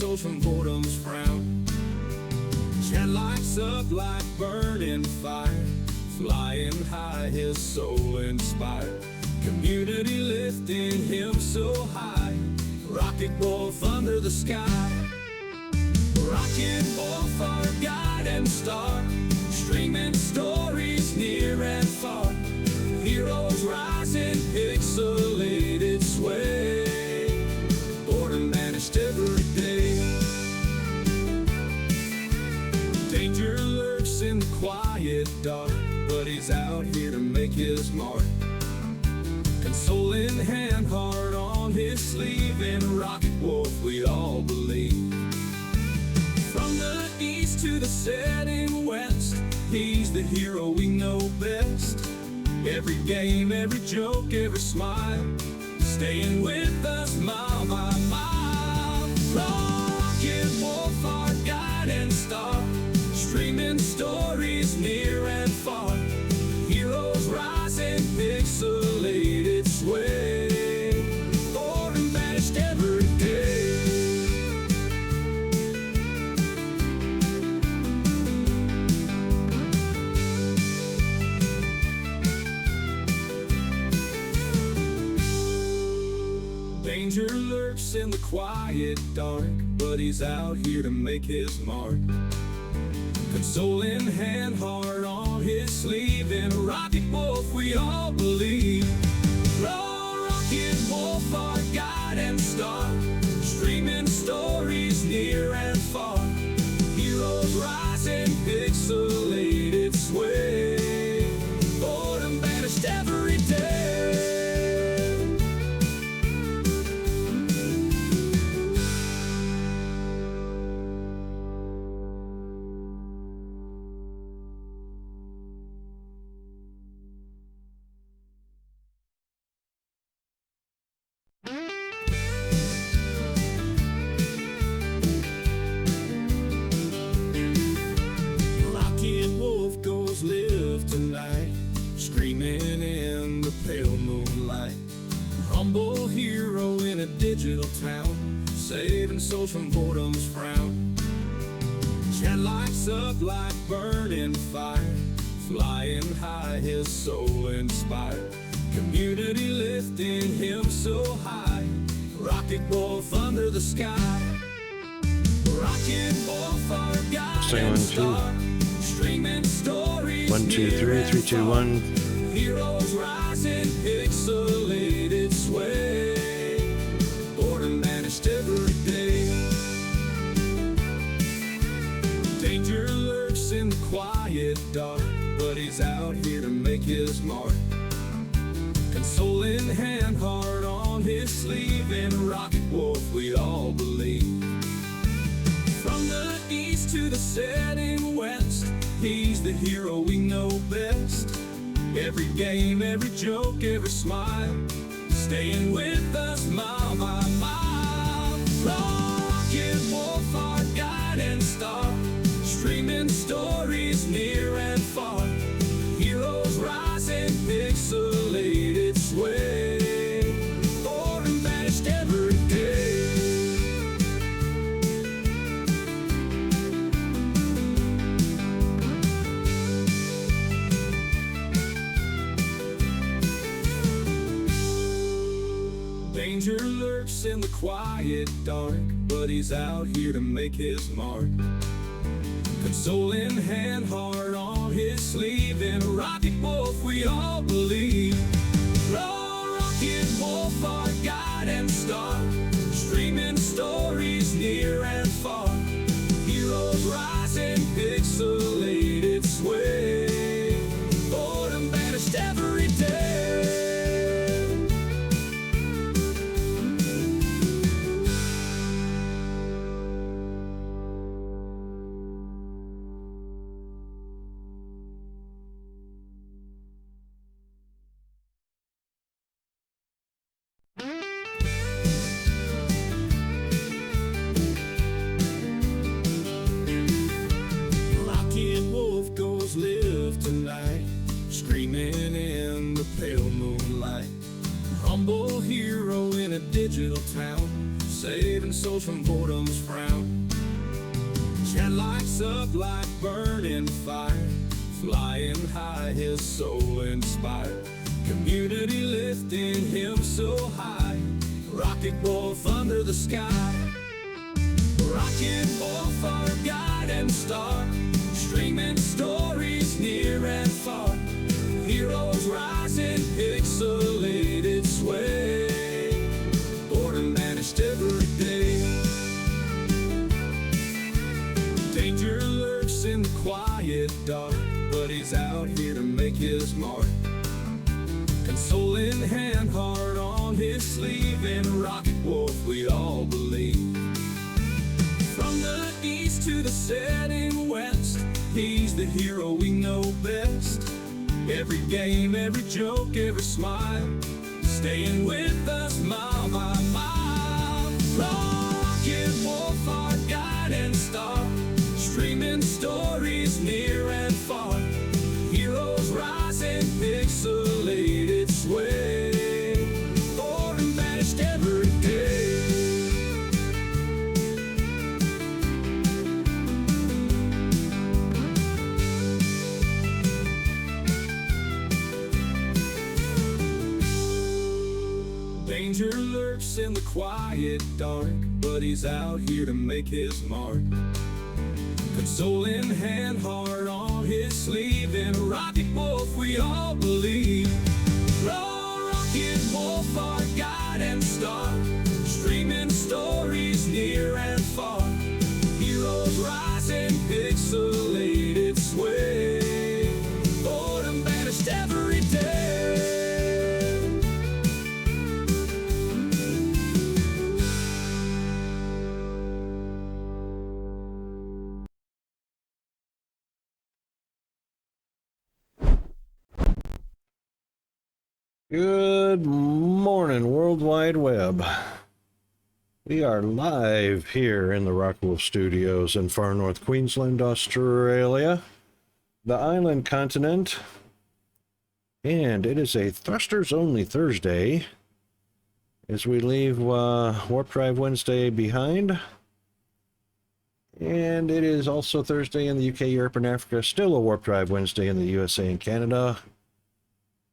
souls from boredom's frown. Chat lights up like burning fire, flying high, his soul inspired. Community lifting him so high, rocket wolf under the sky. Rocket wolf, our guide and star, streaming stories near and far. Heroes rising, pixelated sway, boredom vanished every day. Danger lurks in the quiet dark, but he's out here to make his mark. Soul in hand, heart on his sleeve, and rocket wolf we all believe. From the east to the setting west, he's the hero we know best. Every game, every joke, every smile, staying with us mile by mile. Rocket wolf, our guide and star, streaming stories near and far. Heroes rising, pixelated sway, boredom vanished every day. Danger lurks in the quiet dark, but he's out here to make his mark. Console in hand, heart on his sleeve, and a rocket wolf we all believe. Rocket wolf, our guide and star, streaming stories near and far. Heroes rising, pixelated sway, boredom vanished every day. Live tonight, screaming in the pale moonlight. Humble hero in a digital town, saving souls from boredom's frown. Chat lights up like burning fire, flying high, his soul inspired. Community lifting him so high, rocket wolf under the sky. Rocket wolf, our guide and star, streaming stories 1, 2, 3, 3, 2, 1. Heroes rising, pixelated sway, boredom vanished every day. Danger lurks in the quiet dark, but he's out here to make his mark. Console in hand, heart on his sleeve, and a rocket wolf we all believe. From the east to the setting west, he's the hero we know best. Every game, every joke, every smile, staying with us mile by mile. Rocket wolf, our guide and star, streaming stories near and far. Heroes rising, pixelated sway, boredom vanished every day. Danger lurks in the quiet dark, but he's out here to make his mark. Console in hand, heart on his sleeve, and a rocket wolf we all believe. Rocket wolf, our guide and star, streaming stories near and far. Heroes rising, pixelated sway, boredom vanished every day. souls from boredom's frown. Chat lights up like burning fire, flying high, his soul inspired. Community lifting him so high, rocket wolf under the sky. Rocket wolf, our guide and star, streaming stories near and far. Heroes rise in pixelated sway, boredom vanished every day. Danger lurks in the quiet dark, but he's out here to make his mark. Console in hand, heart on his sleeve, and rocket wolf we all believe. From the east to the setting west, he's the hero we know best. Every game, every joke, every smile, staying with us mile by mile. Rocket wolf, our guide and star, streaming stories near and far. Heroes rise in pixelated sway, boredom vanished every day. Danger lurks in the quiet dark, but he's out here to make his mark. Console in hand, heart on his sleeve, and rocket wolf we all believe. Rocket wolf, our guide and star, streaming stories near and far. Heroes rise in pixelated sway, boredom vanished every day. Good morning, World Wide Web. We are live here in the Rockwolf Studios in far north Queensland, Australia, the island continent, and it is a Thrusters Only Thursday as we leave Warp Drive Wednesday behind. And it is also Thursday in the UK, Europe, and Africa, still a Warp Drive Wednesday in the USA and Canada.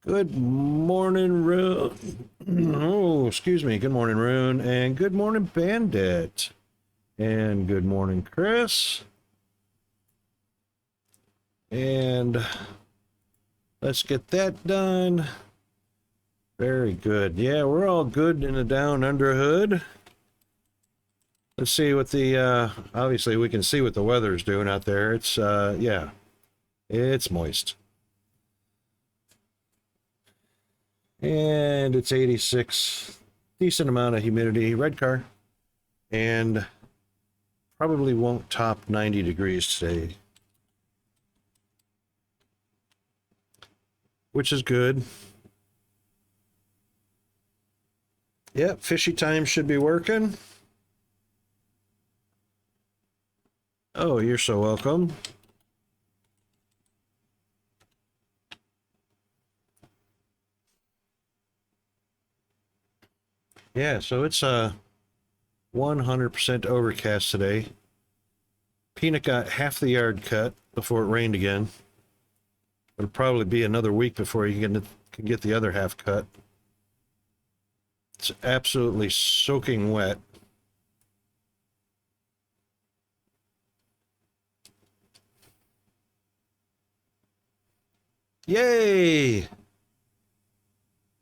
Good morning, Rune. Oh, excuse me. Good morning, Rune. And good morning, Bandit. And good morning, Chris. And let's get that done. Very good. Yeah, we're all good in the down under hood. Let's see what the, obviously we can see what the weather's doing out there. It's, yeah, it's moist. And it's 86, decent amount of humidity, red car, and probably won't top 90 degrees today, which is good. Yep, fishy time should be working. Oh, you're so welcome. Yeah, so it's 100% overcast today. Peanut got half the yard cut before it rained again. It'll probably be another week before you can get the other half cut. It's absolutely soaking wet. Yay!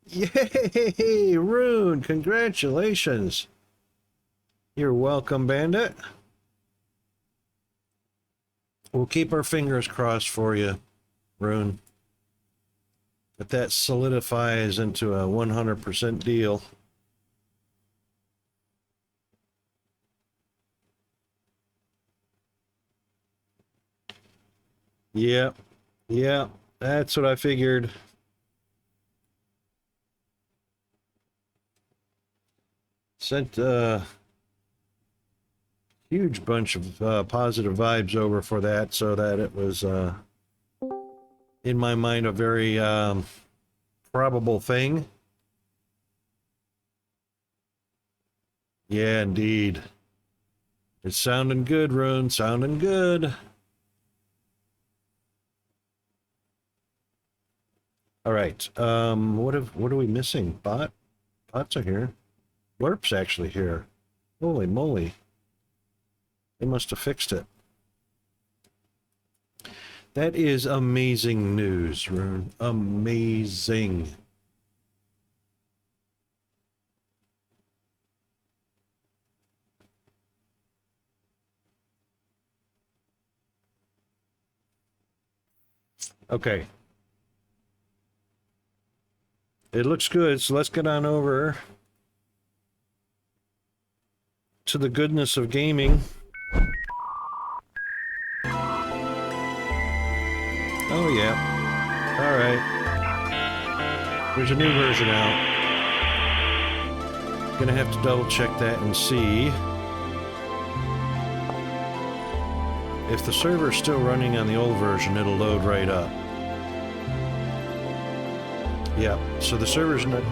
Yay, Rune, congratulations. You're welcome, Bandit. We'll keep our fingers crossed for you, Rune. But that solidifies into a 100% deal. Yep, yep, that's what I figured. Sent a huge bunch of positive vibes over for that, so that it was, in my mind, a very probable thing. Yeah, indeed. It's sounding good, Rune. Sounding good. All right. What are we missing? Bots are here. Blerps actually here. Holy moly. They must have fixed it. That is amazing news, Rune. Amazing. Okay. It looks good, so let's get on over to the goodness of gaming. Oh yeah. Alright. There's a new version out. Gonna have to double check that and see. If the server's still running on the old version, it'll load right up. Yeah, so the server's not...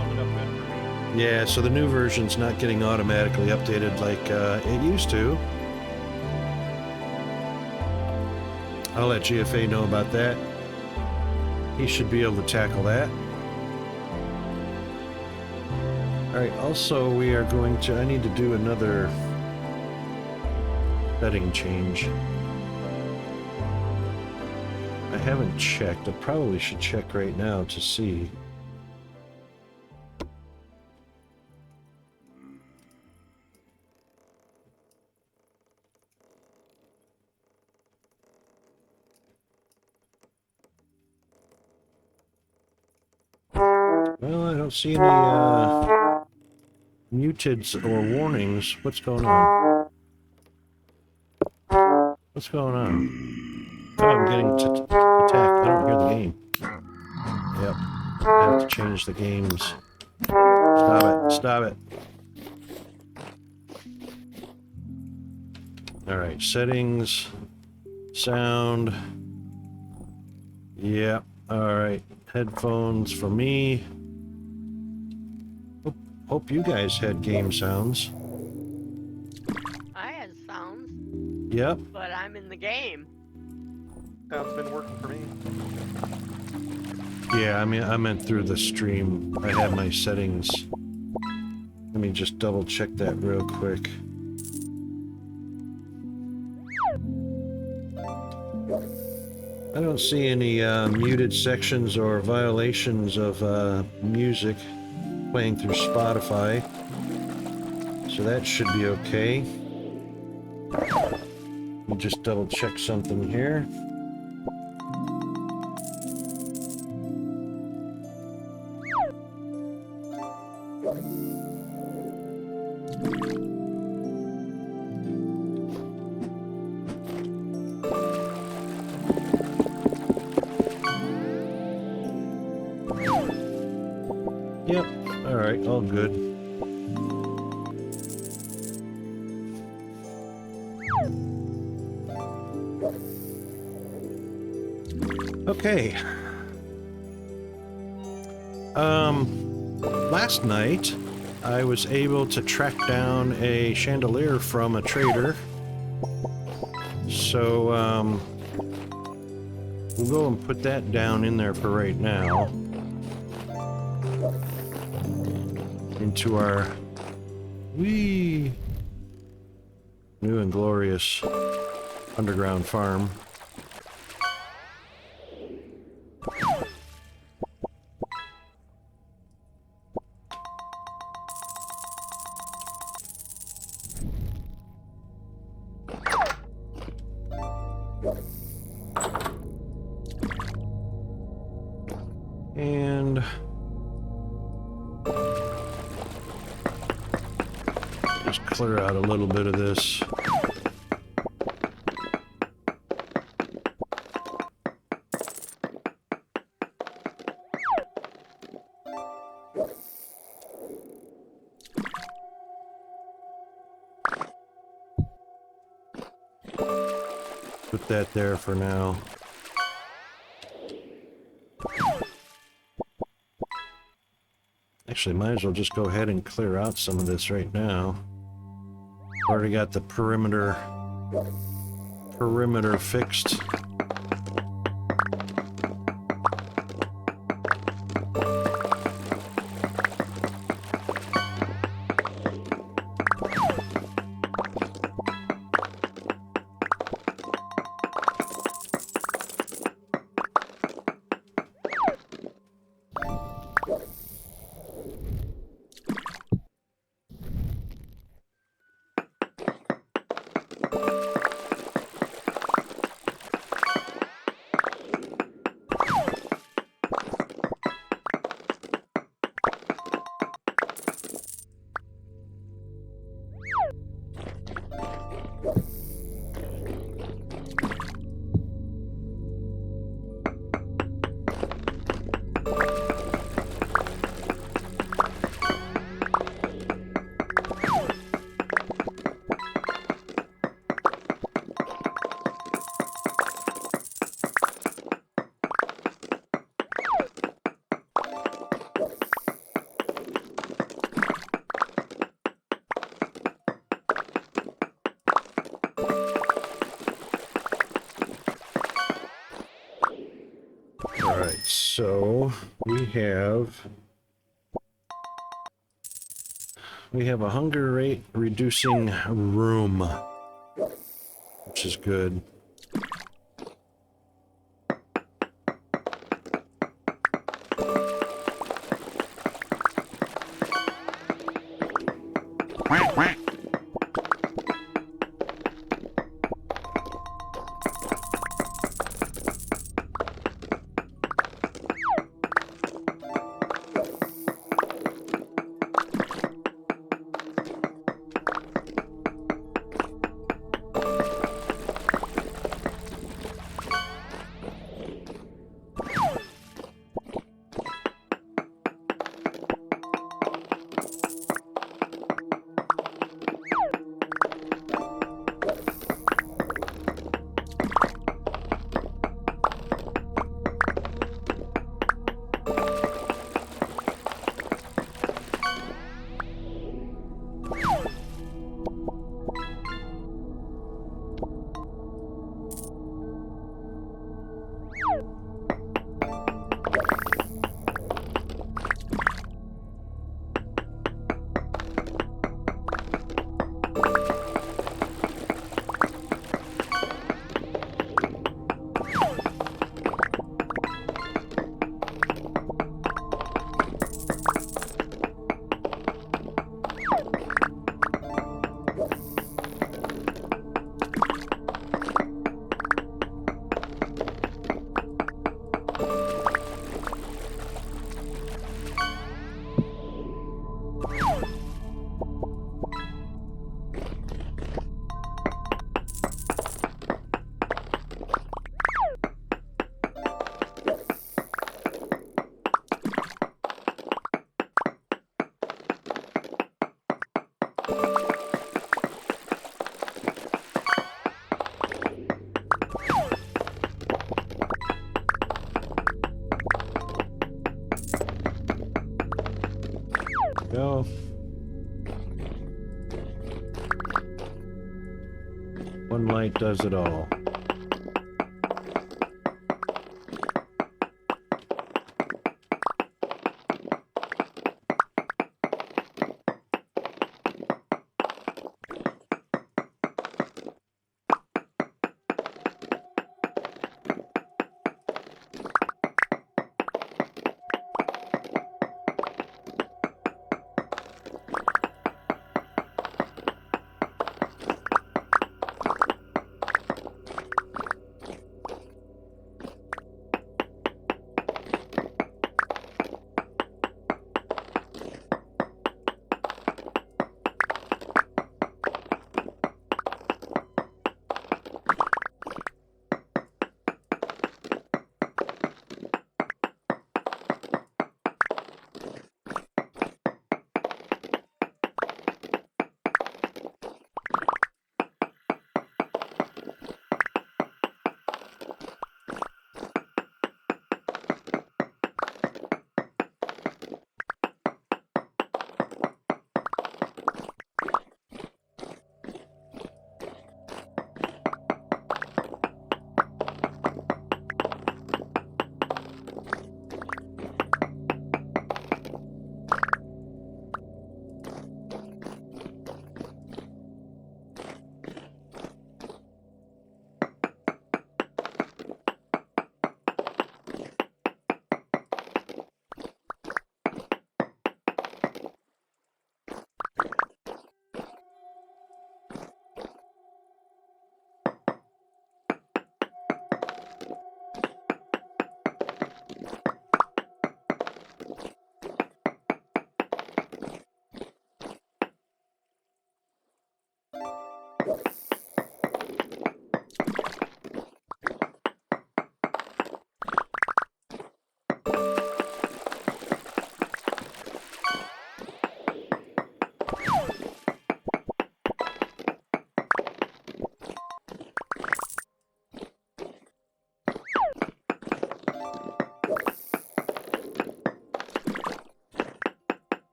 Yeah, so the new version's not getting automatically updated like it used to. I'll let GFA know about that. He should be able to tackle that. Alright, also we are going to... I need to do another setting change. I haven't checked. I probably should check right now to see. Well, I don't see any muteds or warnings. What's going on? What's going on? Oh, I'm getting attacked. I don't hear the game. Yep. I have to change the games. Stop it. Stop it. Alright, settings. Sound. Yep. Alright. Headphones for me. Hope you guys had game sounds. I had sounds. Yep. But I'm in the game. Sounds been working for me. Yeah, I mean, I meant through the stream. I have my settings. Let me just double check that real quick. I don't see any muted sections or violations of music playing through Spotify. So that should be okay. Let me just double check something here. Yep, alright, all good. Okay. Last night, I was able to track down a chandelier from a trader. So, we'll go and put that down in there for right now. Into our wee new and glorious underground farm. And just clear out a little bit of this. Put that there for now. Actually, might as well just go ahead and clear out some of this right now. Already got the perimeter fixed. Alright, so we have a hunger rate reducing room, which is good. Go. One light does it all.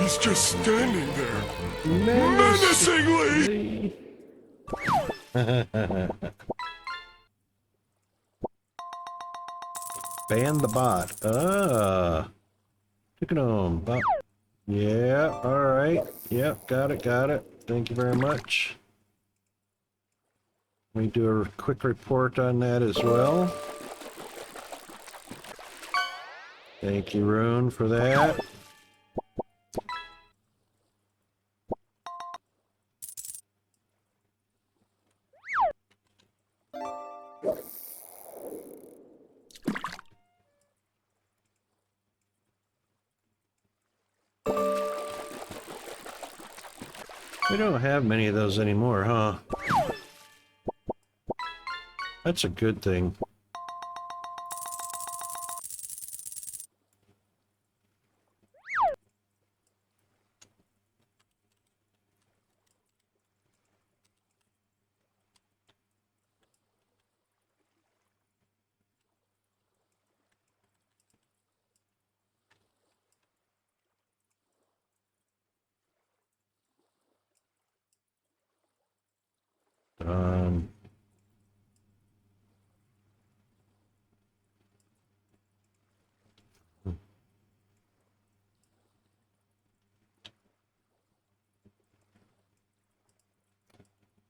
He's just standing there, Menacingly. Ban the bot. Took it home. Bot. Yeah, alright. Yep, got it, got it. Thank you very much. Let me do a quick report on that as well. Thank you, Rune, for that. We don't have many of those anymore, huh? That's a good thing. Um,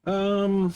um,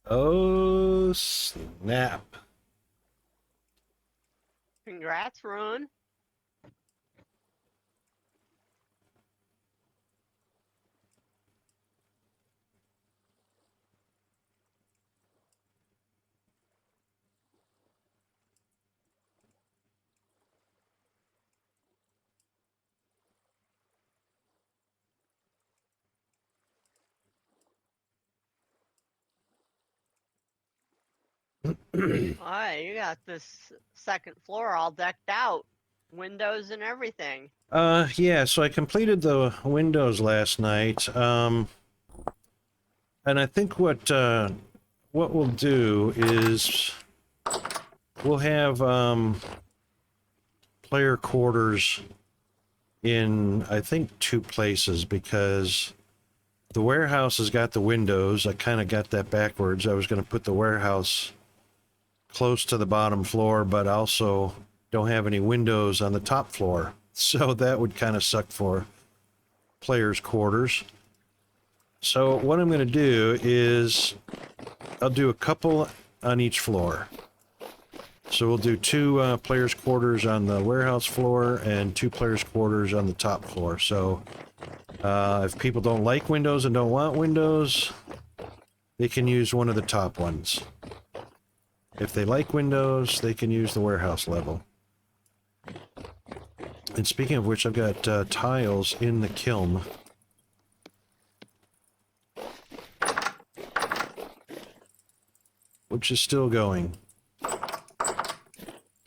Oh, snap. Congrats, Rune. Alright, you got this second floor all decked out. Windows and everything. Yeah, so I completed the windows last night. And I think what we'll do is we'll have player quarters in, I think, 2 places, because the warehouse has got the windows. I kind of got that backwards. I was going to put the warehouse close to the bottom floor, but also don't have any windows on the top floor. So that would kind of suck for players' quarters. So what I'm going to do is I'll do a couple on each floor. So we'll do 2 players' quarters on the warehouse floor and 2 players' quarters on the top floor. So if people don't like windows and don't want windows, they can use one of the top ones. If they like windows, they can use the warehouse level. And speaking of which, I've got tiles in the kiln. Which is still going.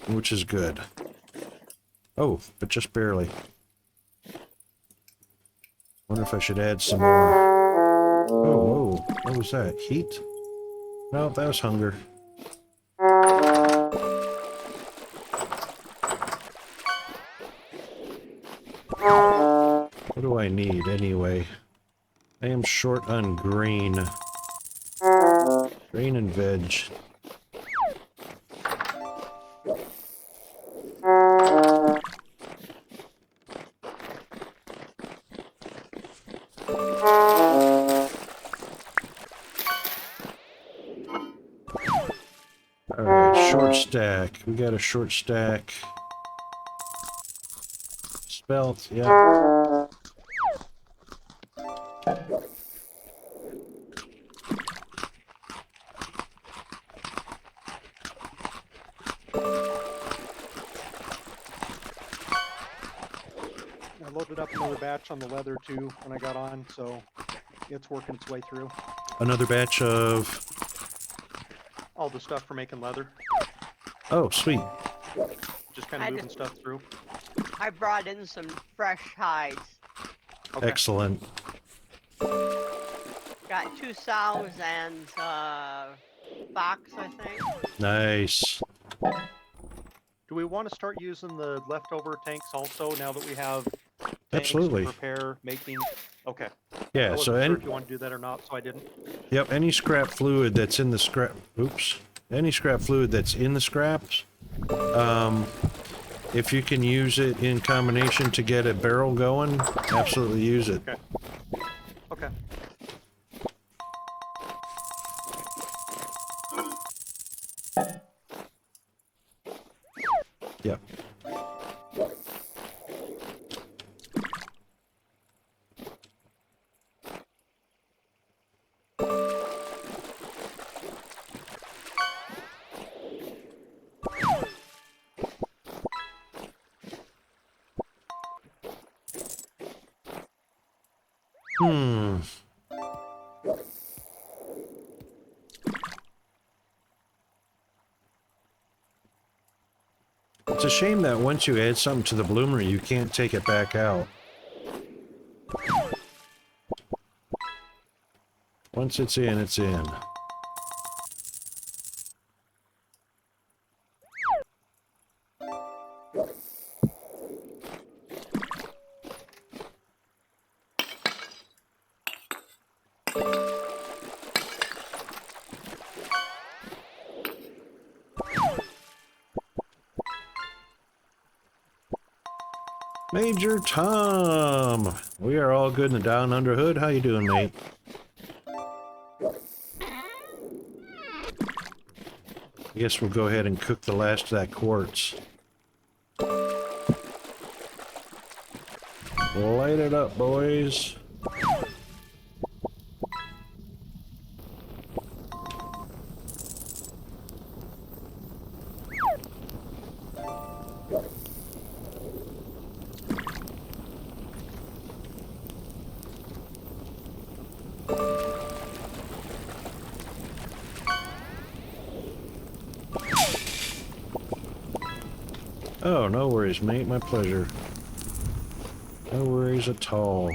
Which is good. Oh, but just barely. Wonder if I should add some more. Oh, whoa. What was that? Heat? No, that was hunger. What do I need anyway? I am short on grain. Grain and veg. Alright, short stack. We got a short stack. Spelt, yeah. I loaded up another batch on the leather too when I got on, so it's working its way through. Another batch of... All the stuff for making leather. Oh, sweet. Just kind of moving stuff through. I brought in some fresh hides. Okay. Excellent. Got 2 sows and fox, I think. Nice. Do we want to start using the leftover tanks also now that we have tanks Absolutely. to prepare, making? Okay. I Yeah, wasn't so sure any... if you want to do that or not, so I didn't. Yep, any scrap fluid that's in the scrap... Oops. Any scrap fluid that's in the scraps, if you can use it in combination to get a barrel going, absolutely use it. Okay. Okay. Yep. Hmm. It's a shame that once you add something to the bloomer, you can't take it back out. Once it's in, it's in. Major Tom! We are all good in the Down Under Hood. How you doing, mate? I guess we'll go ahead and cook the last of that quartz. Light it up, boys. Oh, no worries, mate. My pleasure. No worries at all.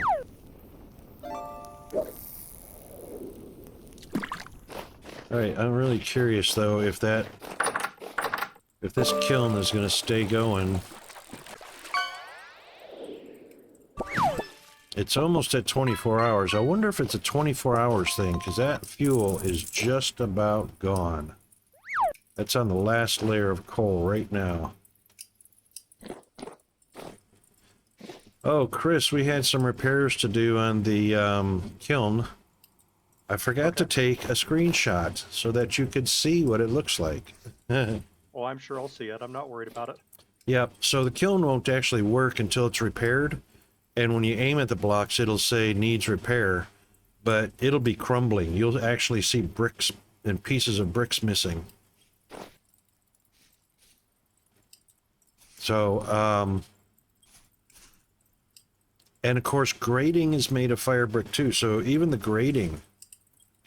Alright, I'm really curious, though, if this kiln is going to stay going. It's almost at 24 hours. I wonder if it's a 24 hours thing, because that fuel is just about gone. That's on the last layer of coal right now. Oh, Chris, we had some repairs to do on the kiln. I forgot to take a screenshot so that you could see what it looks like. Oh, I'm sure I'll see it. I'm not worried about it. Yep, so the kiln won't actually work until it's repaired. And when you aim at the blocks, it'll say needs repair, but it'll be crumbling. You'll actually see bricks and pieces of bricks missing. So, and of course, grating is made of fire brick too, so even the grating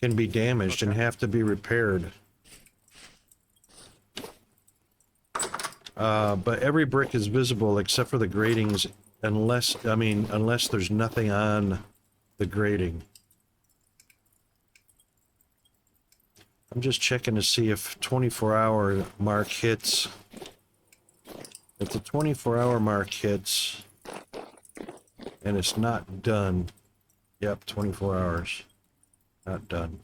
can be damaged and have to be repaired. But every brick is visible except for the gratings, unless there's nothing on the grating. I'm just checking to see if 24-hour mark hits. If the 24-hour mark hits and it's not done, yep, 24 hours, not done.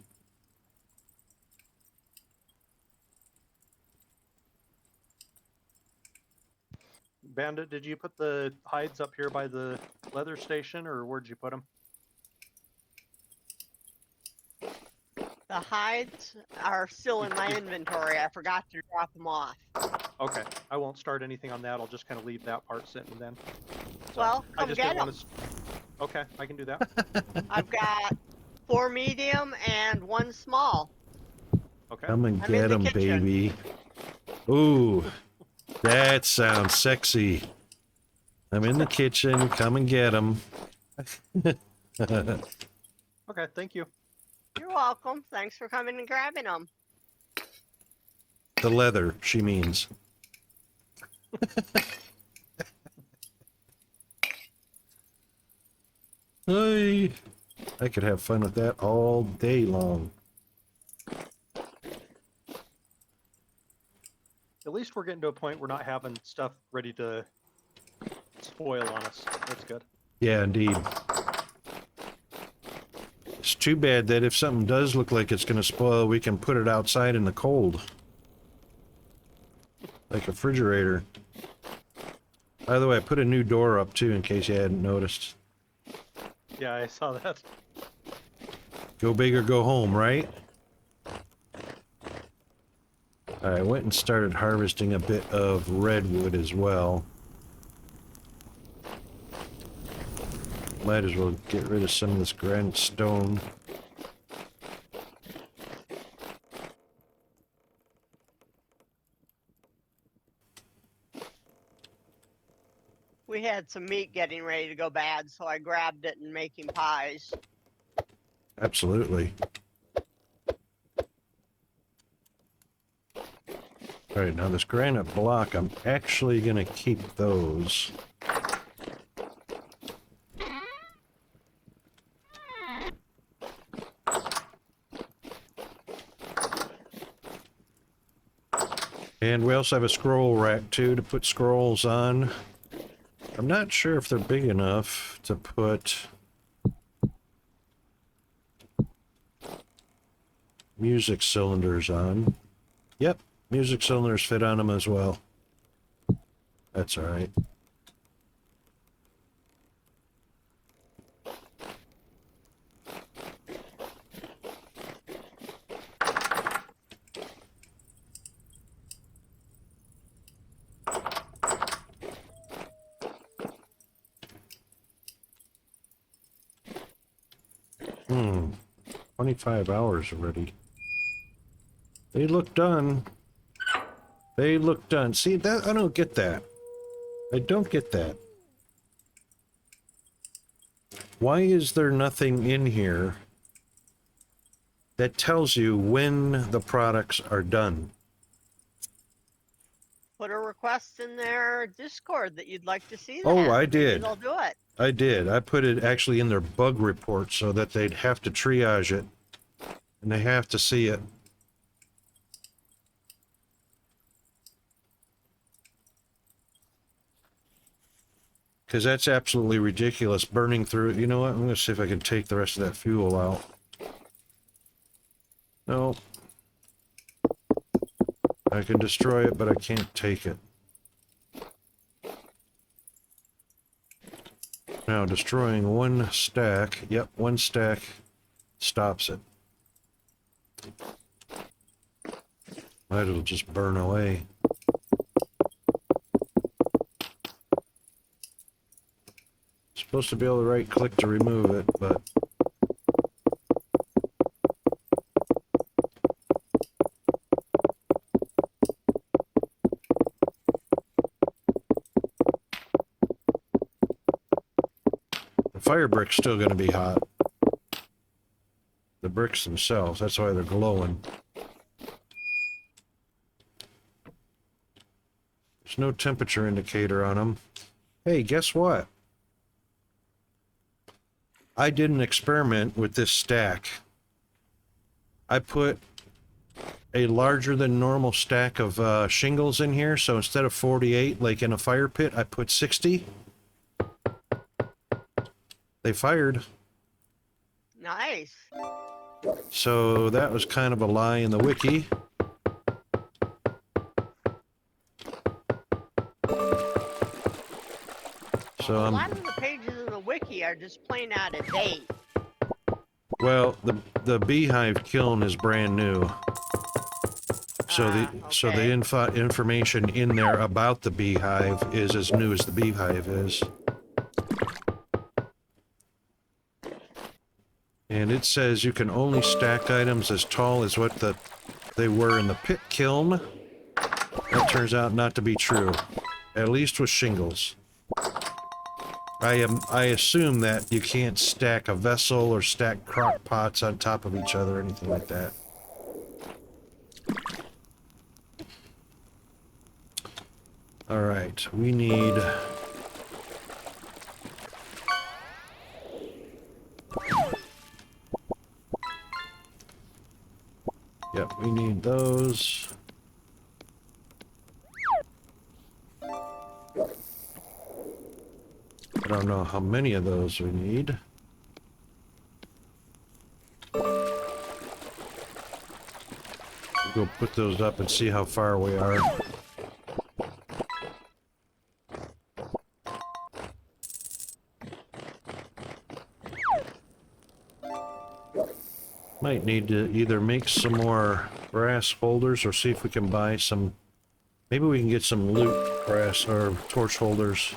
Bandit, did you put the hides up here by the leather station, or where'd you put them? The hides are still in my inventory. I forgot to drop them off. Okay, I won't start anything on that. I'll just kind of leave that part sitting then. So, Well, I come just get didn't them. want to. Okay, I can do that. I've got 4 medium and 1 small. Okay. Come and I'm get in the them, kitchen. baby. Ooh, that sounds sexy. I'm in the kitchen. Come and get them. Okay, thank you. You're welcome. Thanks for coming and grabbing them. The leather, she means. Hey, I could have fun with that all day long. At least we're getting to a point we're not having stuff ready to spoil on us. That's good. Yeah, indeed. It's too bad that if something does look like it's going to spoil, we can put it outside in the cold. Like a refrigerator. By the way, I put a new door up too in case you hadn't noticed. Yeah, I saw that. Go big or go home, right? I went and started harvesting a bit of redwood as well. Might as well get rid of some of this granite stone. We had some meat getting ready to go bad, so I grabbed it and making pies. Absolutely. Alright, now this granite block, I'm actually gonna keep those. And we also have a scroll rack too to put scrolls on. I'm not sure if they're big enough to put music cylinders on. Yep, music cylinders fit on them as well. That's alright. 25 hours already. They look done. They look done. See, that I don't get that. I don't get that. Why is there nothing in here that tells you when the products are done? Put a request in their Discord that you'd like to see that. Oh, I Maybe did. they'll do it. I did. I put it actually in their bug report so that they'd have to triage it. And they have to see it. Because that's absolutely ridiculous, burning through it. You know what? I'm going to see if I can take the rest of that fuel out. No. I can destroy it, but I can't take it. Now, destroying one stack. Yep, one stack stops it. Might as well just burn away. Supposed to be able to right click to remove it, but the fire brick's still going to be hot. The bricks themselves, that's why they're glowing. There's no temperature indicator on them. Hey, guess what? I did an experiment with this stack. I put a larger than normal stack of shingles in here, so instead of 48 like in a fire pit, I put 60. They fired. Nice. So that was kind of a lie in the wiki. So A lot of the pages in the wiki are just plain out of date. well, the beehive kiln is brand new. So the information in there about the beehive is as new as the beehive is. And it says you can only stack items as tall as what they were in the pit kiln. That turns out not to be true, at least with shingles. I assume that you can't stack a vessel or stack crock pots on top of each other or anything like that. All right, we need... Yep, we need those. I don't know how many of those we need. Go put those up and see how far we are. Might need to either make some more brass holders or see if we can buy some. Maybe we can get some loot brass or torch holders.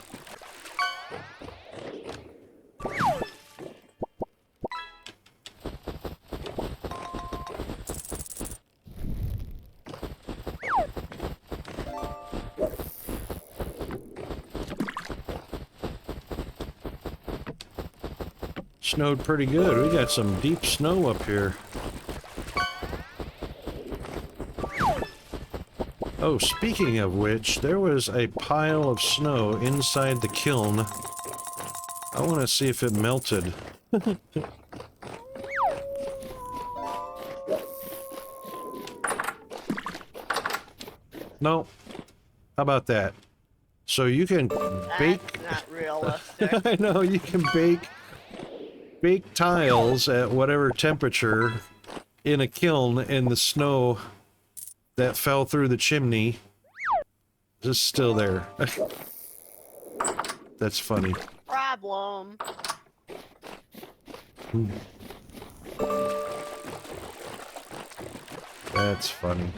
Snowed pretty good. We got some deep snow up here. Oh, speaking of which, there was a pile of snow inside the kiln. I want to see if it melted. No. How about that? So you can bake... That's not realistic. I know, you can bake tiles at whatever temperature in a kiln, and the snow that fell through the chimney is still there. That's funny. Problem. That's funny.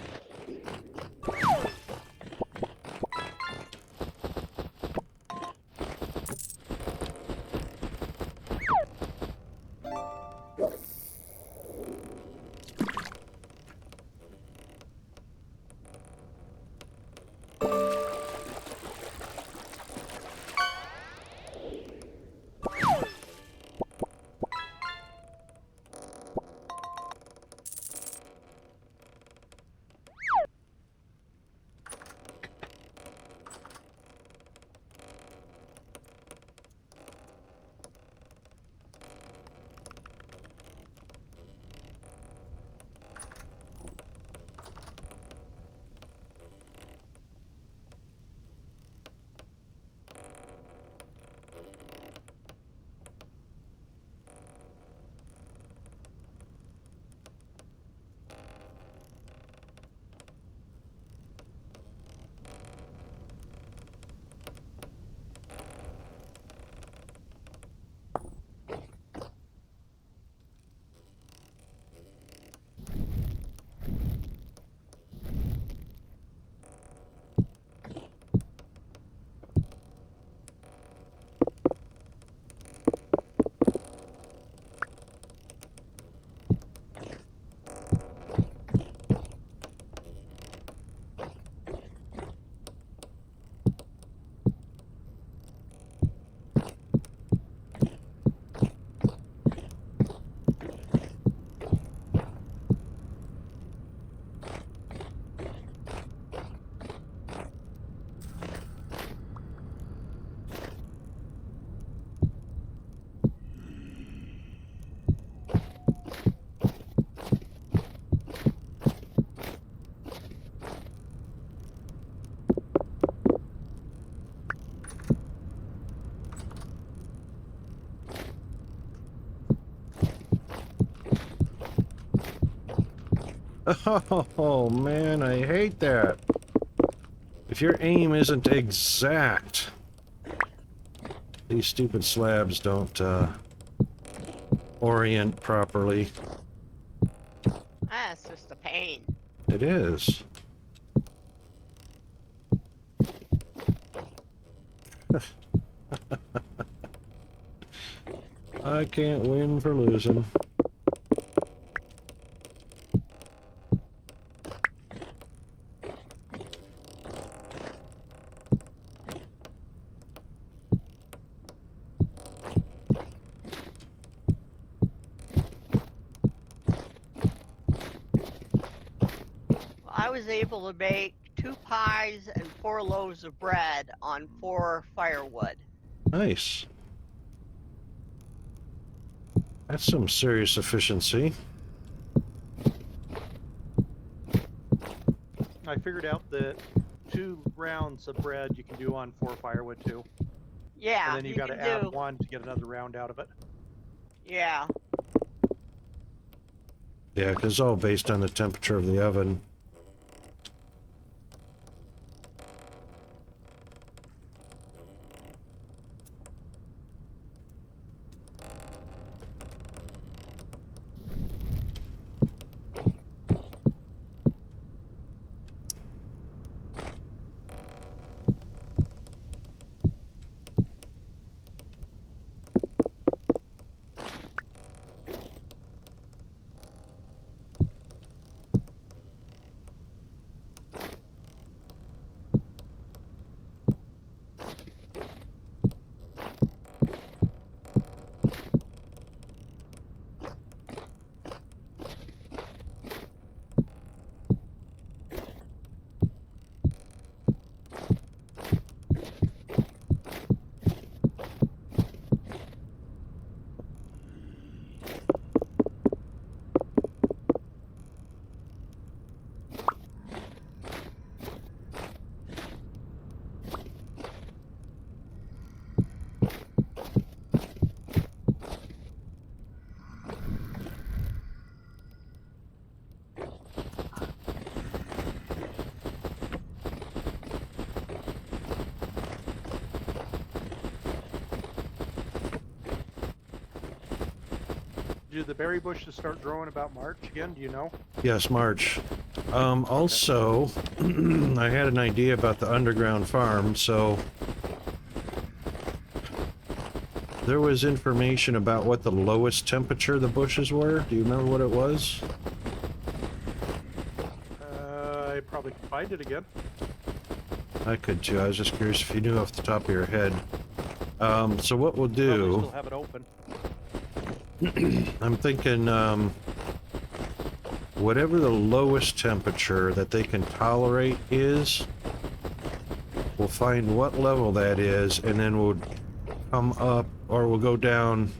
Oh man, I hate that. If your aim isn't exact, these stupid slabs don't orient properly. That's just a pain. It is. I can't win for losing. I was able to make 2 pies and 4 loaves of bread on 4 firewood. Nice. That's some serious efficiency. I figured out that 2 rounds of bread you can do on 4 firewood too. Yeah, And then you got to can add do. 1 to get another round out of it. Yeah. Yeah, because it's all based on the temperature of the oven. Do the berry bushes start growing about March again? Do you know? Yes, March. Also, I had an idea about the underground farm, so there was information about what the lowest temperature the bushes were. Do you remember what it was? I probably can find it again. I could too. I was just curious if you knew off the top of your head. So what we'll Probably do, still have it open. I'm thinking, whatever the lowest temperature that they can tolerate is, we'll find what level that is, and then we'll come up, or we'll go down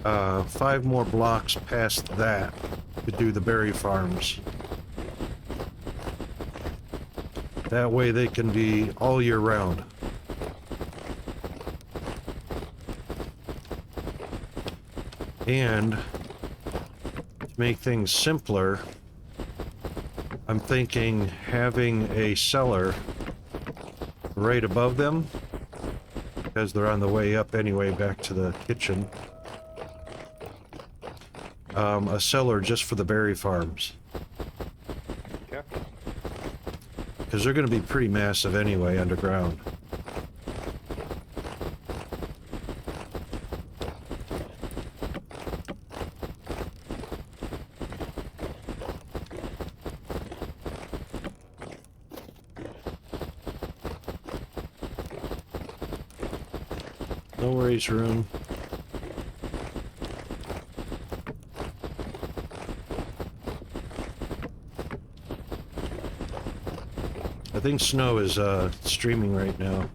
5 more blocks past that to do the berry farms. That way they can be all year round. And to make things simpler, I'm thinking having a cellar right above them, because they're on the way up anyway back to the kitchen. A cellar just for the berry farms, Okay. because they're going to be pretty massive anyway underground. No worries, Rune. I think snow is streaming right now.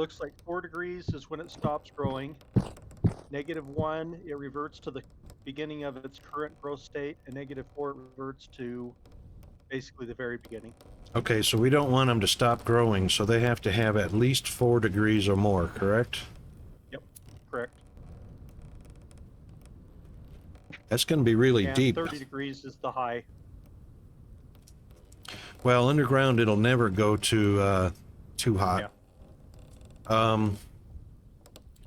looks like 4 degrees is when it stops growing. -1, it reverts to the beginning of its current growth state, and -4, it reverts to basically the very beginning. Okay, so we don't want them to stop growing, so they have to have at least 4 degrees or more, correct? Yep, correct. That's going to be really And deep. 30 degrees is the high. Well, underground it'll never go to too hot. Yeah.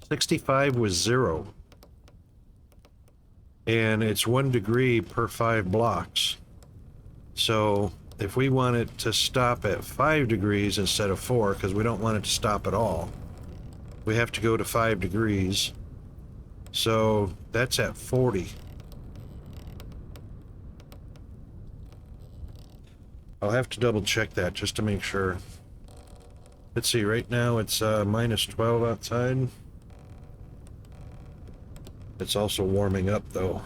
65 was 0. And it's 1 degree per 5 blocks. So if we want it to stop at 5 degrees instead of 4, because we don't want it to stop at all, we have to go to 5 degrees. So that's at 40. I'll have to double check that just to make sure. Let's see, right now it's minus 12 outside. It's also warming up though.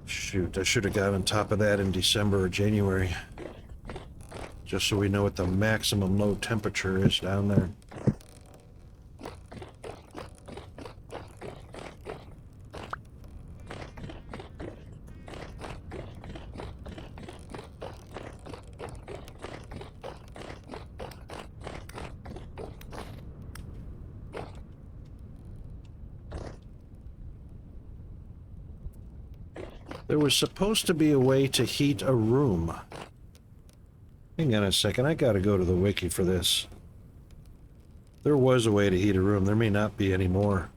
Shoot, I should have got on top of that in December or January. Just so we know what the maximum low temperature is down there. There was supposed to be a way to heat a room. Hang on a second, I gotta go to the wiki for this. There was a way to heat a room, there may not be anymore.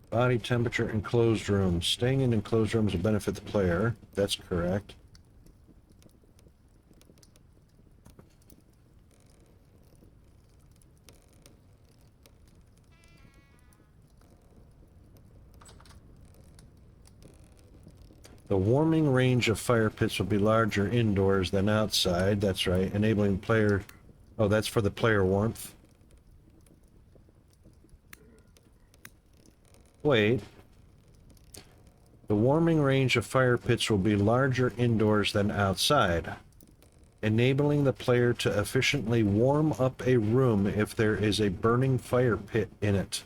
Body temperature enclosed rooms. Staying in enclosed rooms will benefit the player. That's correct. The warming range of fire pits will be larger indoors than outside. That's right. Enabling player... Oh, that's for the player warmth. Wait. The warming range of fire pits will be larger indoors than outside, enabling the player to efficiently warm up a room if there is a burning fire pit in it.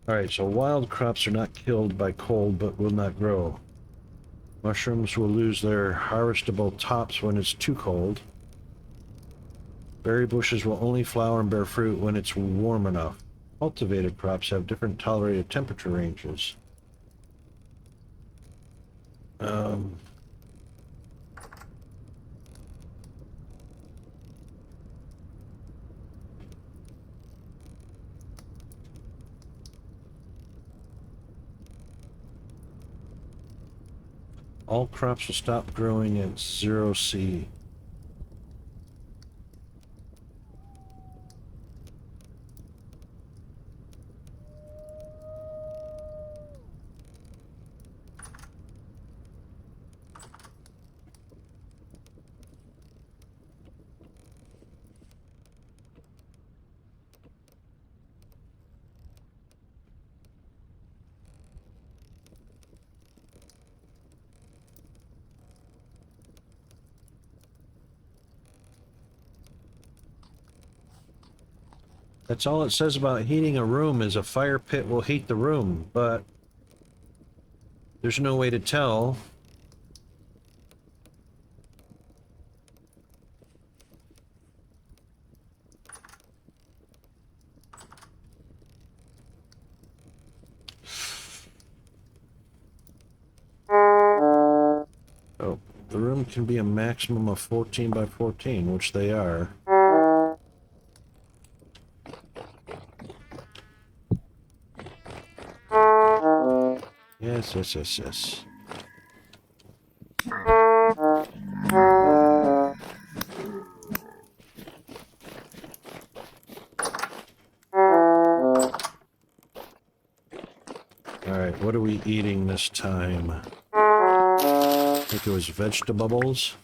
Alright, so wild crops are not killed by cold but will not grow. Mushrooms will lose their harvestable tops when it's too cold. Berry bushes will only flower and bear fruit when it's warm enough. Cultivated crops have different tolerated temperature ranges. All crops will stop growing at 0°C. That's all it says about heating a room is a fire pit will heat the room, but there's no way to tell. Oh, the room can be a maximum of 14 by 14, which they are. Yes, yes, yes, yes. Alright, what are we eating this time? I think it was vegetables.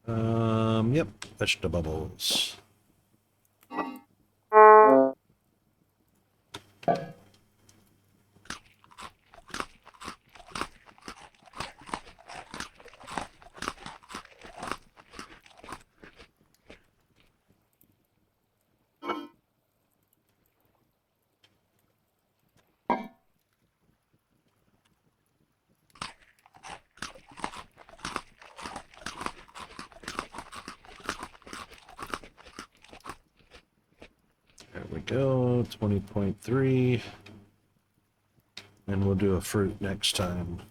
Yep, vegetables. There we go, 20.3. And we'll do a fruit next time.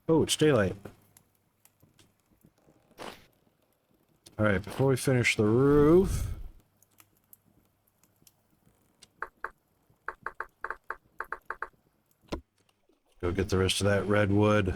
Oh, it's daylight. Alright, before we finish the roof... Go get the rest of that redwood.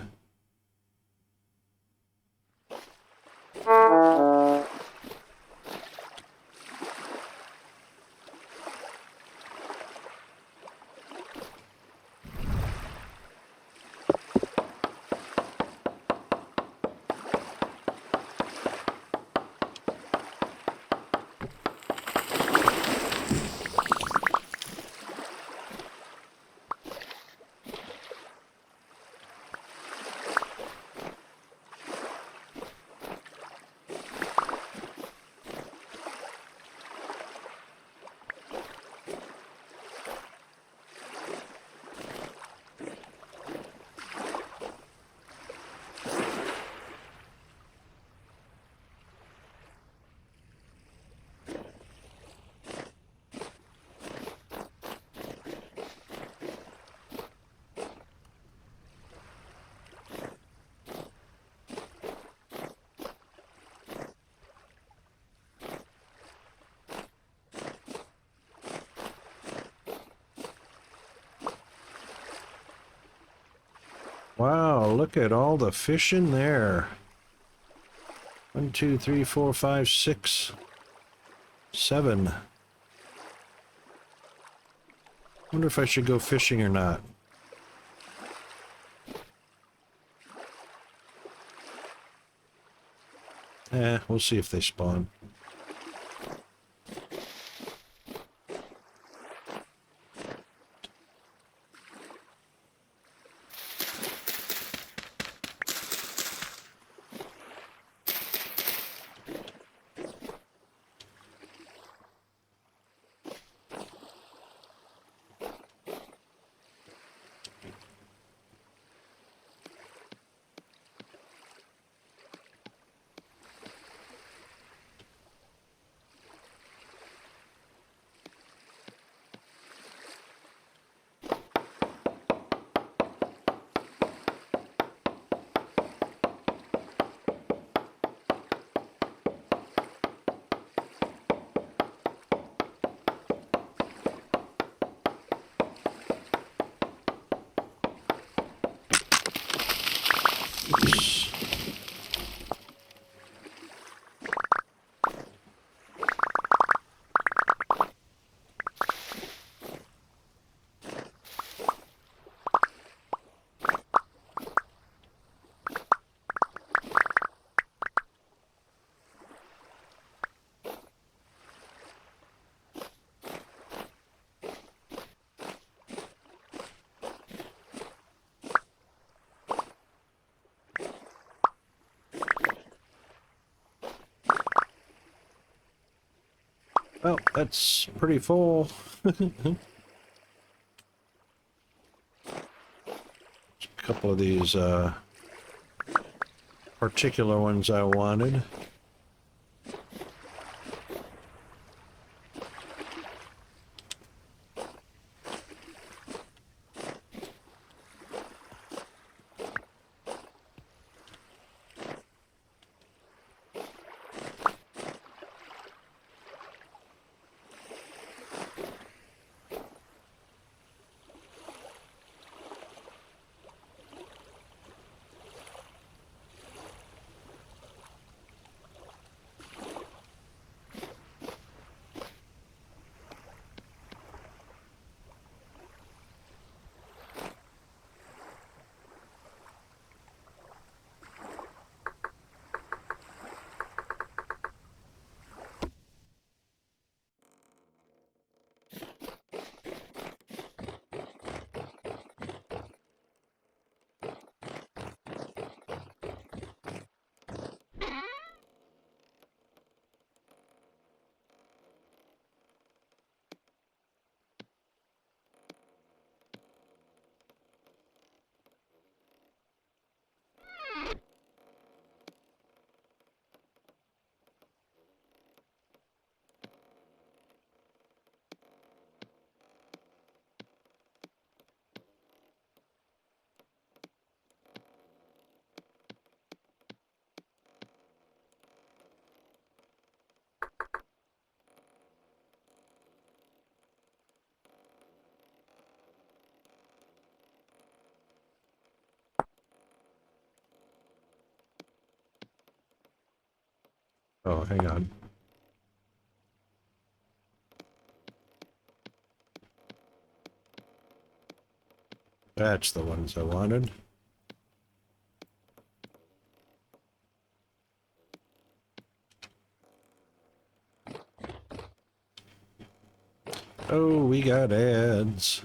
Wow, look at all the fish in there. 1, 2, 3, 4, 5, 6, 7. Wonder if I should go fishing or not. We'll see if they spawn. Well, that's pretty full. A couple of these particular ones I wanted. Oh, hang on. That's the ones I wanted. Oh, we got ads.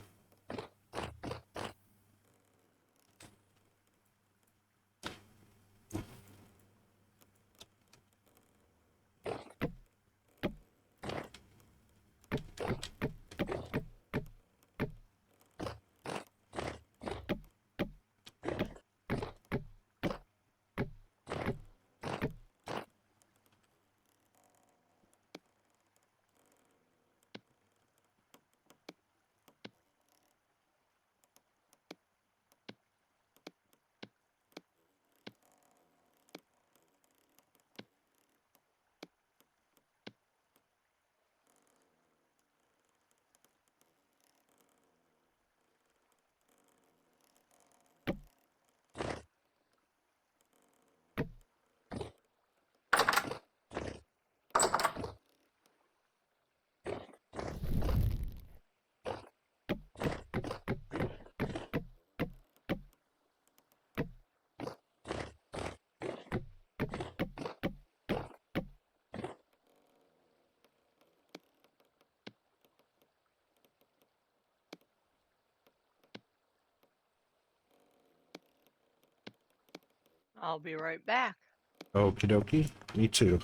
I'll be right back. Okie dokie. Me too.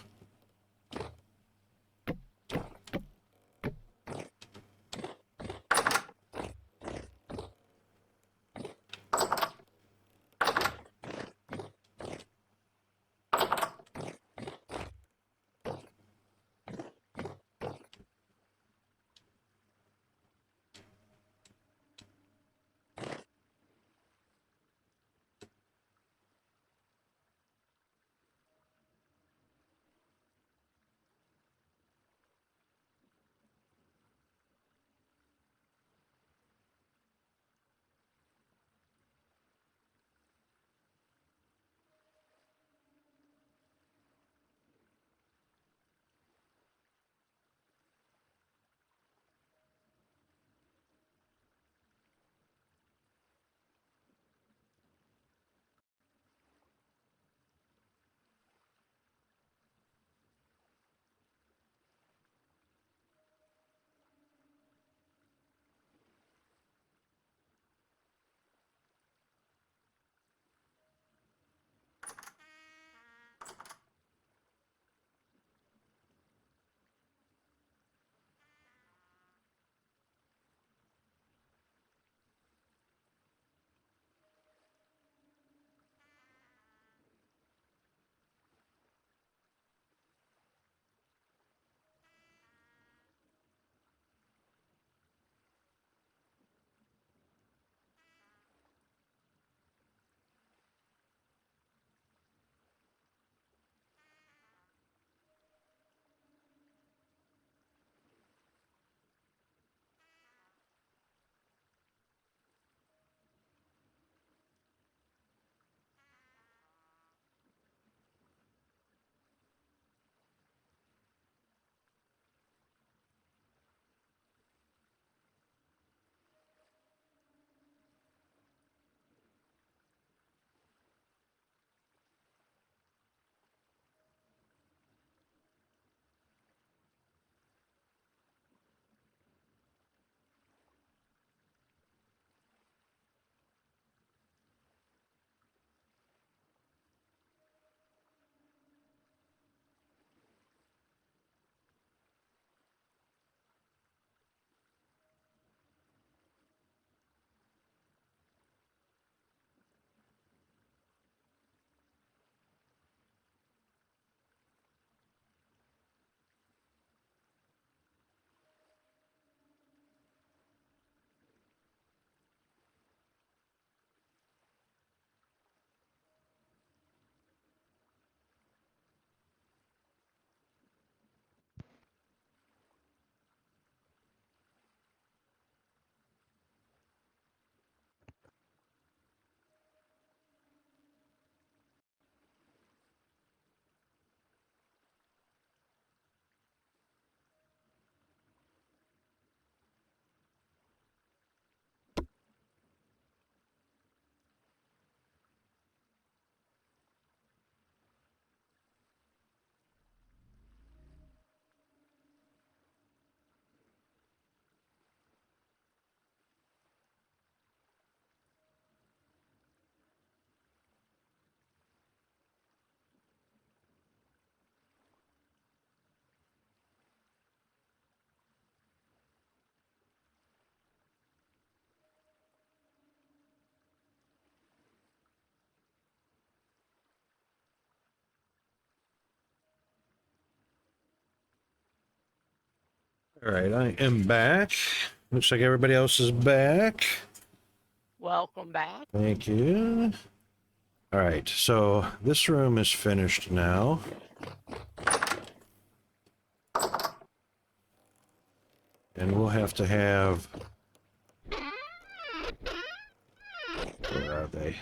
All right, I am back. Looks like everybody else is back. Welcome back. Thank you. All right, so this room is finished now. And we'll have to have... Where are they?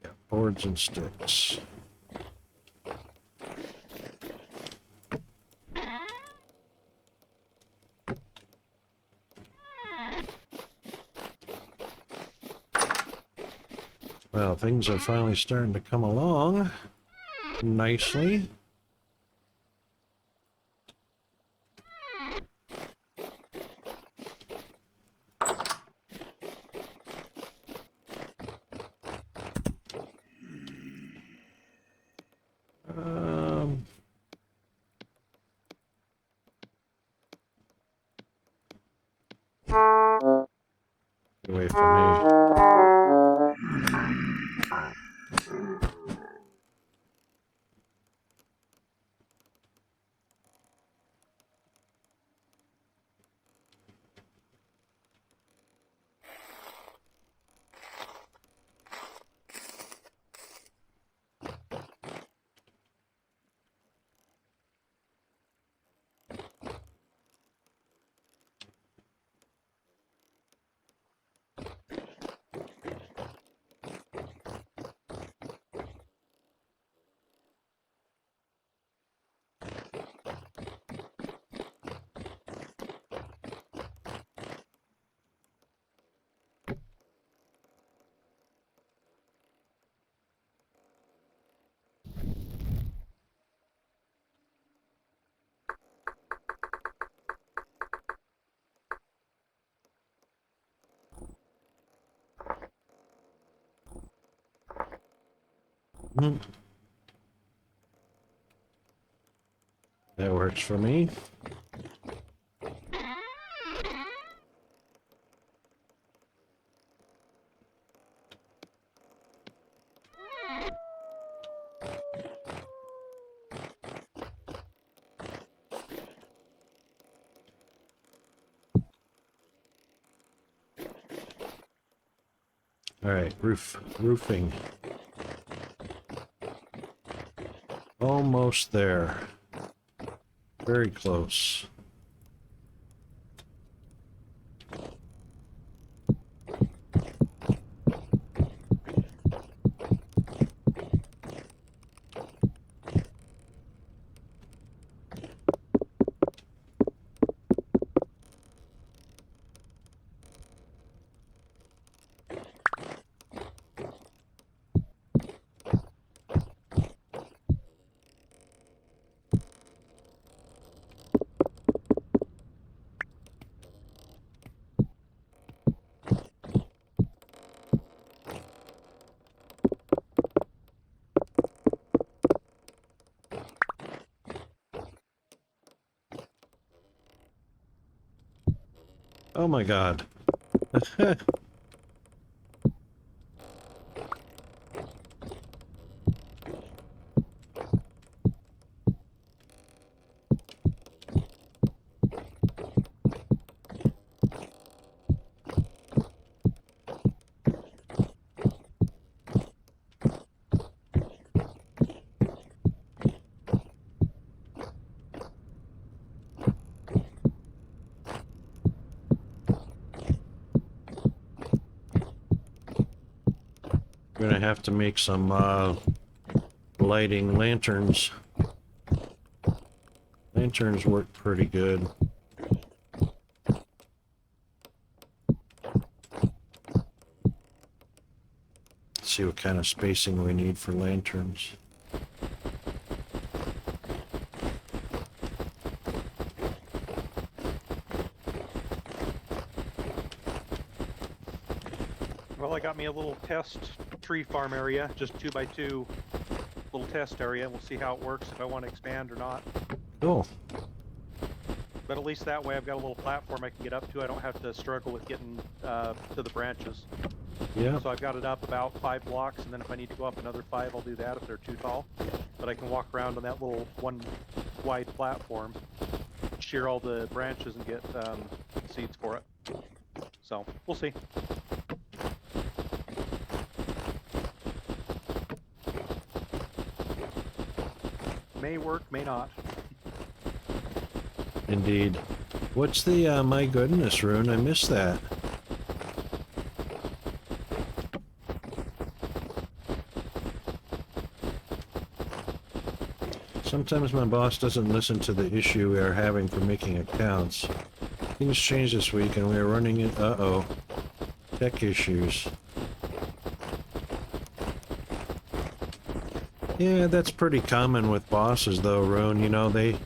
Yeah, boards and sticks. Well, things are finally starting to come along nicely. Get away from me. That works for me. All right, roofing. Almost there. Very close. Oh my God. We're gonna have to make some lighting lanterns. Lanterns work pretty good. Let's see what kind of spacing we need for lanterns. Well, I got me a little test tree farm area, just 2 by 2, little test area, and we'll see how it works, if I want to expand or not. Cool. But at least that way I've got a little platform I can get up to. I don't have to struggle with getting to the branches. Yeah. So I've got it up about 5 blocks, and then if I need to go up another 5, I'll do that if they're too tall. But I can walk around on that little one wide platform, shear all the branches, and get seeds for it. So we'll see. May work, may not. Indeed. What's the, my goodness, Rune? I missed that. Sometimes my boss doesn't listen to the issue we are having for making accounts. Things changed this week and we are running in, uh-oh, tech issues. Yeah, that's pretty common with bosses though, Rune. You know, they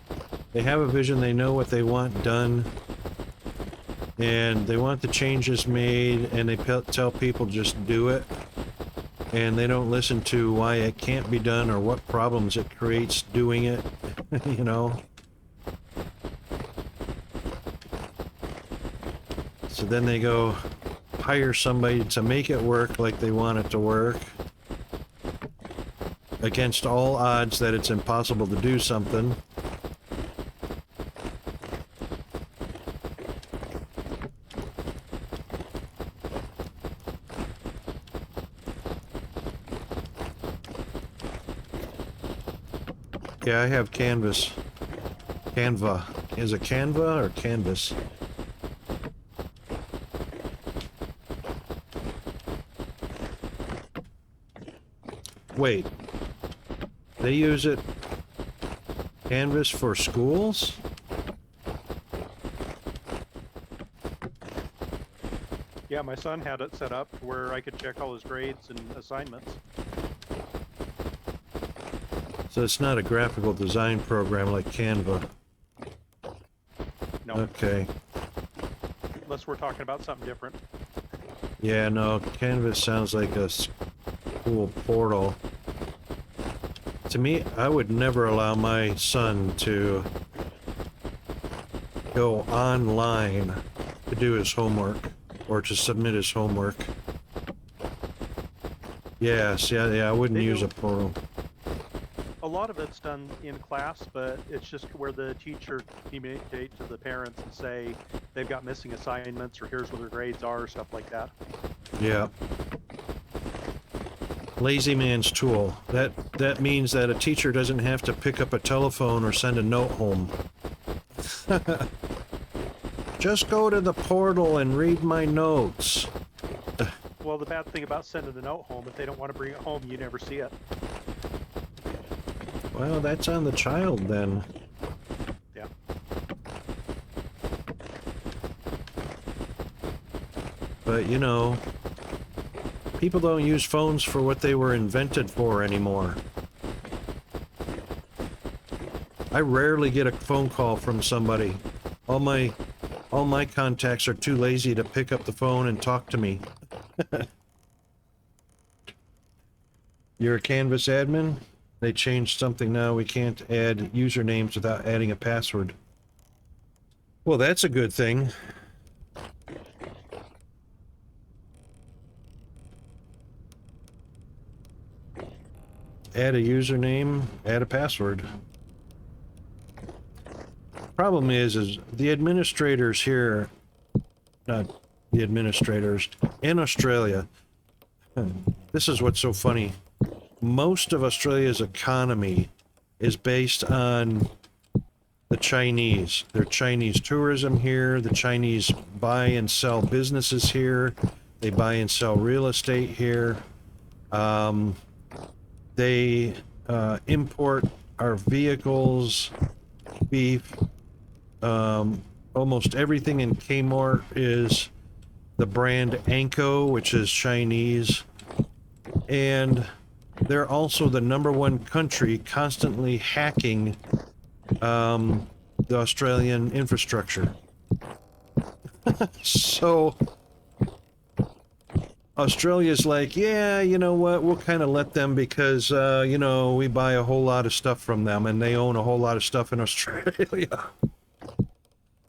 have a vision, they know what they want done, and they want the changes made, and they tell people just do it, and they don't listen to why it can't be done or what problems it creates doing it, you know. So then they go hire somebody to make it work like they want it to work, against all odds that it's impossible to do something. Yeah, I have Canvas. Canva. Is it Canva or Canvas? Wait. They use it, Canvas, for schools? Yeah, my son had it set up where I could check all his grades and assignments. So it's not a graphical design program like Canva. No. Okay. Unless we're talking about something different. Yeah, no, Canvas sounds like a school portal. To me, I would never allow my son to go online to do his homework or to submit his homework. Yes, yeah, I wouldn't use a portal. A lot of it's done in class, but it's just where the teacher communicate to the parents and say they've got missing assignments, or here's where their grades are, or stuff like that. Yeah. Lazy man's tool. That means that a teacher doesn't have to pick up a telephone or send a note home. Just go to the portal and read my notes. Well, the bad thing about sending the note home, if they don't want to bring it home, you never see it. Well, that's on the child then. Yeah. But, you know, people don't use phones for what they were invented for anymore. I rarely get a phone call from somebody. All my contacts are too lazy to pick up the phone and talk to me. You're a Canvas admin? They changed something now. We can't add usernames without adding a password. Well, that's a good thing. Add a username, add a password. Problem is the administrators here, not the administrators, in Australia, this is what's so funny. Most of Australia's economy is based on the Chinese. Their Chinese tourism here, the Chinese buy and sell businesses here, they buy and sell real estate here. They import our vehicles, beef, almost everything in Kmart is the brand Anko, which is Chinese, and they're also the #1 country constantly hacking the Australian infrastructure. So Australia's like, yeah, you know what, we'll kind of let them because, you know, we buy a whole lot of stuff from them and they own a whole lot of stuff in Australia.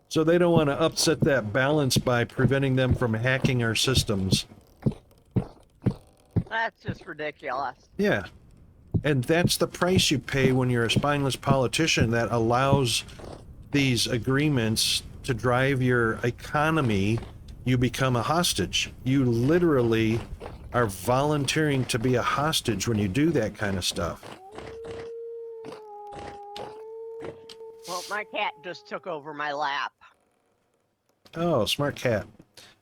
So they don't want to upset that balance by preventing them from hacking our systems. That's just ridiculous. Yeah. And that's the price you pay when you're a spineless politician that allows these agreements to drive your economy. You become a hostage. You literally are volunteering to be a hostage when you do that kind of stuff. Well, my cat just took over my lap. Oh, smart cat.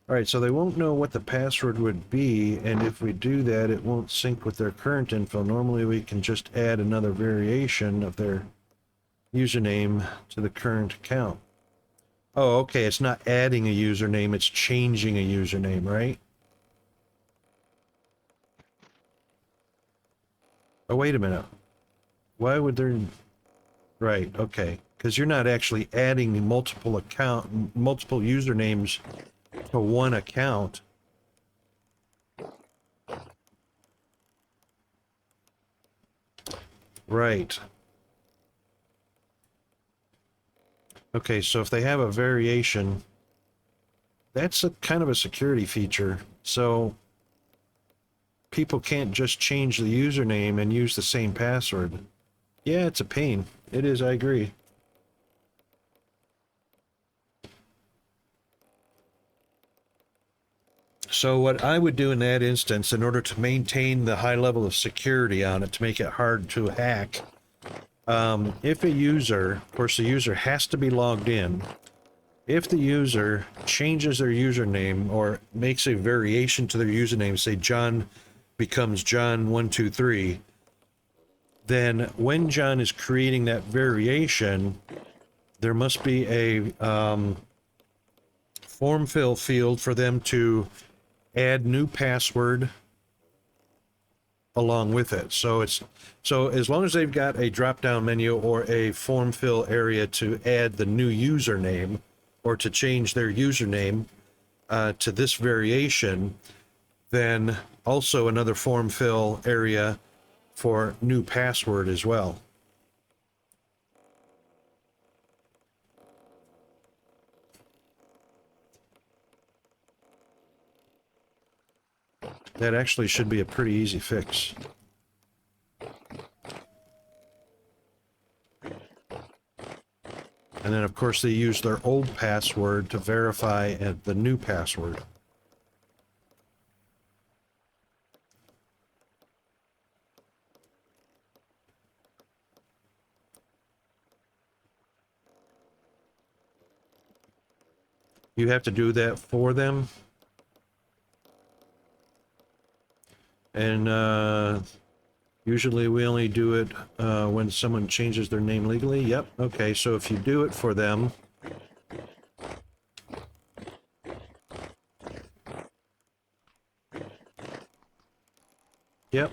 All right, so they won't know what the password would be, and if we do that, it won't sync with their current info. Normally, we can just add another variation of their username to the current account. Oh, okay, it's not adding a username, it's changing a username, right? Oh, wait a minute. Why would there... Right, okay. Because you're not actually adding multiple usernames to one account. Right. Okay, so if they have a variation, that's a kind of a security feature. So people can't just change the username and use the same password. Yeah, it's a pain. It is, I agree. So what I would do in that instance, in order to maintain the high level of security on it, to make it hard to hack, if a user, of course the user has to be logged in, if the user changes their username or makes a variation to their username, say John becomes John123, then when John is creating that variation, there must be a form fill field for them to add new password along with it. So as long as they've got a drop down menu or a form fill area to add the new username or to change their username to this variation, then also another form fill area for new password as well. That actually should be a pretty easy fix. And then, of course, they use their old password to verify the new password. You have to do that for them. And usually we only do it when someone changes their name legally. Yep. Okay, so if you do it for them, yep.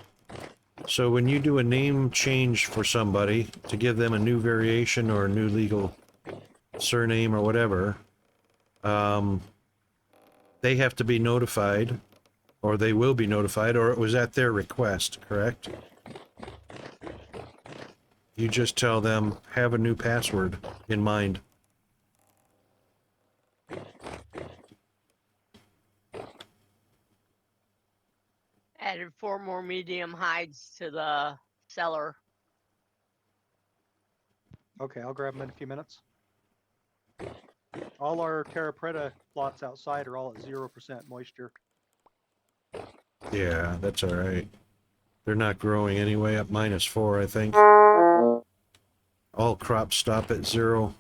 So when you do a name change for somebody to give them a new variation or a new legal surname or whatever, they have to be notified, or they will be notified, or it was at their request, correct? You just tell them, have a new password in mind. Added 4 more medium hides to the cellar. Okay, I'll grab them in a few minutes. All our Terra Preta plots outside are all at 0% moisture. Yeah, that's all right. They're not growing anyway, at -4, I think. All crops stop at 0.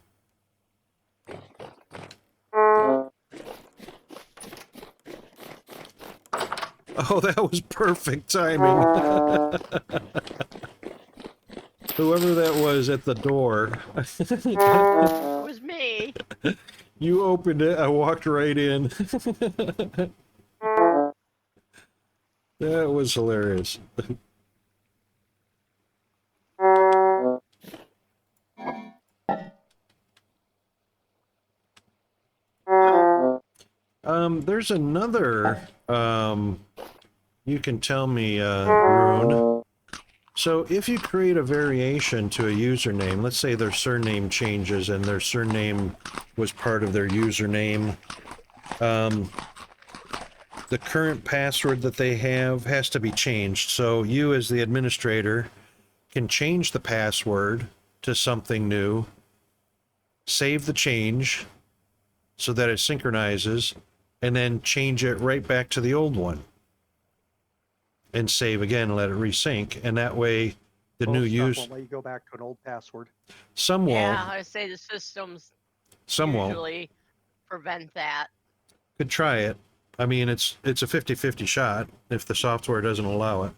Oh, that was perfect timing. Whoever that was at the door. It was me. You opened it, I walked right in. That was hilarious. There's another you can tell me, Rune. So if you create a variation to a username, let's say their surname changes and their surname was part of their username, the current password that they have has to be changed. So you as the administrator can change the password to something new, save the change so that it synchronizes, and then change it right back to the old one. And save again and let it resync, and that way the Most new stuff use won't let you go back to an old password. some Yeah, won't, I say the systems some won't. usually prevent that. Could try it. I mean, it's a 50-50 shot if the software doesn't allow it.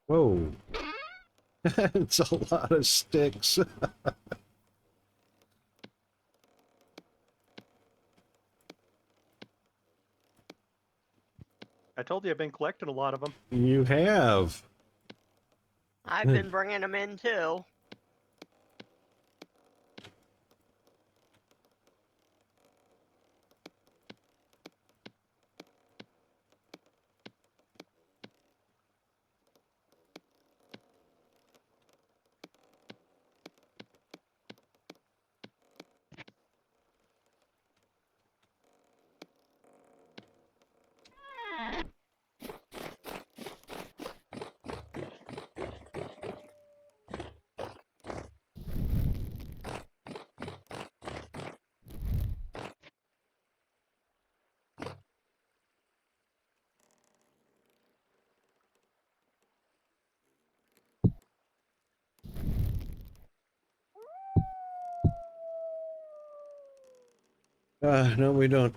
Whoa. It's a lot of sticks. I told you I've been collecting a lot of them. You have. I've been bringing them in too. No, we don't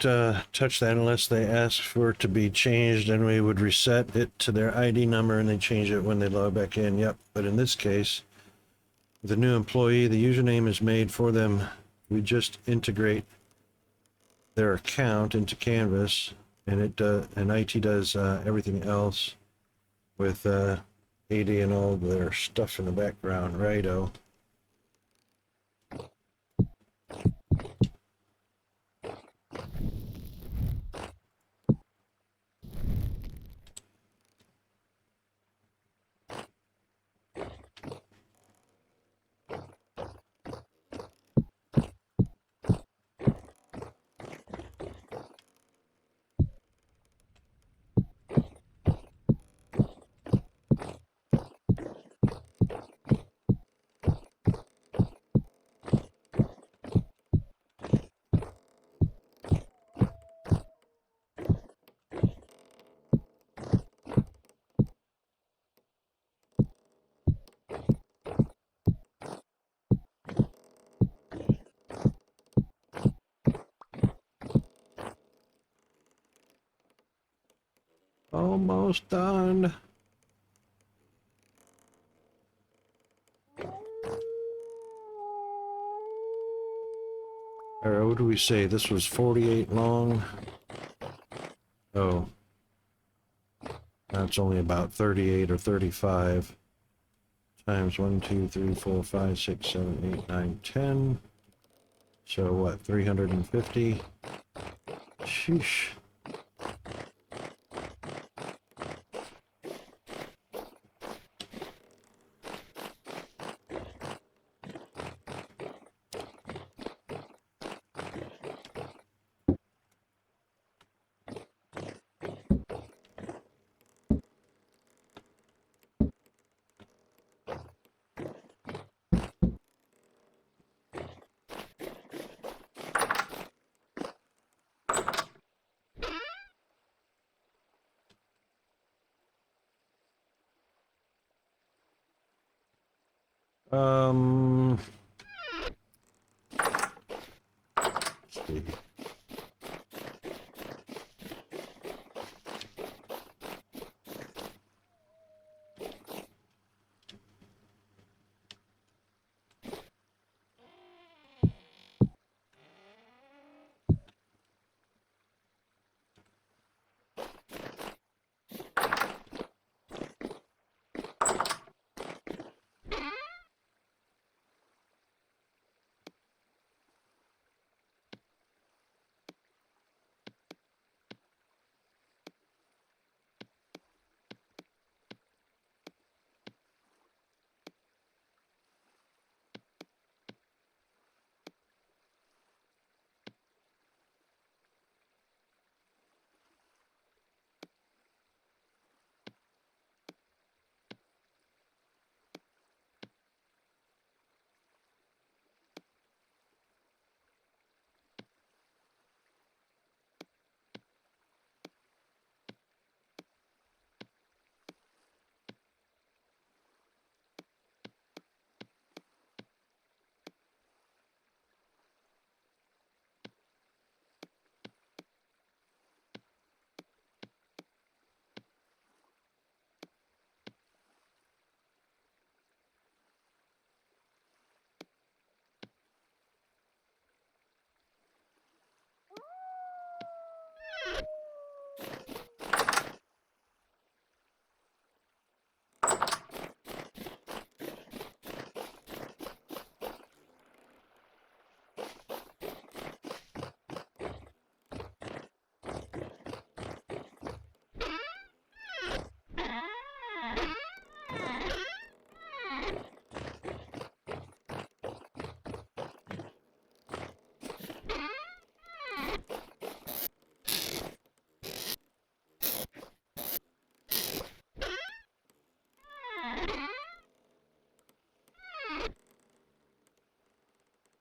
touch that unless they ask for it to be changed, and we would reset it to their ID number and they change it when they log back in. Yep, but in this case, the new employee, the username is made for them. We just integrate their account into Canvas, and IT does everything else with AD and all their stuff in the background, righto. Almost done. All right, what do we say? This was 48 long. Oh, that's only about 38 or 35 times 1, 2, 3, 4, 5, 6, 7, 8, 9, 10. So what, 350? Sheesh. Um, let's see.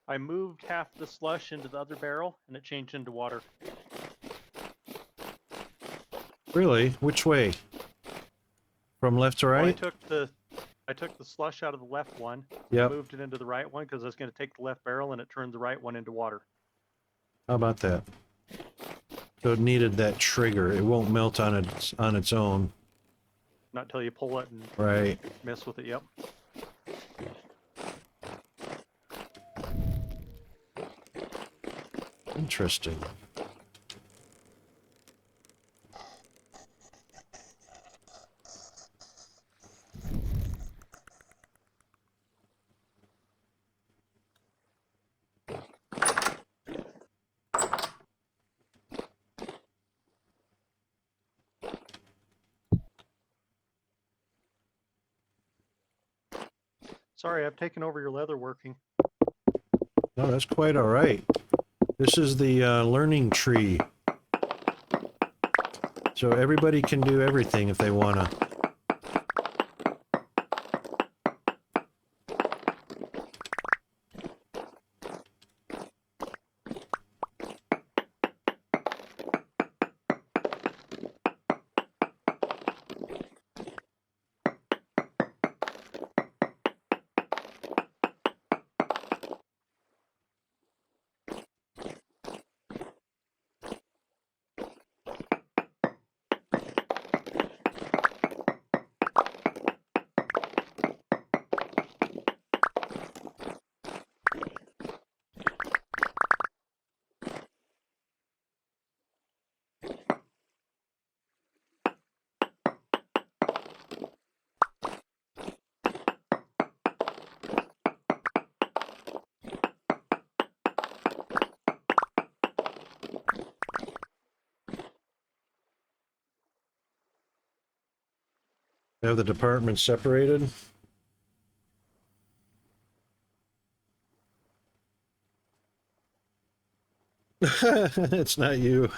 I moved half the slush into the other barrel, and it changed into water. Really? Which way? From left to Well, right? I took the slush out of the left one, Yep. moved it into the right one because I was going to take the left barrel, and it turned the right one into water. How about that? So it needed that trigger. It won't melt on its own. Not till you pull it and Right. mess with it. Yep. Interesting. Sorry, I've taken over your leather working. No, that's quite all right. This is the learning tree. So everybody can do everything if they want to. Have the departments separated. It's not you.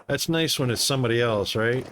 That's nice when it's somebody else, right?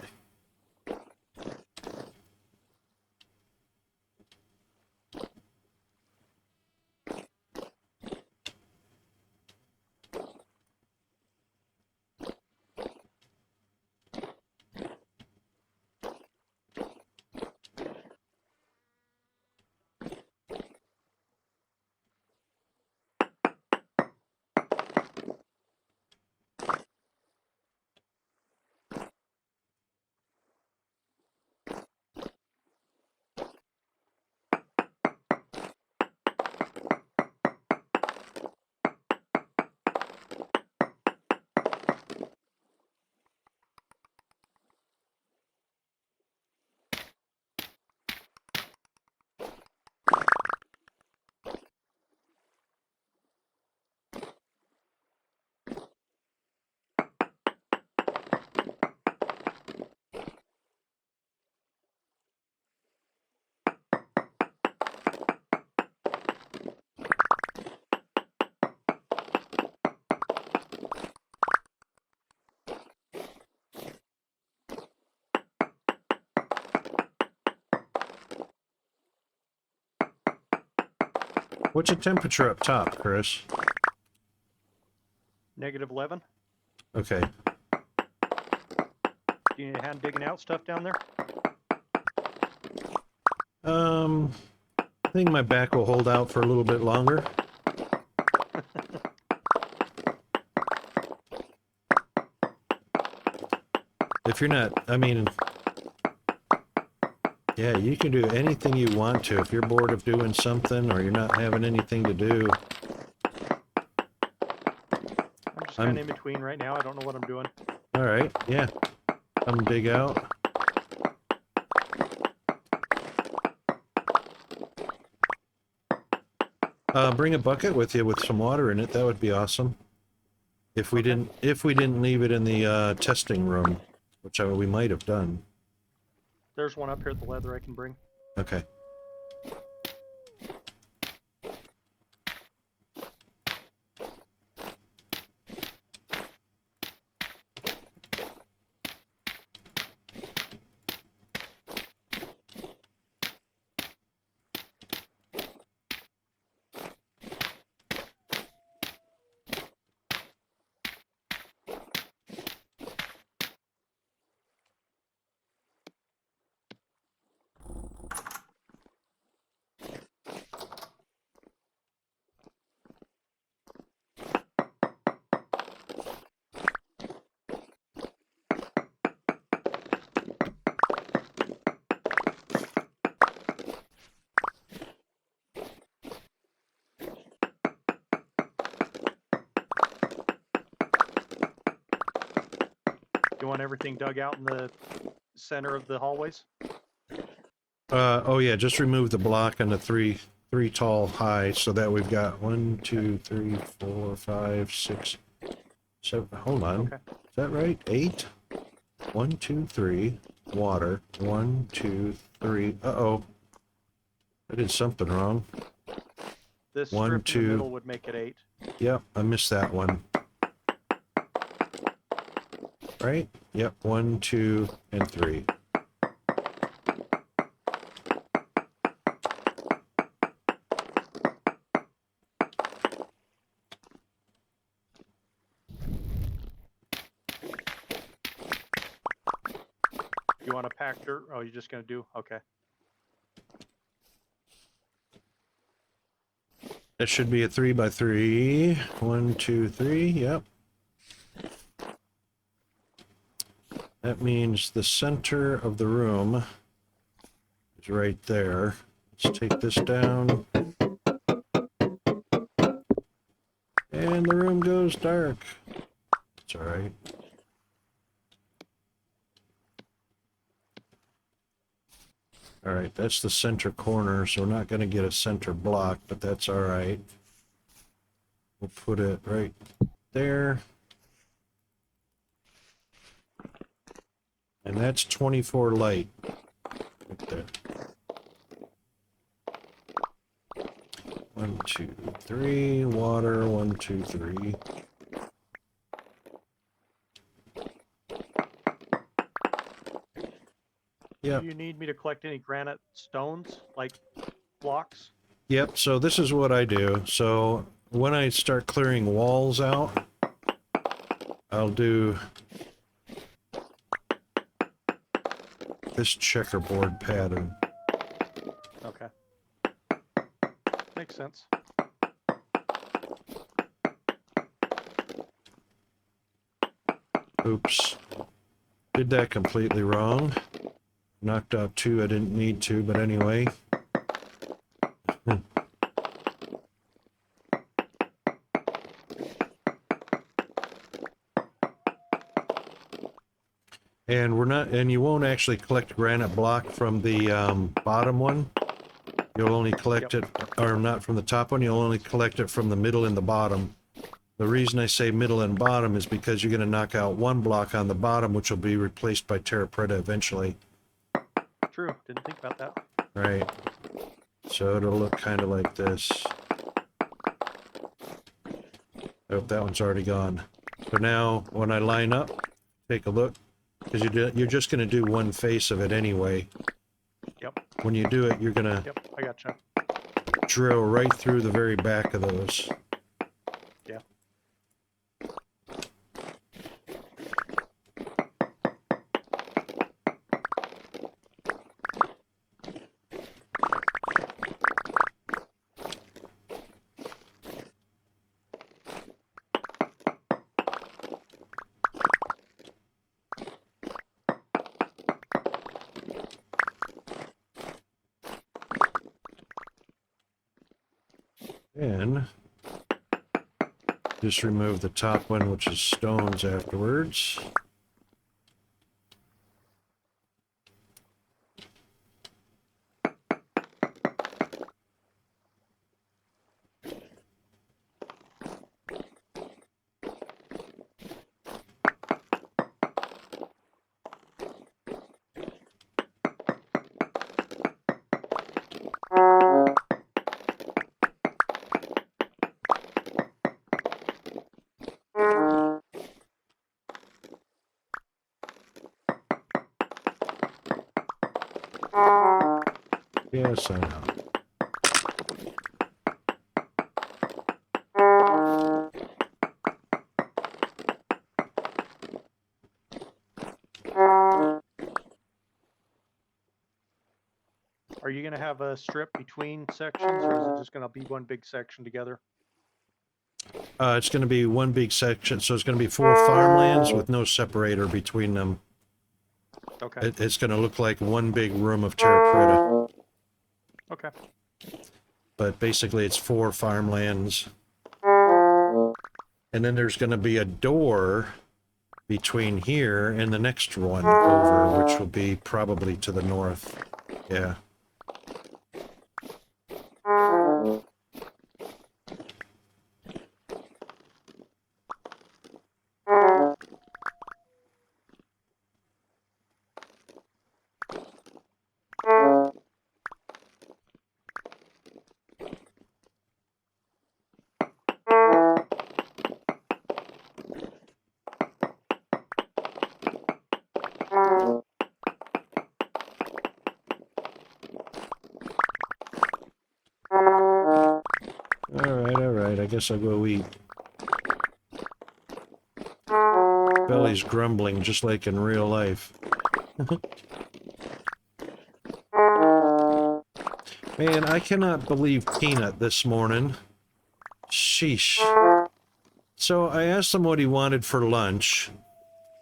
What's the temperature up top, Chris? -11. Okay. Do you need a hand digging out stuff down there? I think my back will hold out for a little bit longer. If you're not, I mean, yeah, you can do anything you want to. If you're bored of doing something or you're not having anything to do. I'm just kind of in between right now. I don't know what I'm doing. All right, yeah. Come dig out. Bring a bucket with you with some water in it. That would be awesome. If we didn't leave it in the testing room, which we might have done. There's one up here at the leather I can bring. Okay. You want everything dug out in the center of the hallways? Oh yeah, just remove the block and the three tall high so that we've got 1, 2, 3, 4, 5, 6, 7. Hold on. Okay. Is that right? 8? 1, 2, 3. Water. 1, 2, 3. Uh-oh. I did something wrong. This 1, strip 2. in the middle would make it 8. Yep, I missed that one. Right? Yep, 1, 2, and 3. You want to pack dirt? Oh, you're just going to do? Okay. That should be a 3 by 3. 1, 2, 3. Yep. That means the center of the room is right there. Let's take this down. And the room goes dark. It's all right. All right, that's the center corner, so we're not going to get a center block, but that's all right. We'll put it right there. And that's 24 light. Right there. 1, 2, 3. Water. 1, 2, 3. Yep. Do you need me to collect any granite stones, like blocks? Yep, so this is what I do. So when I start clearing walls out, I'll do this checkerboard pattern. Okay. Makes sense. Oops. Did that completely wrong. Knocked out 2 I didn't need to, but anyway. And we're not, and you won't actually collect granite block from the bottom one. You'll only collect it, or not from the top one, you'll only collect it from the middle and the bottom. The reason I say middle and bottom is because you're going to knock out 1 block on the bottom, which will be replaced by terra preta eventually. True. Didn't think about that. Right. So it'll look kind of like this. Oh, that one's already gone. So now, when I line up, take a look, because you're just going to do one face of it anyway. Yep. When you do it, you're going to... Yep, I gotcha. drill right through the very back of those. Yeah. And just remove the top one, which is stones, afterwards. Yes, I know. Are you going to have a strip between sections, or is it just going to be one big section together? It's going to be one big section, so it's going to be 4 farmlands with no separator between them. Okay. It's going to look like one big room of terra preta. Okay. But basically it's 4 farmlands. And then there's going to be a door between here and the next one over, which will be probably to the north. Yeah. Alright, I guess I'll go eat. Belly's grumbling just like in real life. Man, I cannot believe Peanut this morning. Sheesh. So I asked him what he wanted for lunch,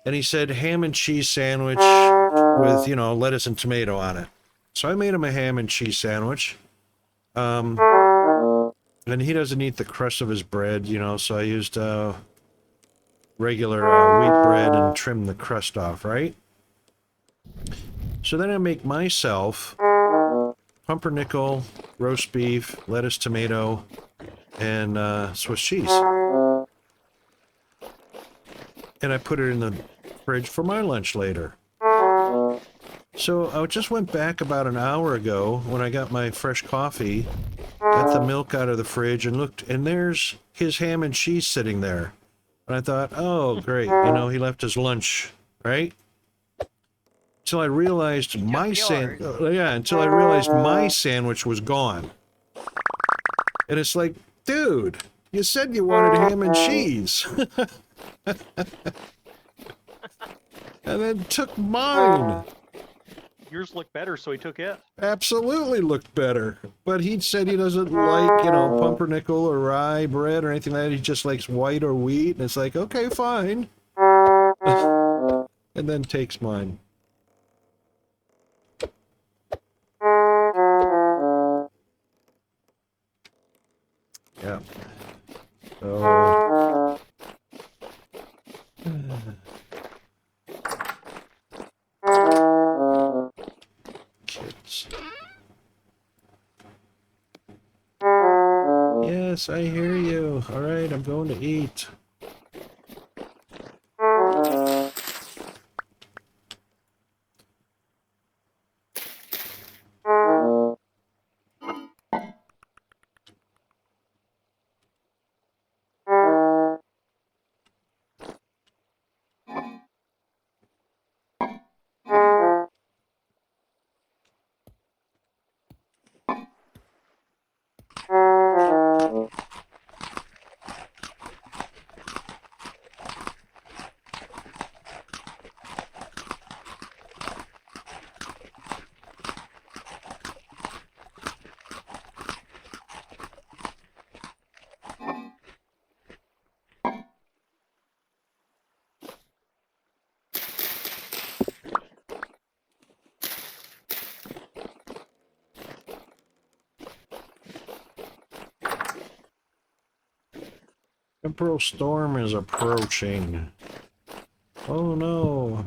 and he said ham and cheese sandwich with, you know, lettuce and tomato on it. So I made him a ham and cheese sandwich. And he doesn't eat the crust of his bread, you know, so I used regular wheat bread and trimmed the crust off, right? So then I make myself pumpernickel, roast beef, lettuce, tomato, and Swiss cheese. And I put it in the fridge for my lunch later. So I just went back about an hour ago when I got my fresh coffee, got the milk out of the fridge and looked, and there's his ham and cheese sitting there. And I thought, oh, great, you know, he left his lunch, right? Until I realized until I realized my sandwich was gone. And it's like, dude, you said you wanted ham and cheese. And then took mine. Yours looked better, so he took it. Absolutely looked better. But he said he doesn't like, you know, pumpernickel or rye bread or anything like that. He just likes white or wheat. And it's like, okay, fine. And then takes mine. Yeah. So... kids. Yes, I hear you. All right, I'm going to eat. Temporal storm is approaching. Oh no.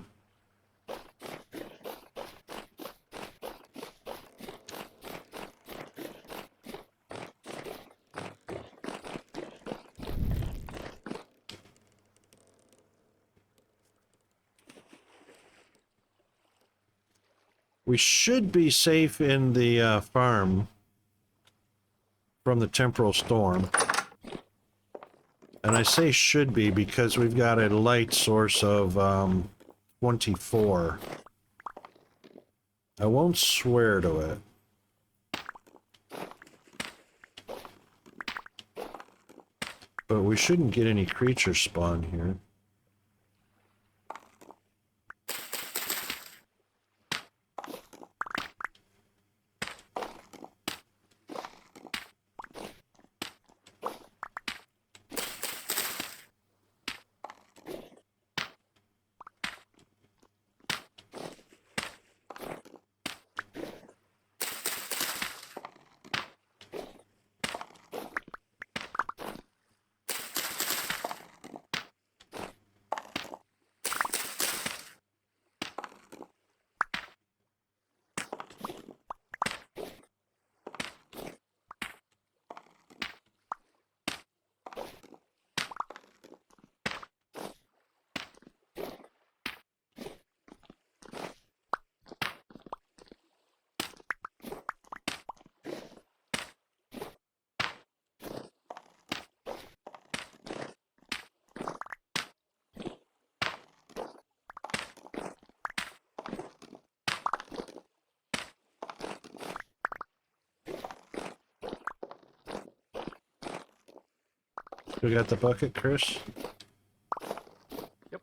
We should be safe in the farm from the temporal storm. And I say should be because we've got a light source of 24. I won't swear to it. But we shouldn't get any creature spawn here. We got the bucket, Chris? Yep.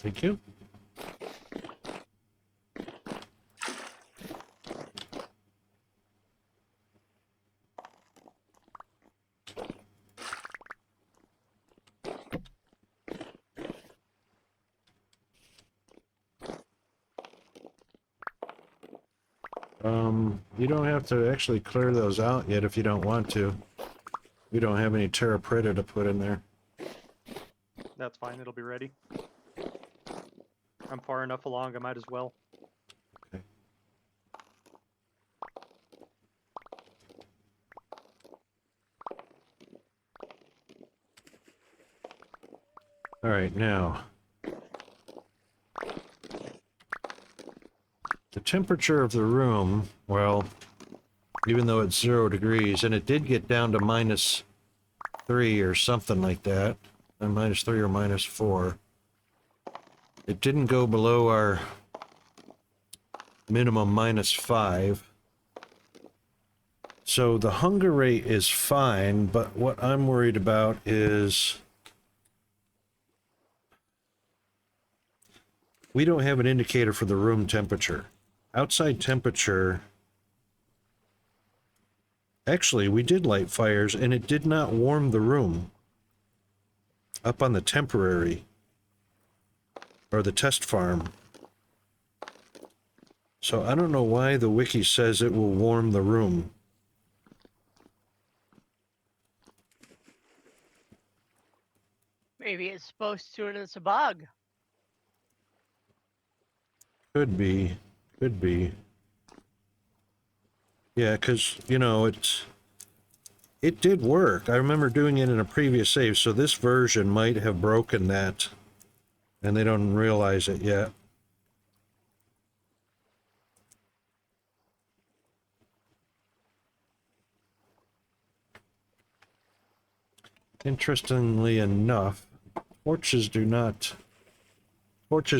Thank you. You don't have to actually clear those out yet if you don't want to. We don't have any Terra Preta to put in there. That's fine, it'll be ready. I'm far enough along, I might as well. Okay. All right, now. The temperature of the room, well, even though it's 0 degrees, and it did get down to -3 or something like that, and -3 or -4, it didn't go below our minimum -5. So the hunger rate is fine, but what I'm worried about is we don't have an indicator for the room temperature. Outside temperature, actually, we did light fires and it did not warm the room up on the temporary or the test farm. So I don't know why the wiki says it will warm the room. Maybe it's supposed to and it's a bug. Could be. Could be. Yeah, because, you know, it did work. I remember doing it in a previous save, so this version might have broken that, and they don't realize it yet. Interestingly enough, torches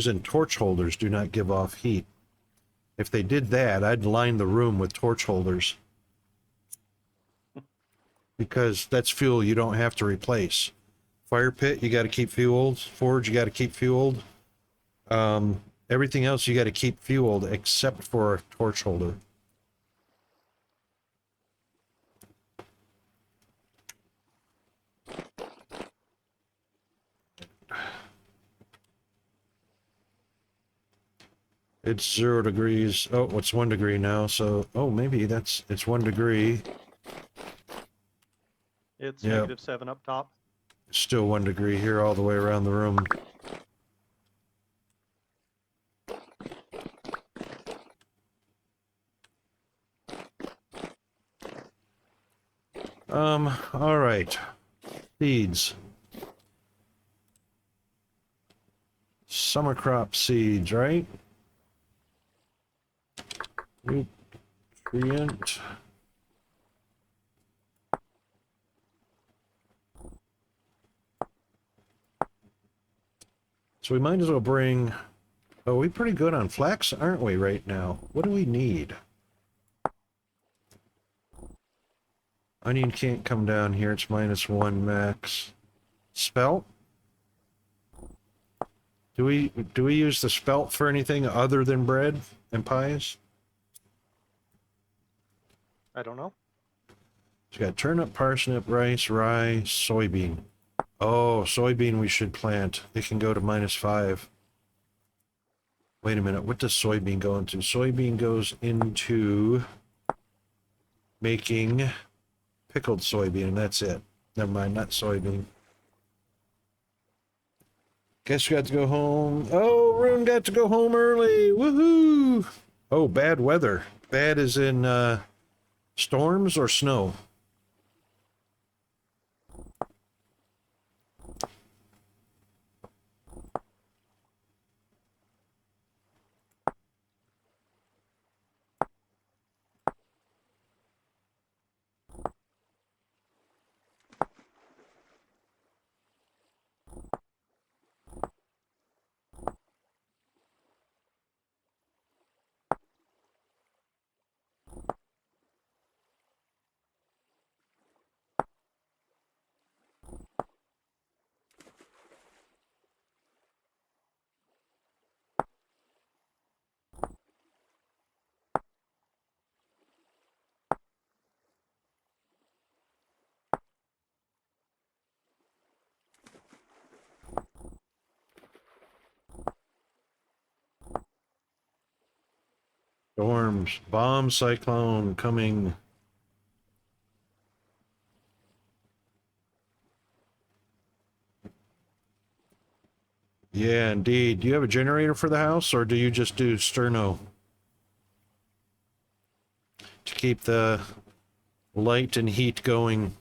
and torch holders do not give off heat. If they did that, I'd line the room with torch holders. Because that's fuel you don't have to replace. Fire pit, you got to keep fueled. Forge, you got to keep fueled. Everything else you got to keep fueled except for a torch holder. It's 0 degrees. Oh, it's 1 degree now. So, oh, maybe it's 1 degree. It's Yep. -7 up top. Still 1 degree here all the way around the room. All right. Seeds. Summer crop seeds, right? Nutrient. So we might as well bring... Oh, we're pretty good on flax, aren't we, right now? What do we need? Onion can't come down here. It's -1 max. Spelt? Do we use the spelt for anything other than bread and pies? I don't know. So we got turnip, parsnip, rice, rye, soybean. Oh, soybean we should plant. It can go to -5. Wait a minute. What does soybean go into? Soybean goes into making pickled soybean, and that's it. Never mind, not soybean. Guess we got to go home. Oh, Rune got to go home early. Woohoo! Oh, bad weather. Bad as in storms or snow? Storms, bomb cyclone coming. Yeah, indeed. Do you have a generator for the house, or do you just do sterno to keep the light and heat going?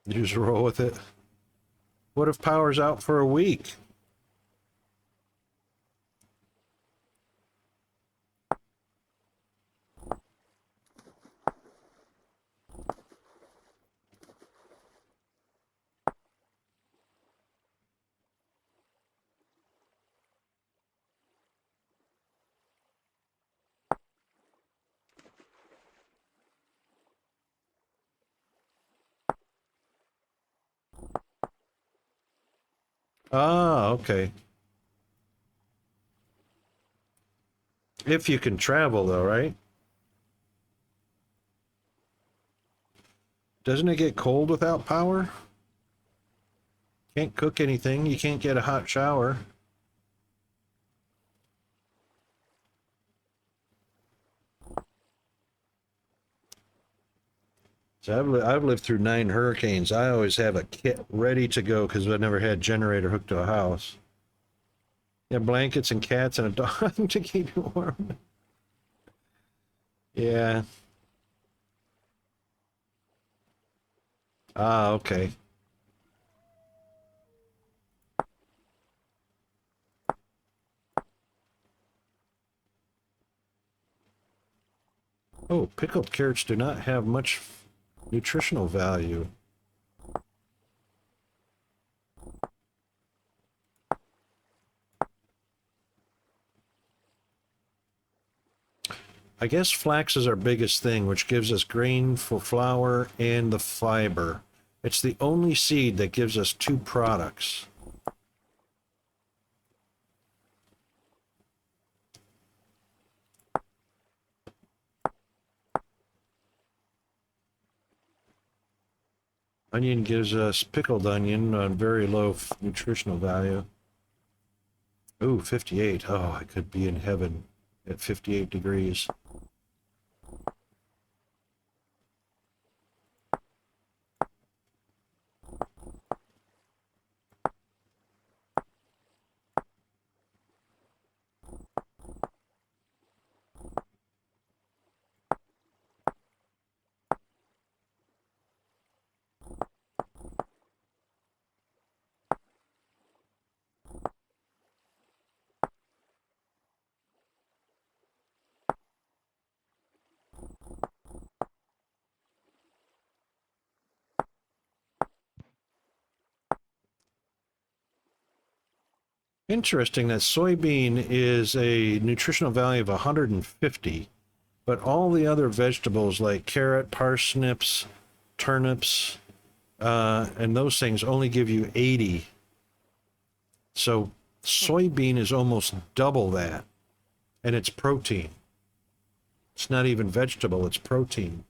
You just roll with it. What if power's out for a week? Ah, okay. If you can travel, though, right? Doesn't it get cold without power? Can't cook anything. You can't get a hot shower. So I've lived through 9 hurricanes. I always have a kit ready to go because I never had a generator hooked to a house. Yeah, blankets and cats and a dog to keep you warm. Yeah. Ah, okay. Oh, pickled carrots do not have much nutritional value. I guess flax is our biggest thing, which gives us grain for flour and the fiber. It's the only seed that gives us two products. Onion gives us pickled onion on very low nutritional value. Ooh, 58. Oh, I could be in heaven at 58 degrees. Interesting that soybean is a nutritional value of 150, but all the other vegetables like carrot, parsnips, turnips, and those things only give you 80. So soybean is almost double that, and it's protein. It's not even vegetable, it's protein.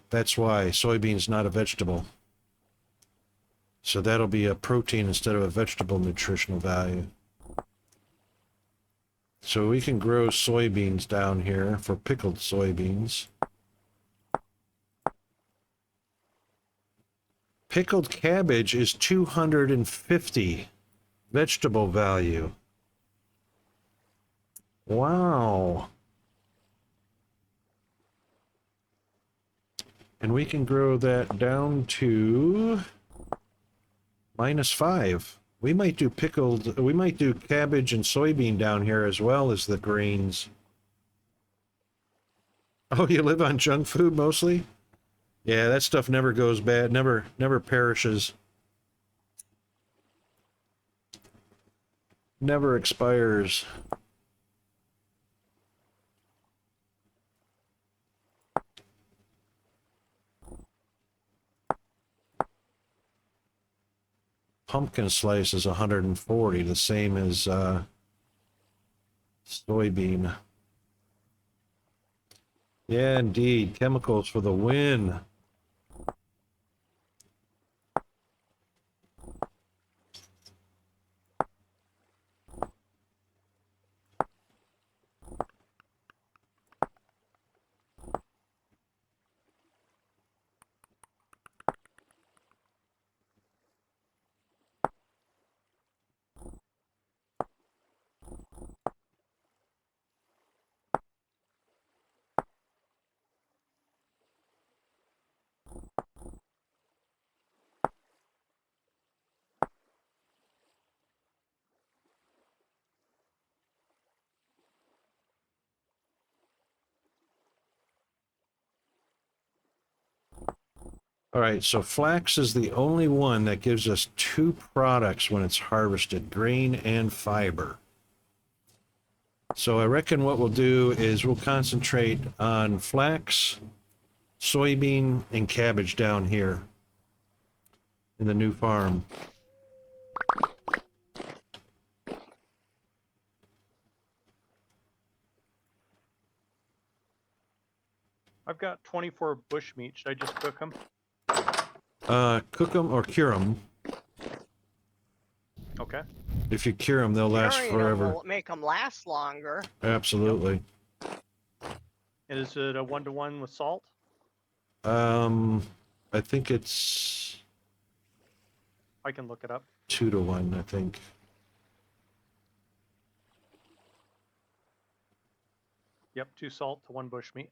That's why soybean's not a vegetable. So that'll be a protein instead of a vegetable nutritional value. So we can grow soybeans down here for pickled soybeans. Pickled cabbage is 250 vegetable value. Wow. And we can grow that down to -5. We might do cabbage and soybean down here as well as the greens. Oh, you live on junk food mostly? Yeah, that stuff never goes bad, never perishes. Never expires. Pumpkin slice is 140, the same as soybean. Yeah, indeed. Chemicals for the win. All right, so flax is the only one that gives us two products when it's harvested, grain and fiber. So I reckon what we'll do is we'll concentrate on flax, soybean, and cabbage down here in the new farm. I've got 24 bush meat. Should I just cook them? Cook them or cure them. Okay. If you cure them, they'll last Curing 'em forever. will make them last longer. Absolutely. And is it a 1-to-1 with salt? I think it's I can look it up. 2-to-1, I think. Yep, 2 salt to 1 bush meat.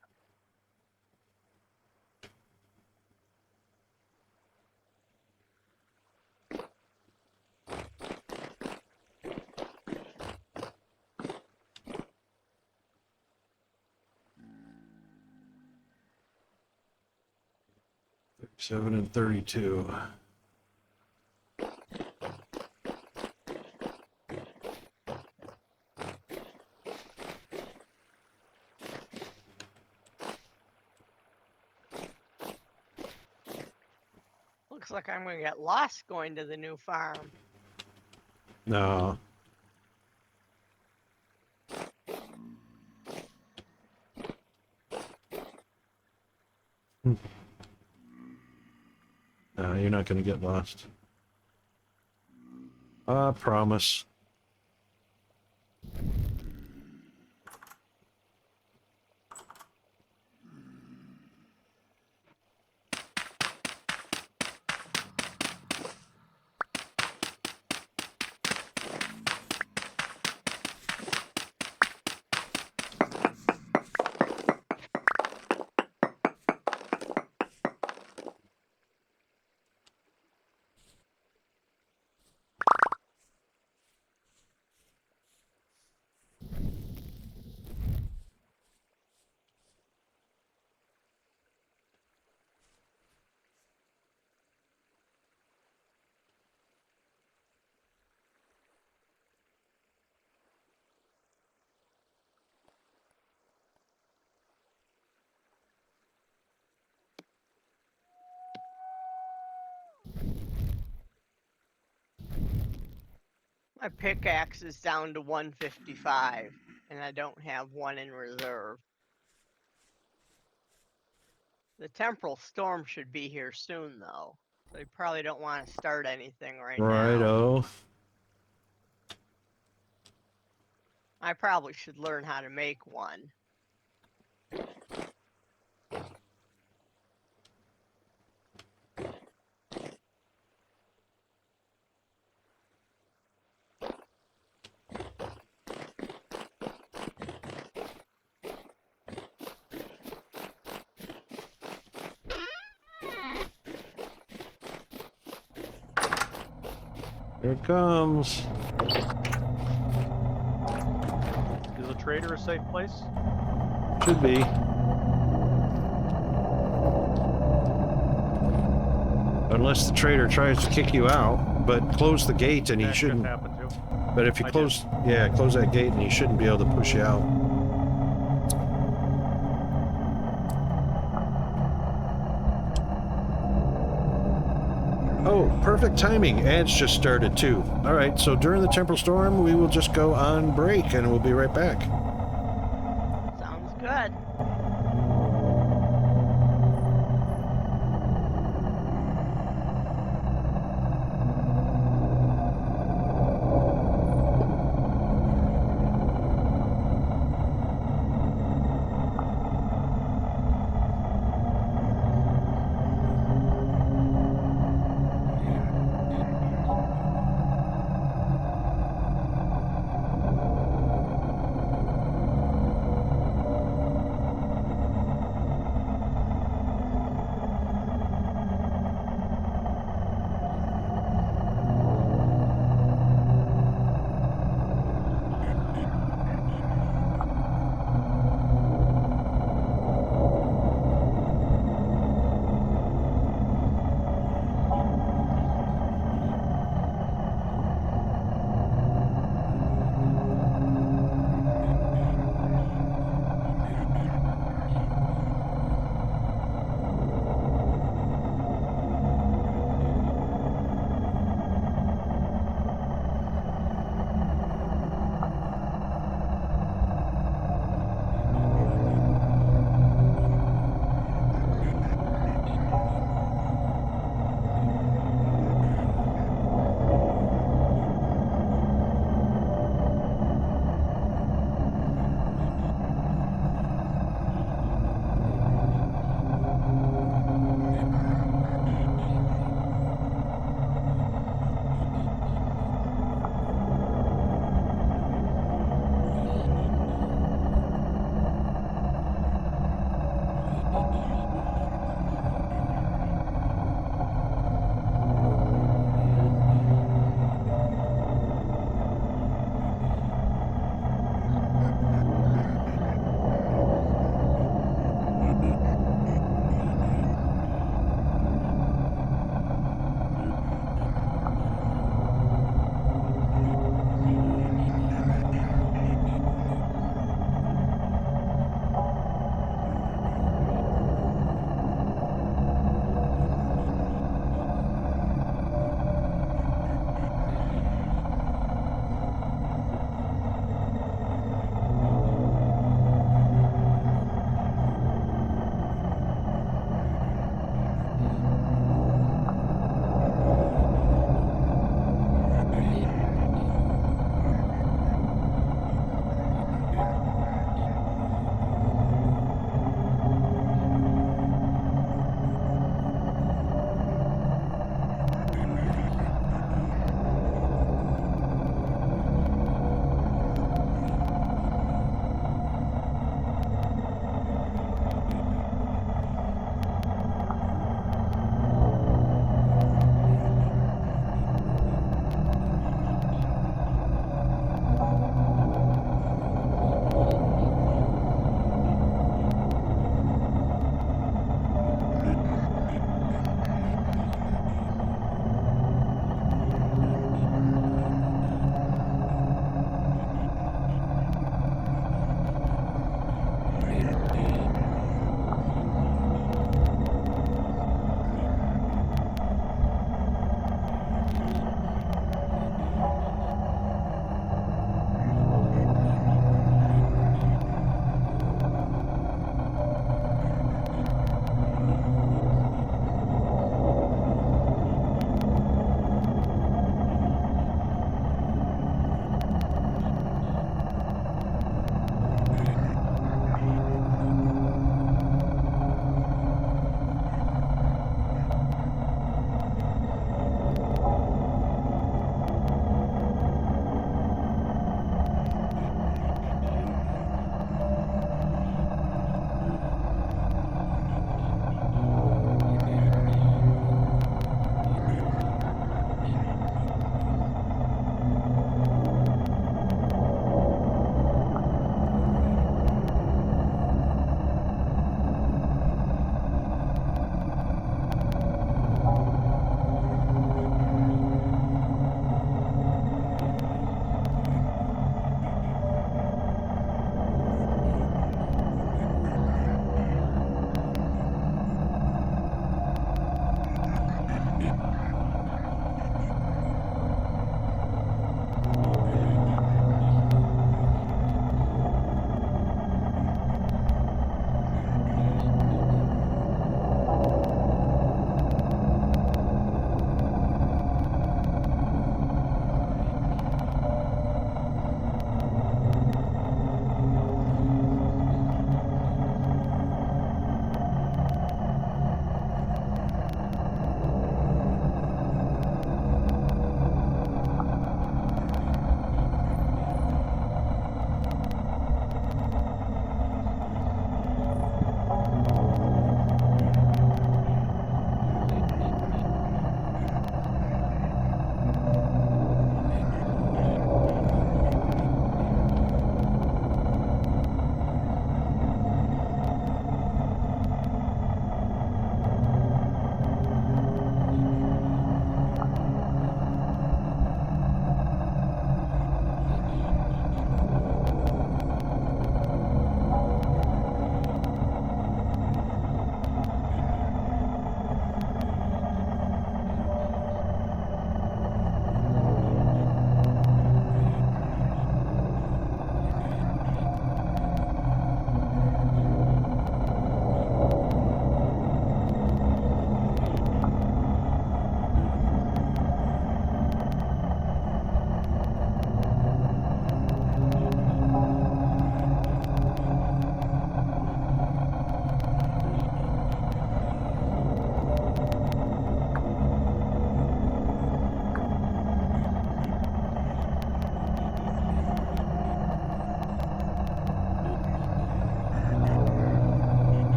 7 and 32. Looks like I'm going to get lost going to the new farm. No. No, you're not going to get lost. I promise. My pickaxe is down to 155, and I don't have one in reserve. The temporal storm should be here soon, though. So you probably don't want to start anything right now. Righto. I probably should learn how to make one. Here it comes. Is the trader a safe place? Should be. Unless the trader tries to kick you out, but close the gate and he That shouldn't. could happen too. But if you I close, yeah, close that gate and he shouldn't be able to push you out. Oh, perfect timing. Ads just started too. All right, so during the temporal storm, we will just go on break and we'll be right back. Sounds good.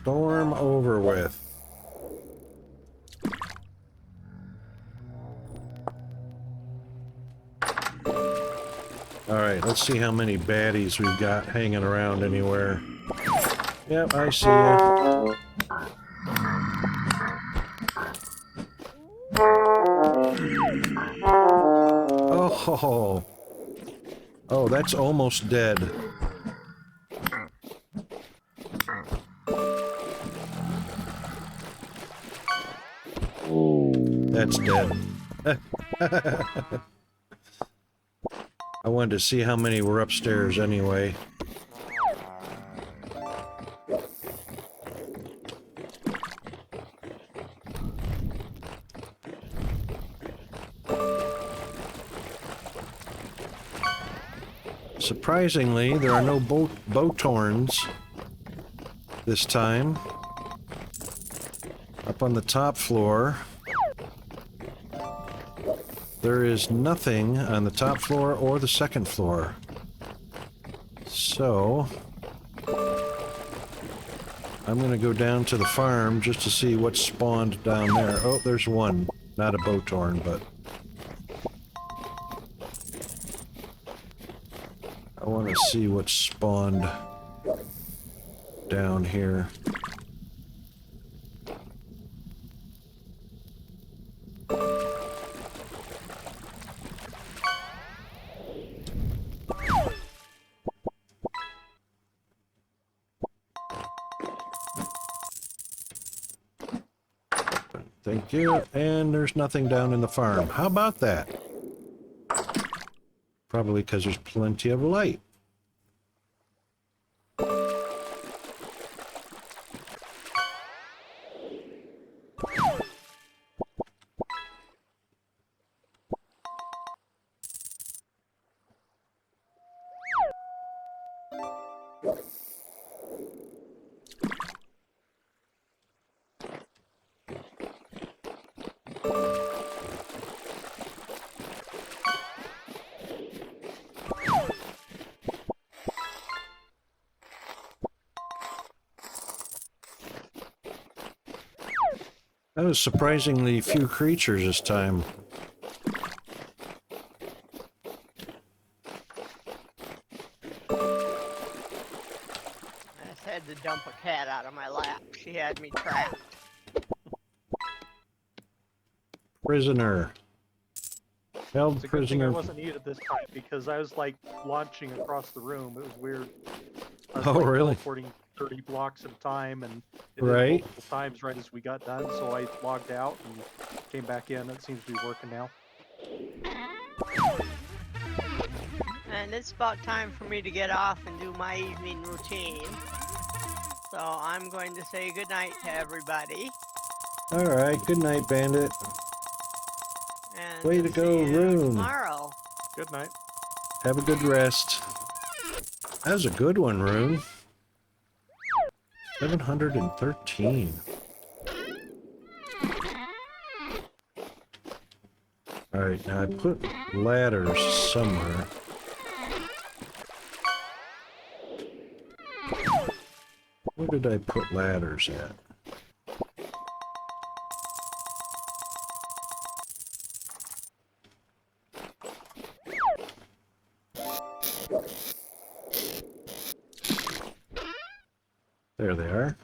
storm over with. Alright, let's see how many baddies we've got hanging around anywhere. Yep, I see ya. Oh, oh, that's almost dead. That's dead. I wanted to see how many were upstairs anyway. Surprisingly, there are no boathorns this time. Up on the top floor, there is nothing on the top floor or the second floor. So, I'm gonna go down to the farm just to see what's spawned down there. Oh, there's one. Not a boathorn, but... I want to see what's spawned down here. Thank you. And there's nothing down in the farm. How about that? Probably because there's plenty of light. That was surprisingly few creatures this time. I just had to dump a cat out of my lap. She had me trapped. Prisoner. Held It's a good thing I prisoner. wasn't needed this time because I was like launching across the room. It was weird. I was Oh, like really? teleporting 30 blocks at a time, and it did Right. multiple times right as we got done. So I logged out and came back in. It seems to be working now. And it's about time for me to get off and do my evening routine. So I'm going to say goodnight to everybody. Alright, good night, Bandit. And Way to we'll go, see you Rune. tomorrow. Good night. Have a good rest. That was a good one, Rune. 713. Alright, now I put ladders somewhere. Where did I put ladders at? There they are.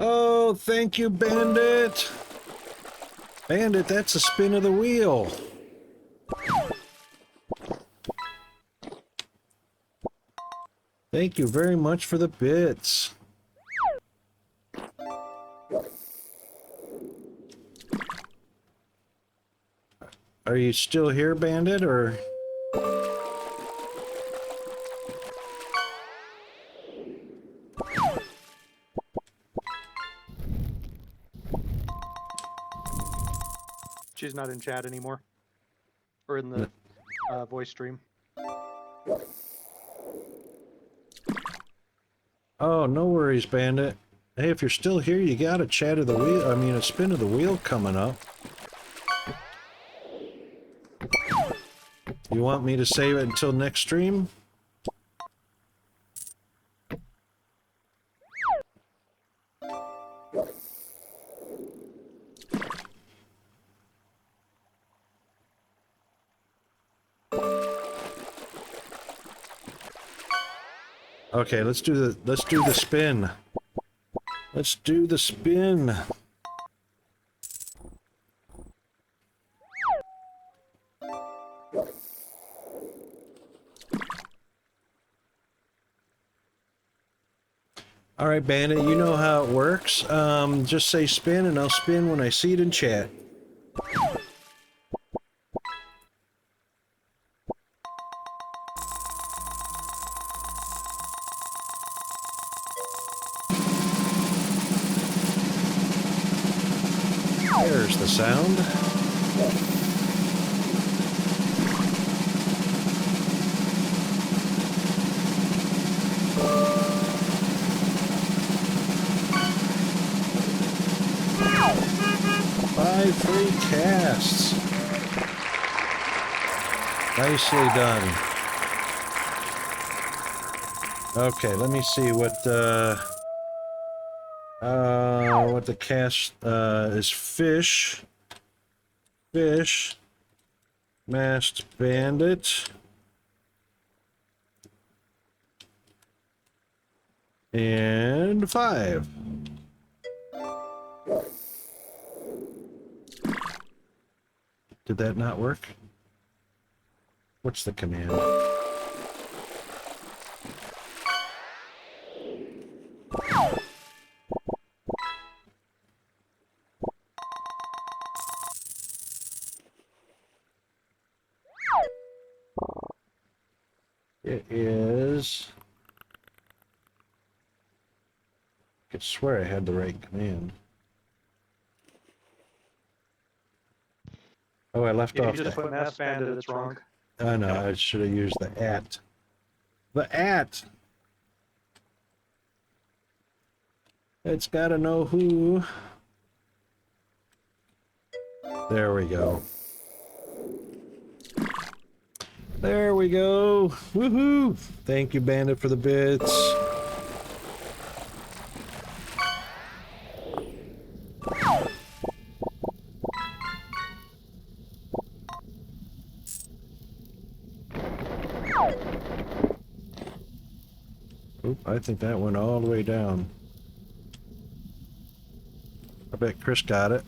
Oh, thank you, Bandit! Bandit, that's a spin of the wheel. Thank you very much for the bits. Are you still here, Bandit, or? She's not in chat anymore, or in the voice stream. Oh, no worries, Bandit. Hey, if you're still here, you got a chat of the wheel. I mean, a spin of the wheel coming up. You want me to save it until next stream? Okay, let's do the spin. Let's do the spin. All right, Bandit, you know how it works. Just say spin, and I'll spin when I see it in chat. There's the sound. Five free casts. Nicely done. Okay, let me see what the cast is. Fish, Masked Bandit, and 5. Did that not work? What's the command? It is... I could swear I had the right command. Oh, I left off You just put Mass Bandit, it's wrong. I know, I should have used the @ The @ It's gotta know who. There we go. There we go. Woohoo! Thank you, Bandit, for the bits. Oop, I think that went all the way down. I bet Chris got it.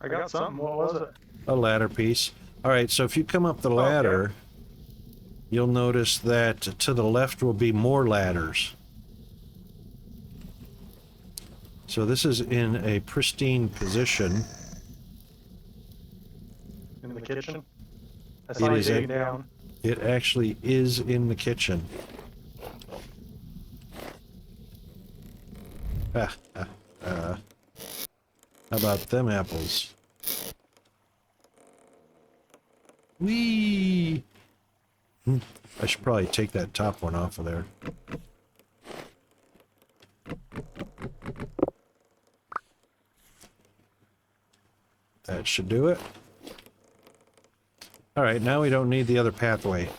I got something. What was it? A ladder piece. All right, so if you come up the ladder, okay, you'll notice that to the left will be more ladders. So this is in a pristine position. In the kitchen? I saw you digging down. It actually is in the kitchen. How about them apples? Whee! I should probably take that top one off of there. That should do it. All right, now we don't need the other pathway.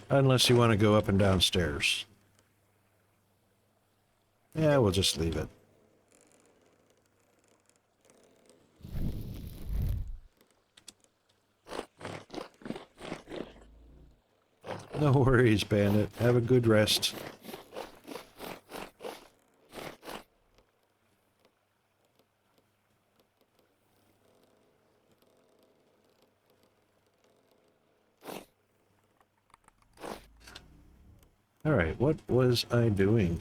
Unless you want to go up and down stairs. Yeah, we'll just leave it. No worries, Bandit. Have a good rest. All right, what was I doing?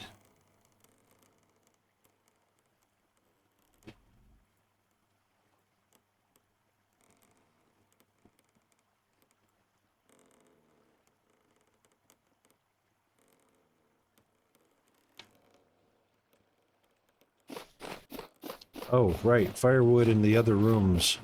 Oh, right, firewood in the other rooms.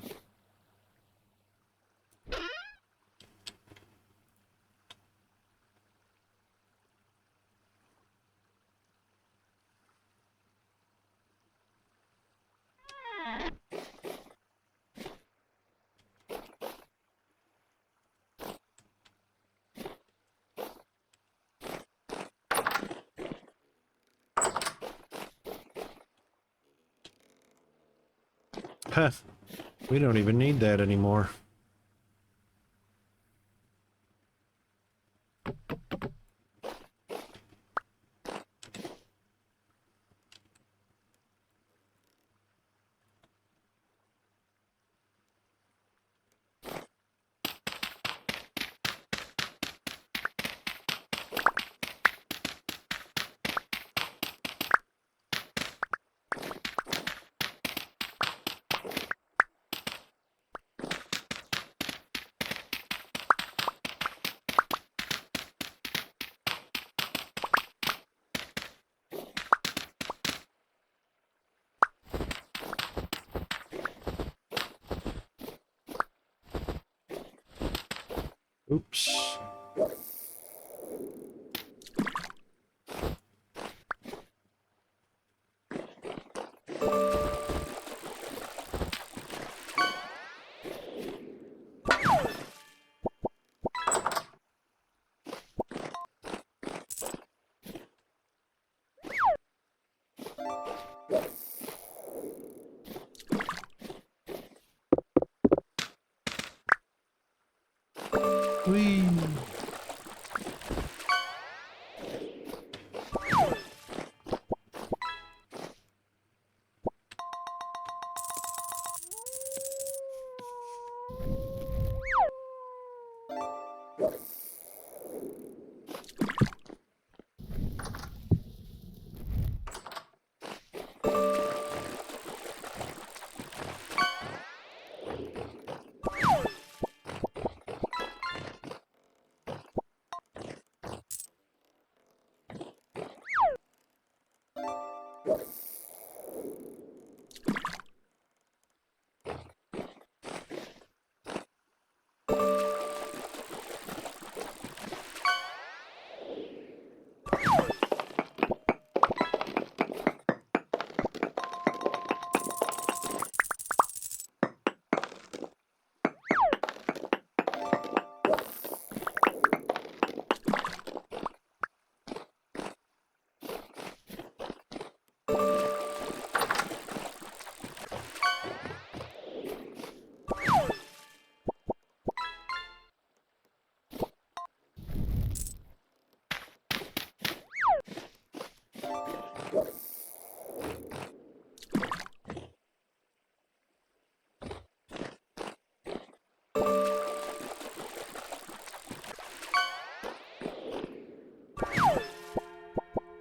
Huh. We don't even need that anymore. Oops. Whee!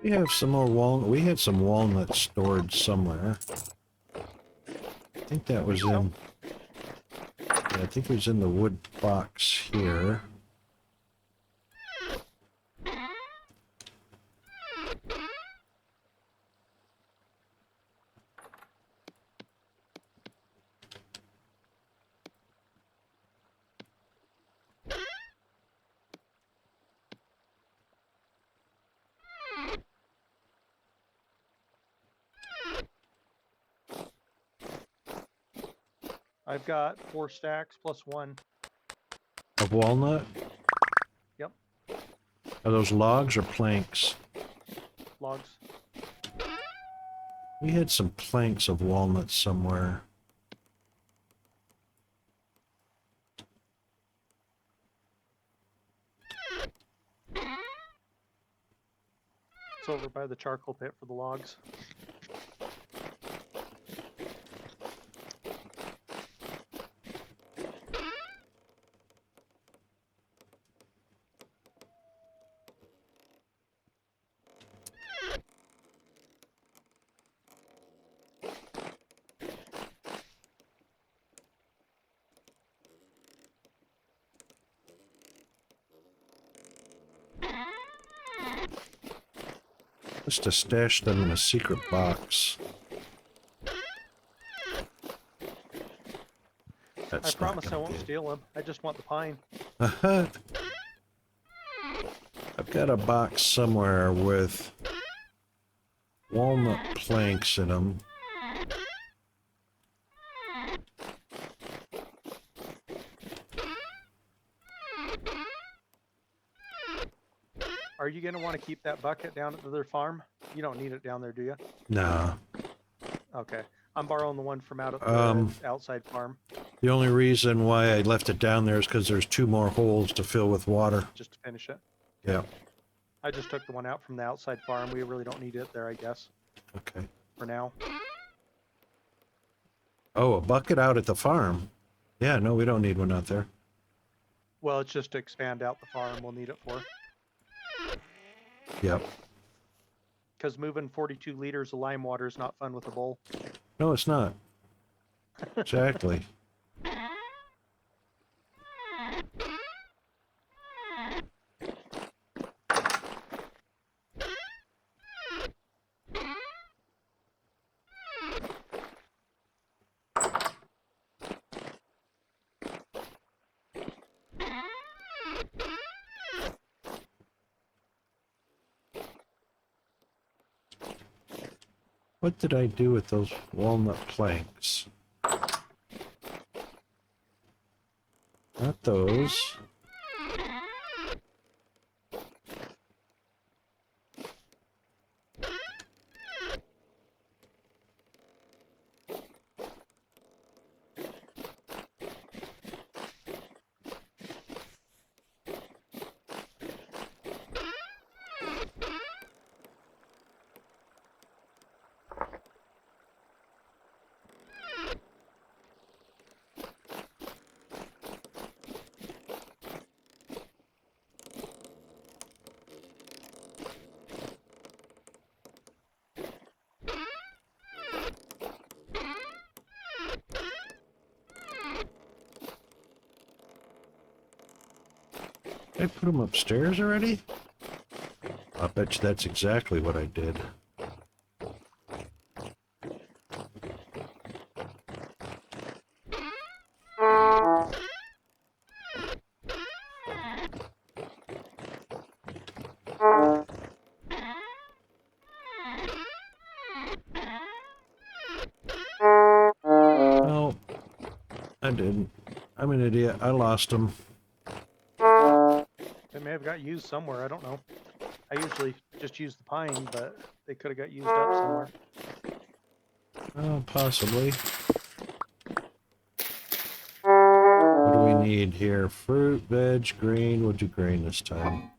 We have some more walnut. We had some walnuts stored somewhere. I think that was in. Yeah, I think it was in the wood box here. I've got 4 stacks plus 1. Of walnut? Yep, Are those logs or planks? logs. We had some planks of walnut somewhere. It's over by the charcoal pit for the logs. Just to stash them in a secret box. That's I promise I not won't steal them. I just want the pine. gonna be. I've got a box somewhere with walnut planks in them. Are you going to want to keep that bucket down at the other farm? You don't need it down there, do you? Nah. Okay. I'm borrowing the one from out at Um, the outside farm, The only reason why I left it down there is because there's 2 more holes to fill with water. just to finish it. Yeah. I just took the one out from the outside farm. We really don't need it there, I guess, Okay. for now. Oh, a bucket out at the farm. Yeah, no, we don't need one out there. Well, it's just to expand out the farm we'll need it for. Yep. Because moving 42 liters of lime water is not fun with a bowl. No, it's not. Exactly. What did I do with those walnut planks? Not those. Did I put them upstairs already? I bet you that's exactly what I did. No, I didn't. I'm an idiot. I lost them. They may have got used somewhere. I don't know. I usually just use the pine, but they could have got used up somewhere. Oh, possibly. What do we need here? Fruit, veg, green. We'll do green this time.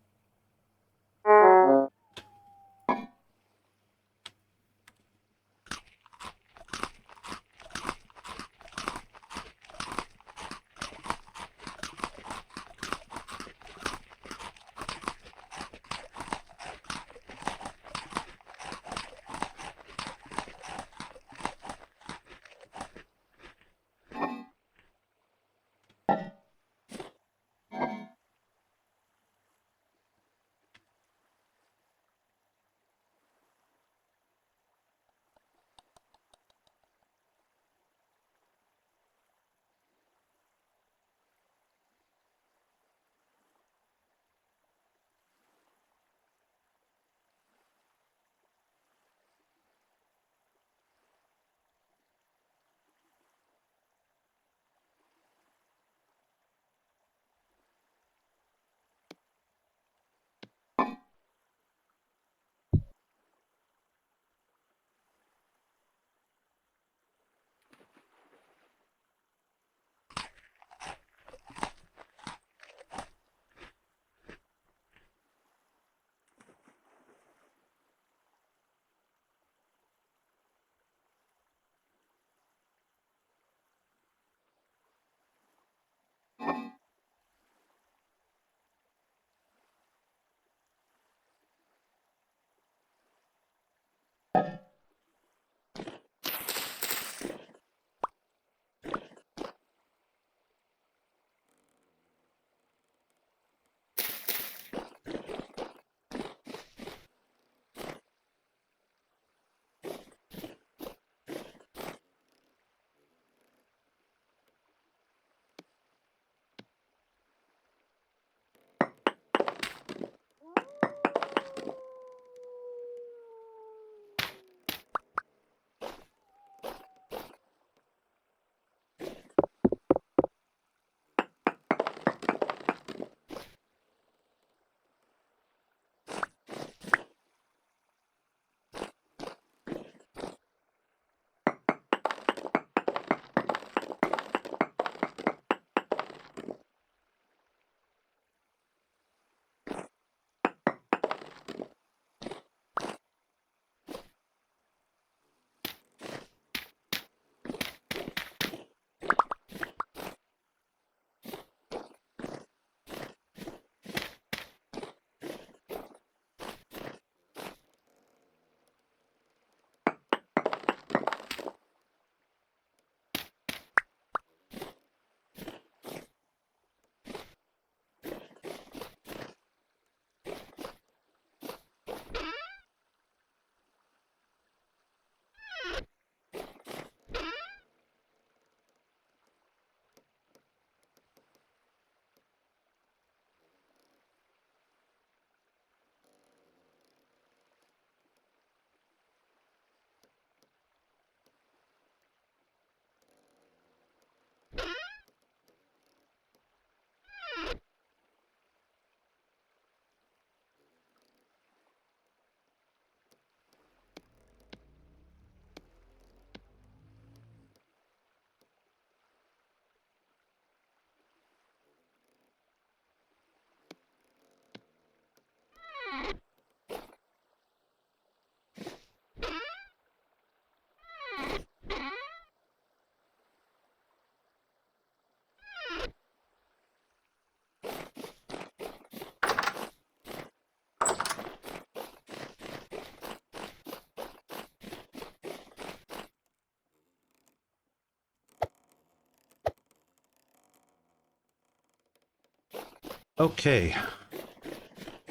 Okay.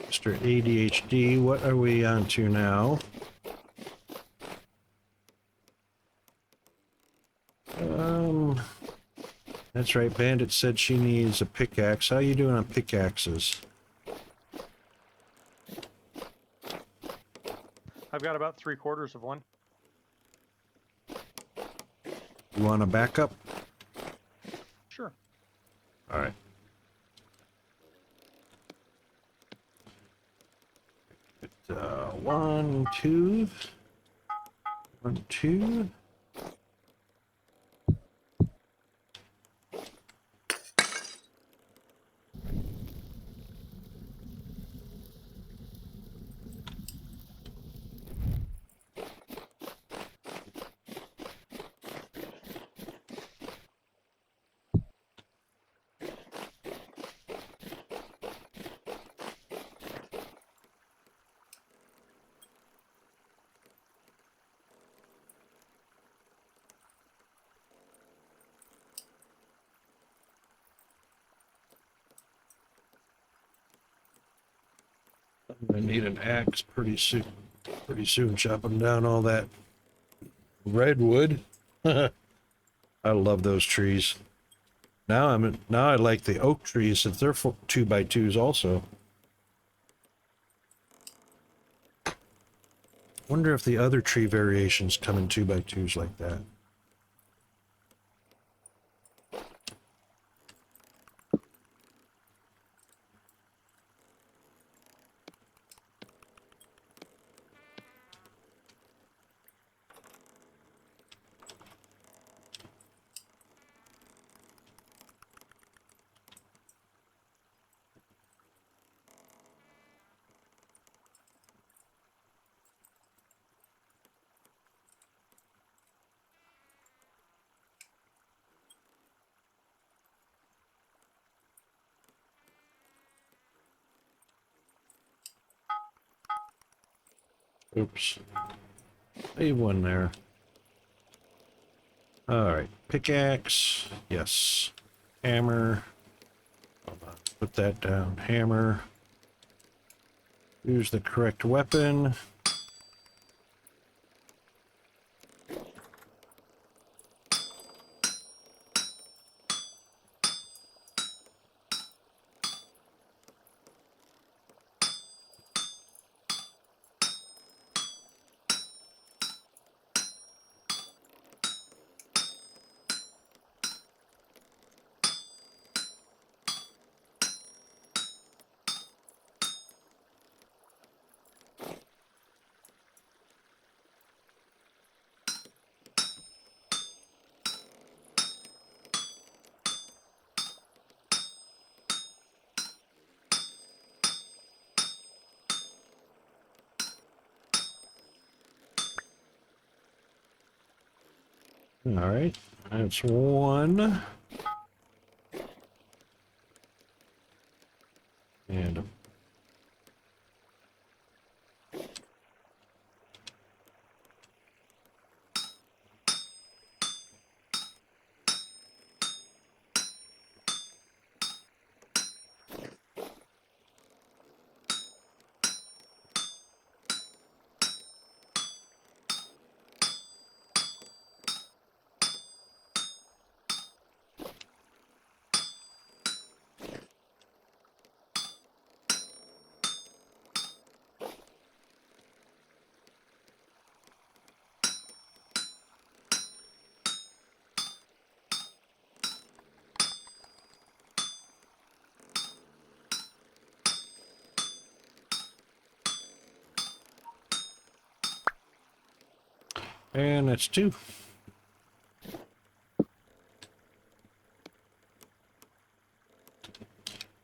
Mr. ADHD, what are we on to now? That's right, Bandit said she needs a pickaxe. How you doing on pickaxes? I've got about 3/4 of one. You want a backup? Sure. All right. One, two. 1, 2. I need an axe pretty soon. Pretty soon, chopping down all that redwood. I love those trees. Now I like the oak trees since they're 2x2s also. Wonder if the other tree variations come in 2x2s like that. Oops. Leave one there. Alright, pickaxe. Yes. Hammer. Hold on. Put that down. Hammer. Use the correct weapon. Alright, that's one. And that's two.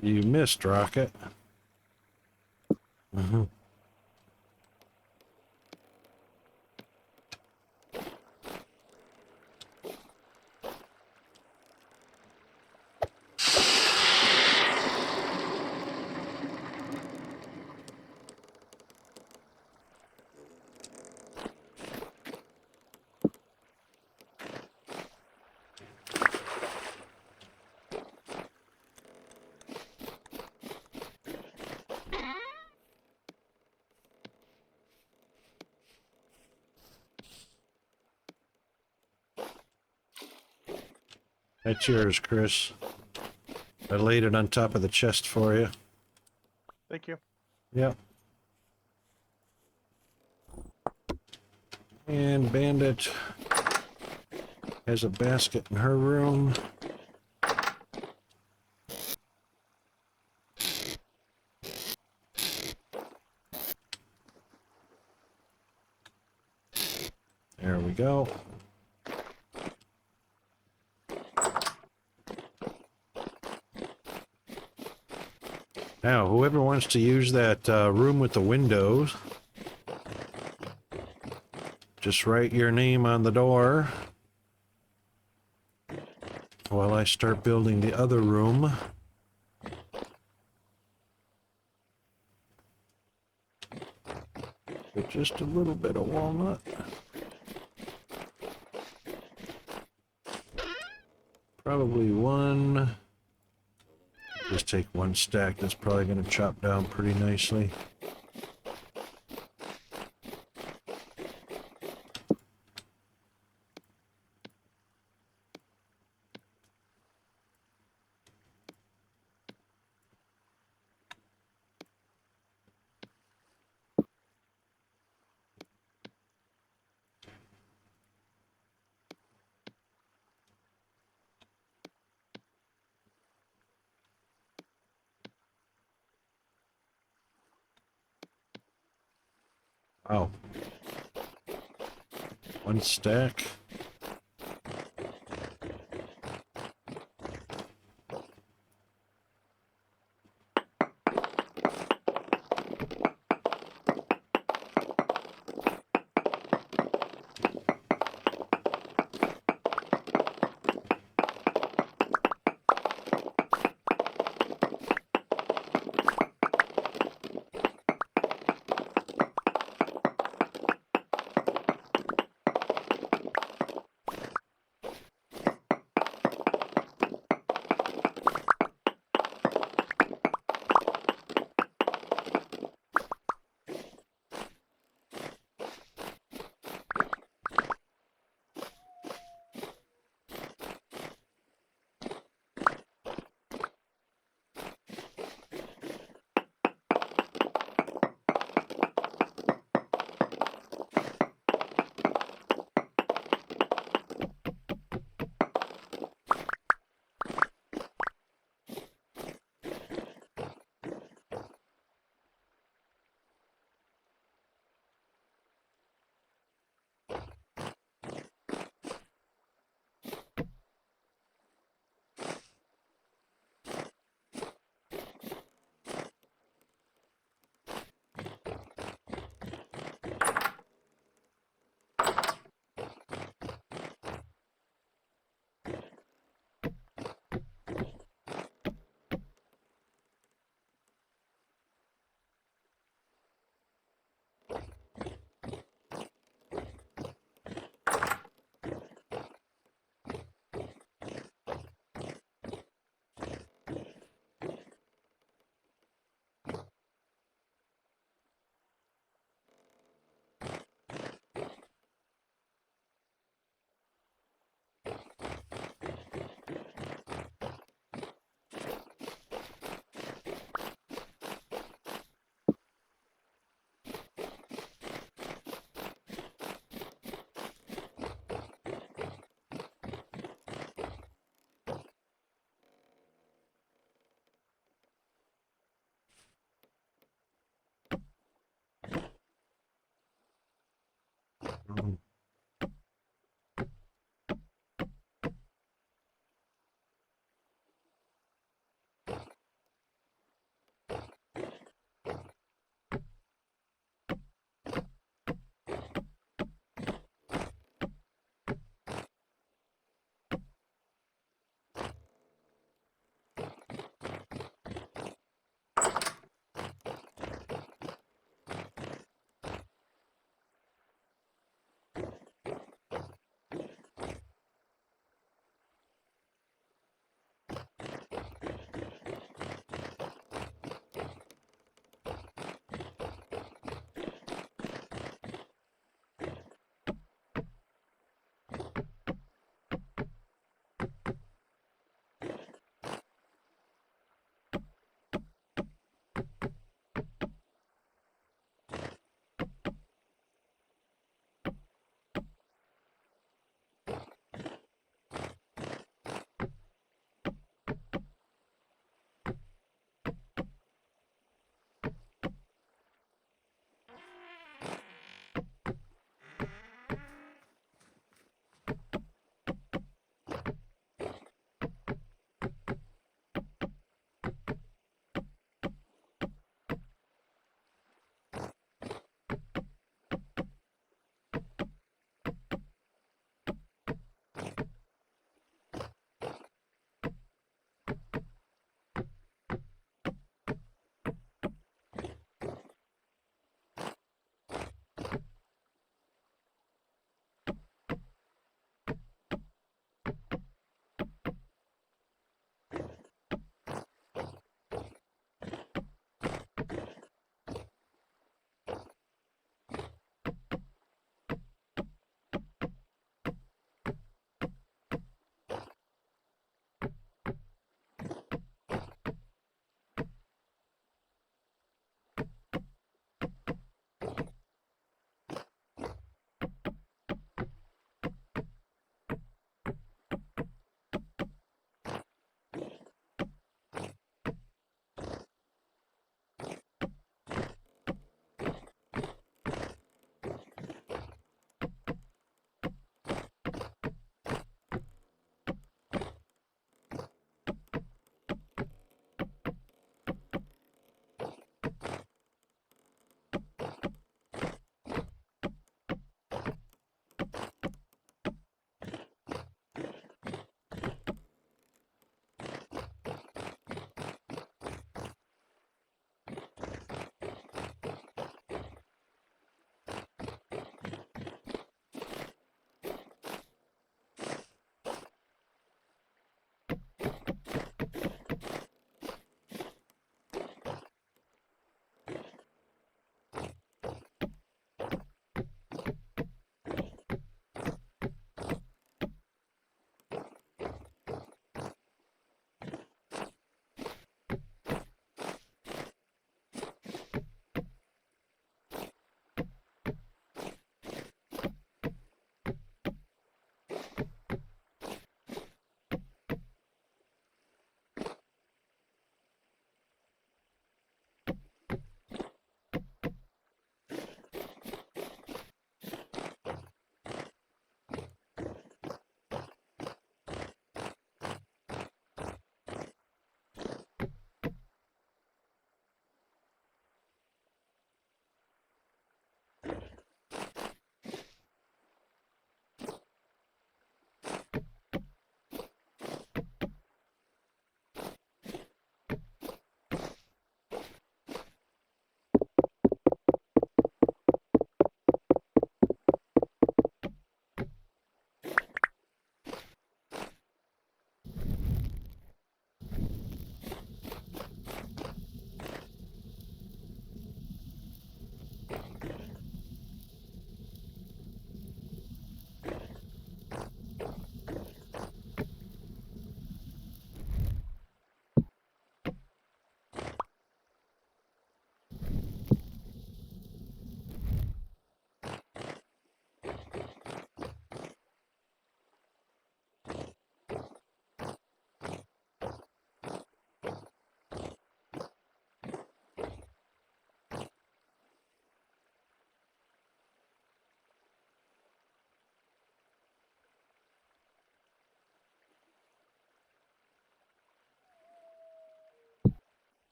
You missed, Rocket. That's yours, Chris. I laid it on top of the chest for you. Thank you. Yep. And Bandit has a basket in her room. There we go. Now, whoever wants to use that room with the windows, just write your name on the door while I start building the other room. With just a little bit of walnut. Probably one. Just take one stack. That's probably going to chop down pretty nicely. Wow. One stack.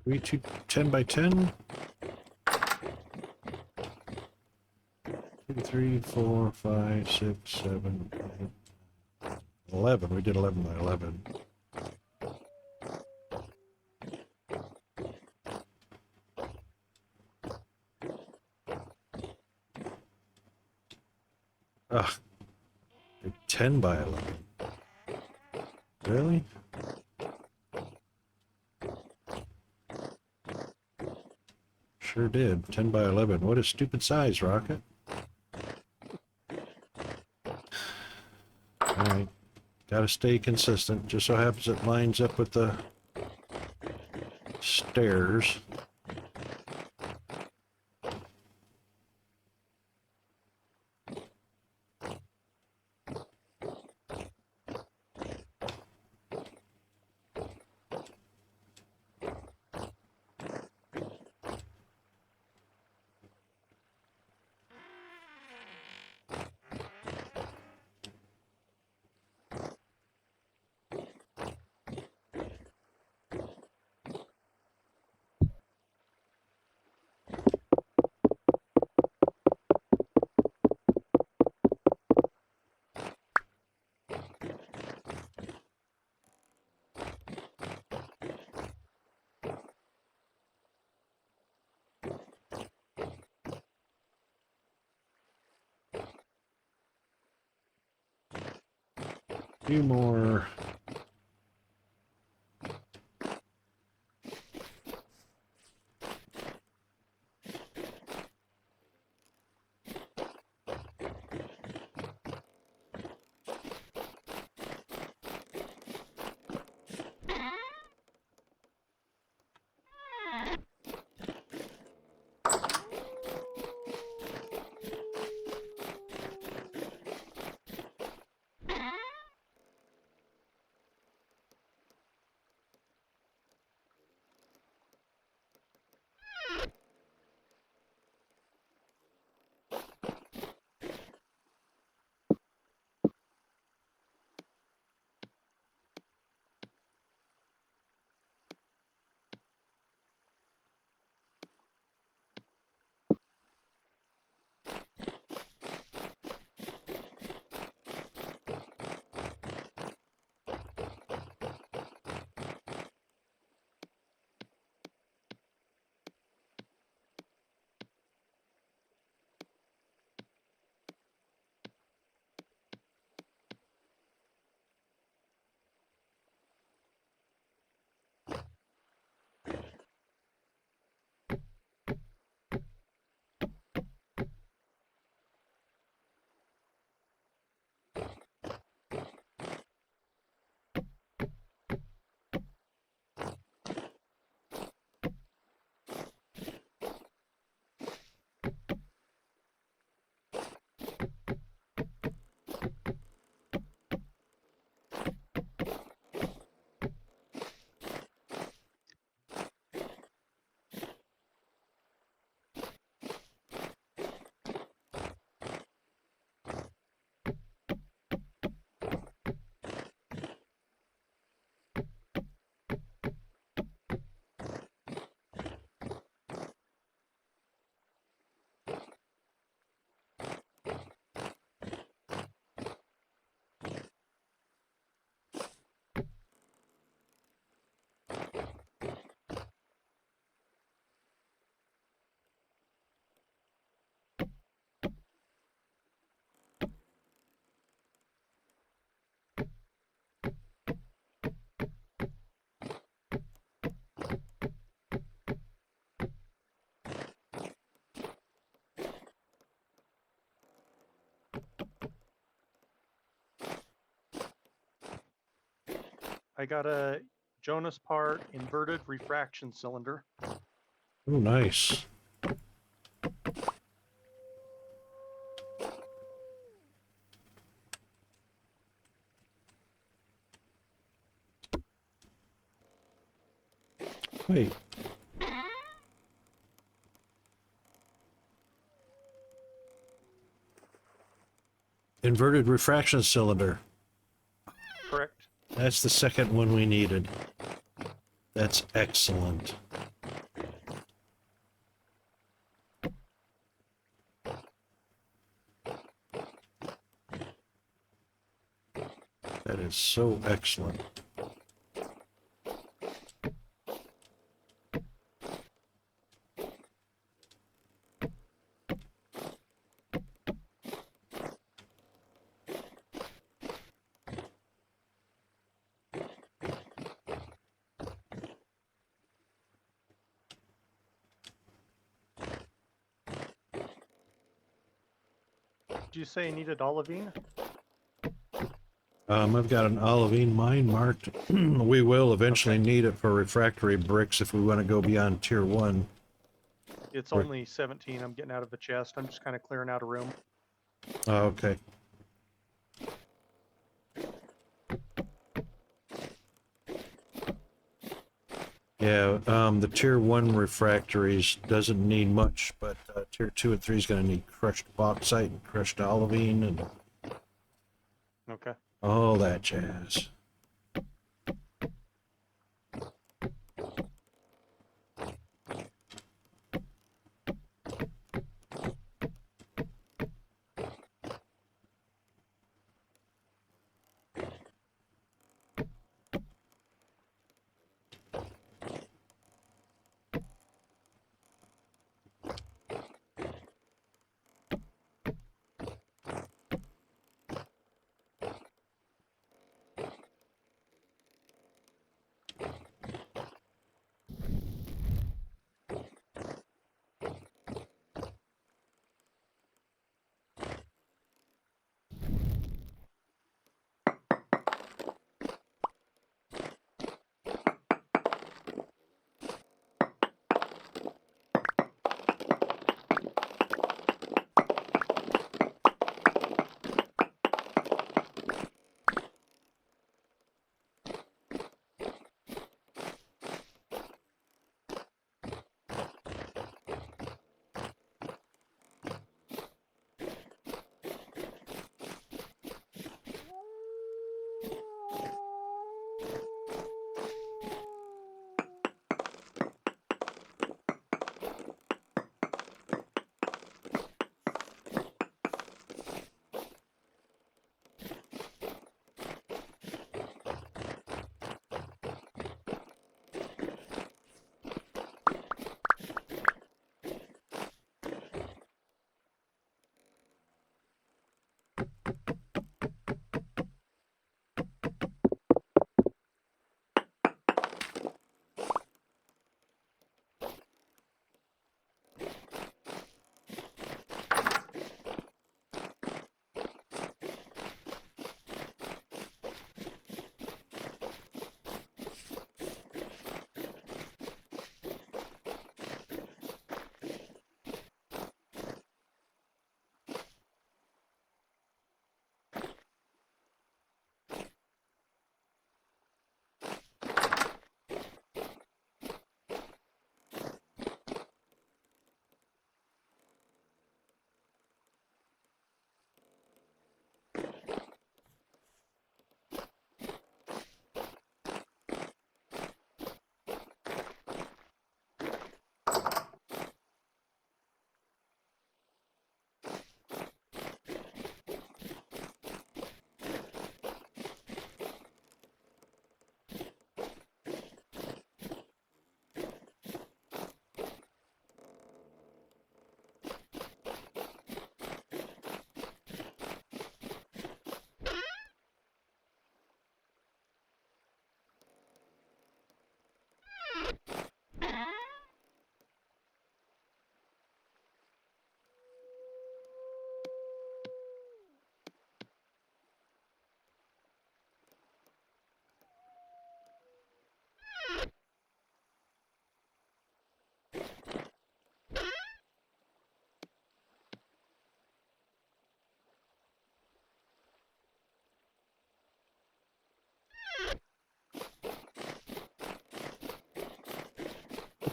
We 10 by 10? 2, 3, 4, 5, 6, 7, 8, 11. We did 11 by 11. Ugh. 10 by 11. Really? Sure did. 10 by 11. What a stupid size, Rocket. Alright. Gotta stay consistent. Just so happens it lines up with the stairs. Few more. I got a Jonas part inverted refraction cylinder. Oh, nice. Wait. Inverted refraction cylinder. Correct. That's the second one we needed. That's excellent. is so excellent. Did you say you needed olivine? I've got an olivine mine marked. We will eventually Okay. need it for refractory bricks if we want to go beyond tier 1. It's Right. only 17. I'm getting out of the chest. I'm just kind of clearing out a room. Oh, okay. Yeah, the tier 1 refractories doesn't need much, but tier 2 and 3 is going to need crushed bauxite and crushed olivine and Okay. all that jazz.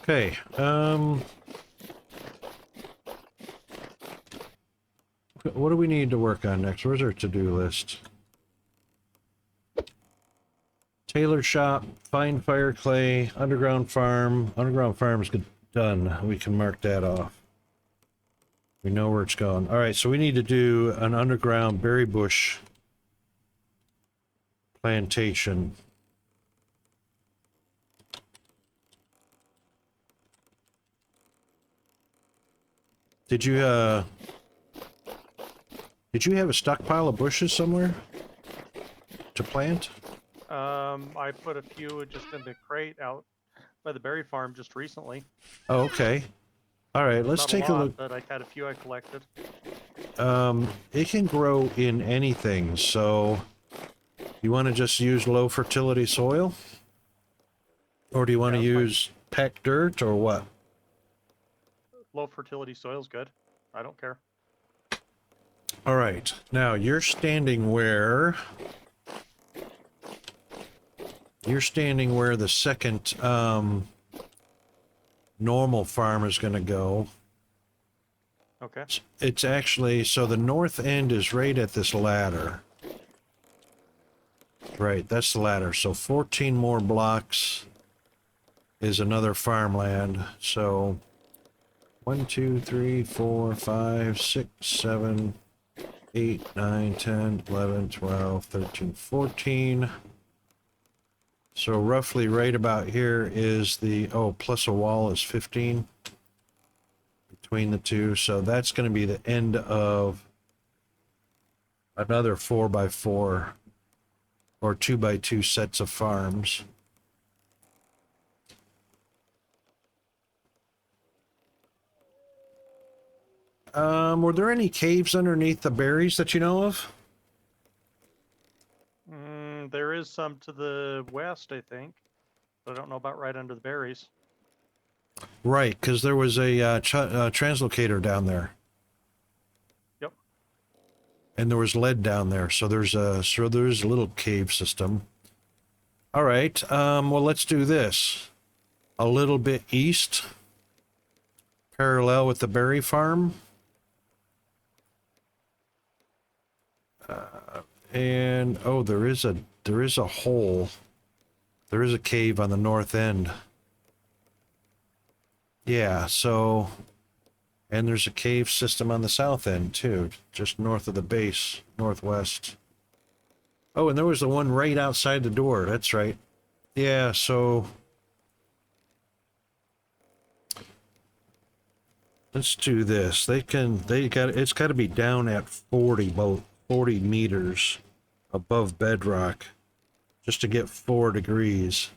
Okay, what do we need to work on next? Where's our to-do list? Tailor shop, fine fire clay, underground farm. Underground farm's done. We can mark that off. We know where it's going. All right, so we need to do an underground berry bush plantation. Did you have a stockpile of bushes somewhere to plant? I put a few just in the crate out by the berry farm just recently. Oh, okay. All right, let's Not take a a lot, look. but I had a few I collected. It can grow in anything, so you want to just use low fertility soil? Or do you want to Yeah, that's fine. use packed dirt or what? Low fertility soil's good. I don't care. All right, now you're standing where the second normal farm is going to go. Okay. It's actually, so the north end is right at this ladder. Right, that's the ladder. So 14 more blocks is another farmland. So 1, 2, 3, 4, 5, 6, 7, 8, 9, 10, 11, 12, 13, 14. So roughly right about here is the, oh, plus a wall is 15 between the two. So that's going to be the end of another 4x4 or 2x2 sets of farms. Were there any caves underneath the berries that you know of? There is some to the west, I think. But I don't know about right under the berries. Right, because there was a translocator down there. Yep. And there was lead down there, so there's a little cave system. All right, well, let's do this. A little bit east, parallel with the berry farm. And oh, there is a hole. There is a cave on the north end. Yeah, so, and there's a cave system on the south end too, just north of the base, northwest. Oh, and there was the one right outside the door. That's right. Yeah, so let's do this. It's got to be down at 40 meters above bedrock just to get 4 degrees.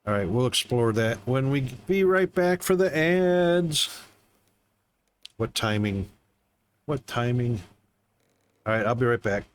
All right, we'll explore that when we be right back for the ads. What timing? What timing? All right, I'll be right back.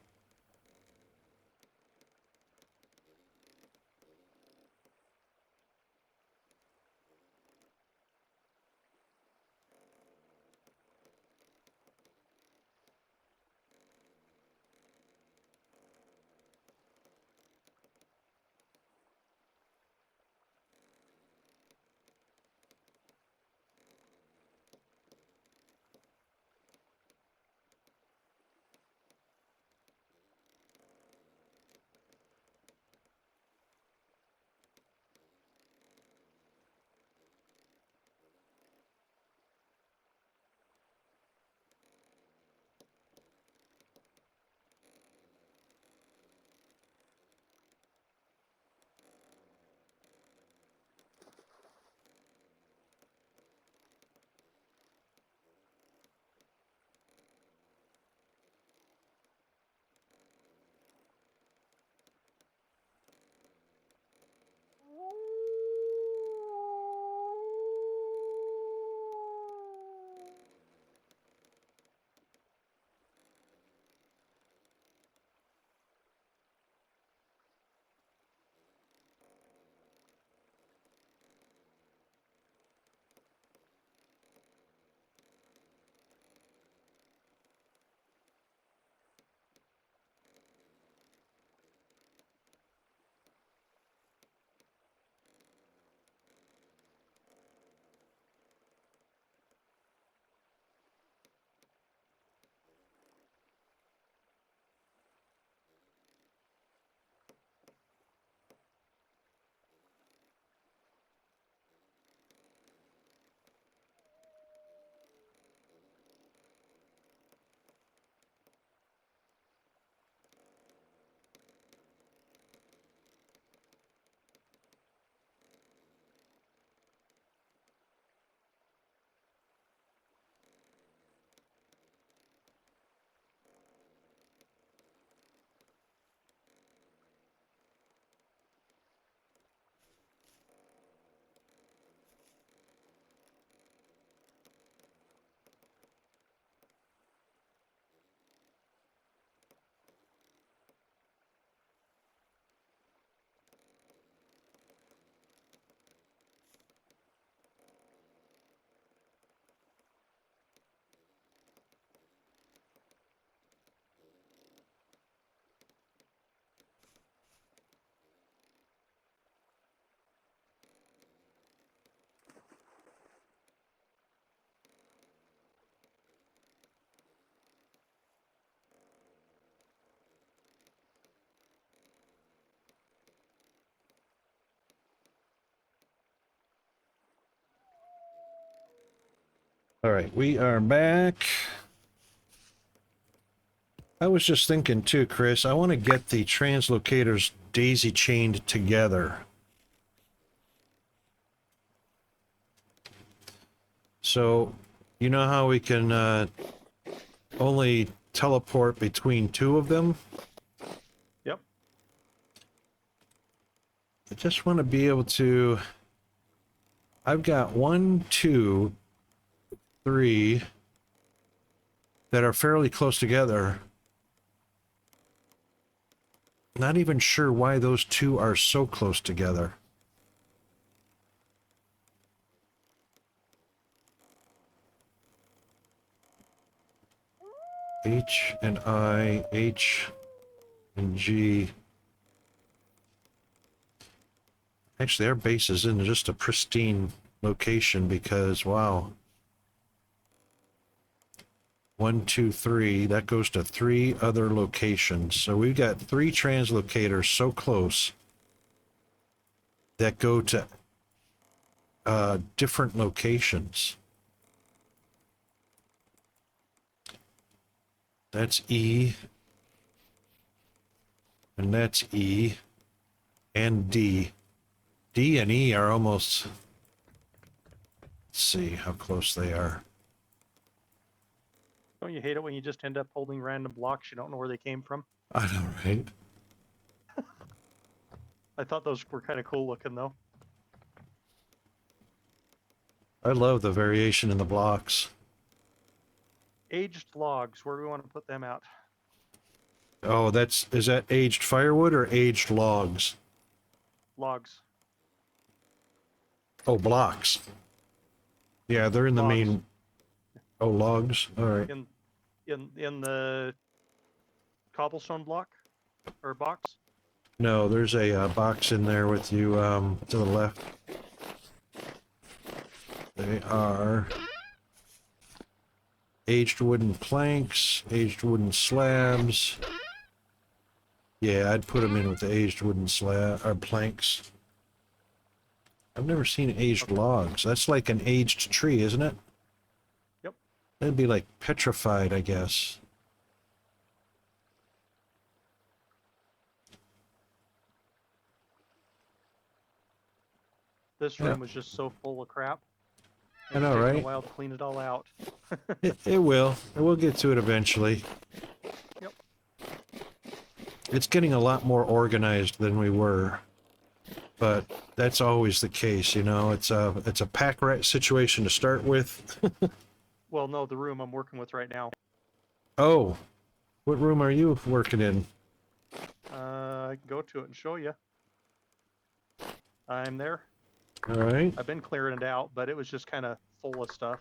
All right, we are back. I was just thinking too, Chris, I want to get the translocators daisy chained together. So, you know how we can only teleport between two of them? Yep. I just want to be able to... I've got 1, 2, 3 that are fairly close together. Not even sure why those two are so close together. H and I, H and G. Actually, our base is in just a pristine location because, wow. 1, 2, 3, that goes to 3 other locations. So we've got 3 translocators so close that go to different locations. That's E, and that's E, and D. D and E are almost... Let's see how close they are. Don't you hate it when you just end up holding random blocks you don't know where they came from? I know, right? I thought those were kind of cool looking, though. I love the variation in the blocks. Aged logs, where do we want to put them out? Oh, is that aged firewood or aged logs? Logs. Oh, blocks. Yeah, they're in the Logs. main... Oh, logs? All right. In the cobblestone block? Or box? No, there's a box in there with you to the left. They are aged wooden planks, aged wooden slabs. Yeah, I'd put them in with the aged wooden slab or planks. I've never seen aged logs. That's like an aged tree, isn't it? Yep. That'd be like petrified, I guess. This room was just so full of crap. I know, It's taken right? a while to clean it all out. It will. We'll get to it eventually. Yep. It's getting a lot more organized than we were. But that's always the case, you know. It's a pack rat situation to start with. Well, no, the room I'm working with right now. Oh, what room are you working in? I can go to it and show you. I'm there. All right. I've been clearing it out, but it was just kind of full of stuff.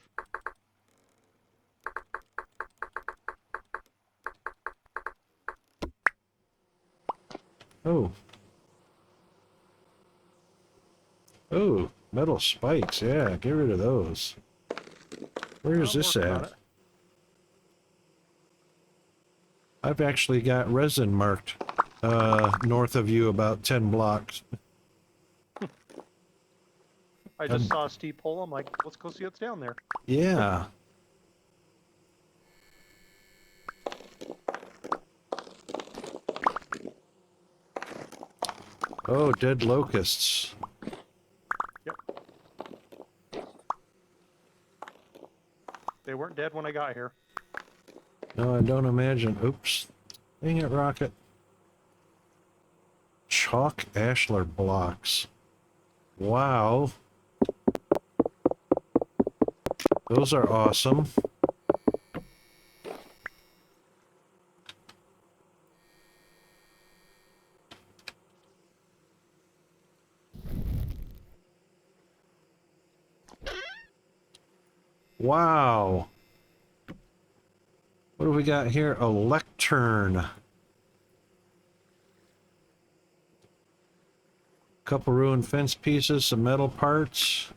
Oh. Oh, metal spikes. Yeah, get rid of those. Where is I'm this working on at? it. I've actually got resin marked north of you about 10 blocks. I just saw a steep hole. I'm like, let's go see what's down there. Yeah. Oh, dead locusts. Yep. They weren't dead when I got here. No, I don't imagine. Oops. Dang it, Rocket. Chalk ashlar blocks. Wow. Those are awesome. Wow. What do we got here? A lectern. Couple ruined fence pieces, some metal parts.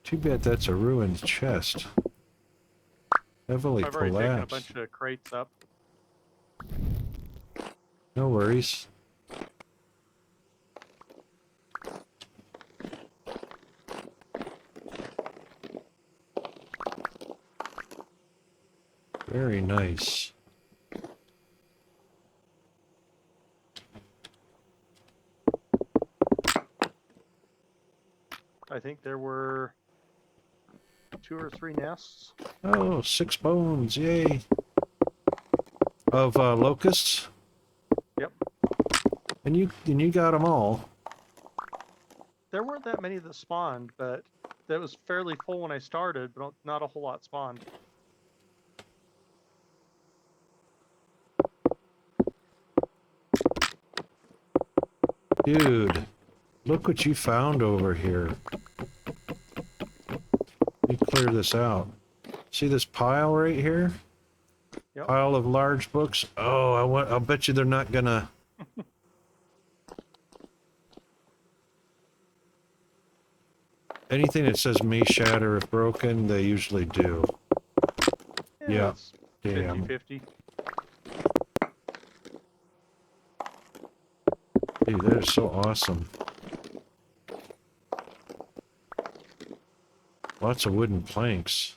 Too bad that's a ruined chest. Heavily I've already taken a collapsed. bunch of crates up. No worries. Very nice. I think there were 2 or 3 nests. Oh, 6 bones, yay. Of locusts? Yep. And you got them all. There weren't that many that spawned, but that was fairly full when I started, but not a whole lot spawned. Dude, look what you found over here. Let me clear this out. See this pile right here? Yep. Pile of large books. Oh, I'll bet you they're not gonna. Anything that says may shatter if broken, they usually do. Yeah. It's Damn. 50-50. Dude, that is so awesome. Lots of wooden planks.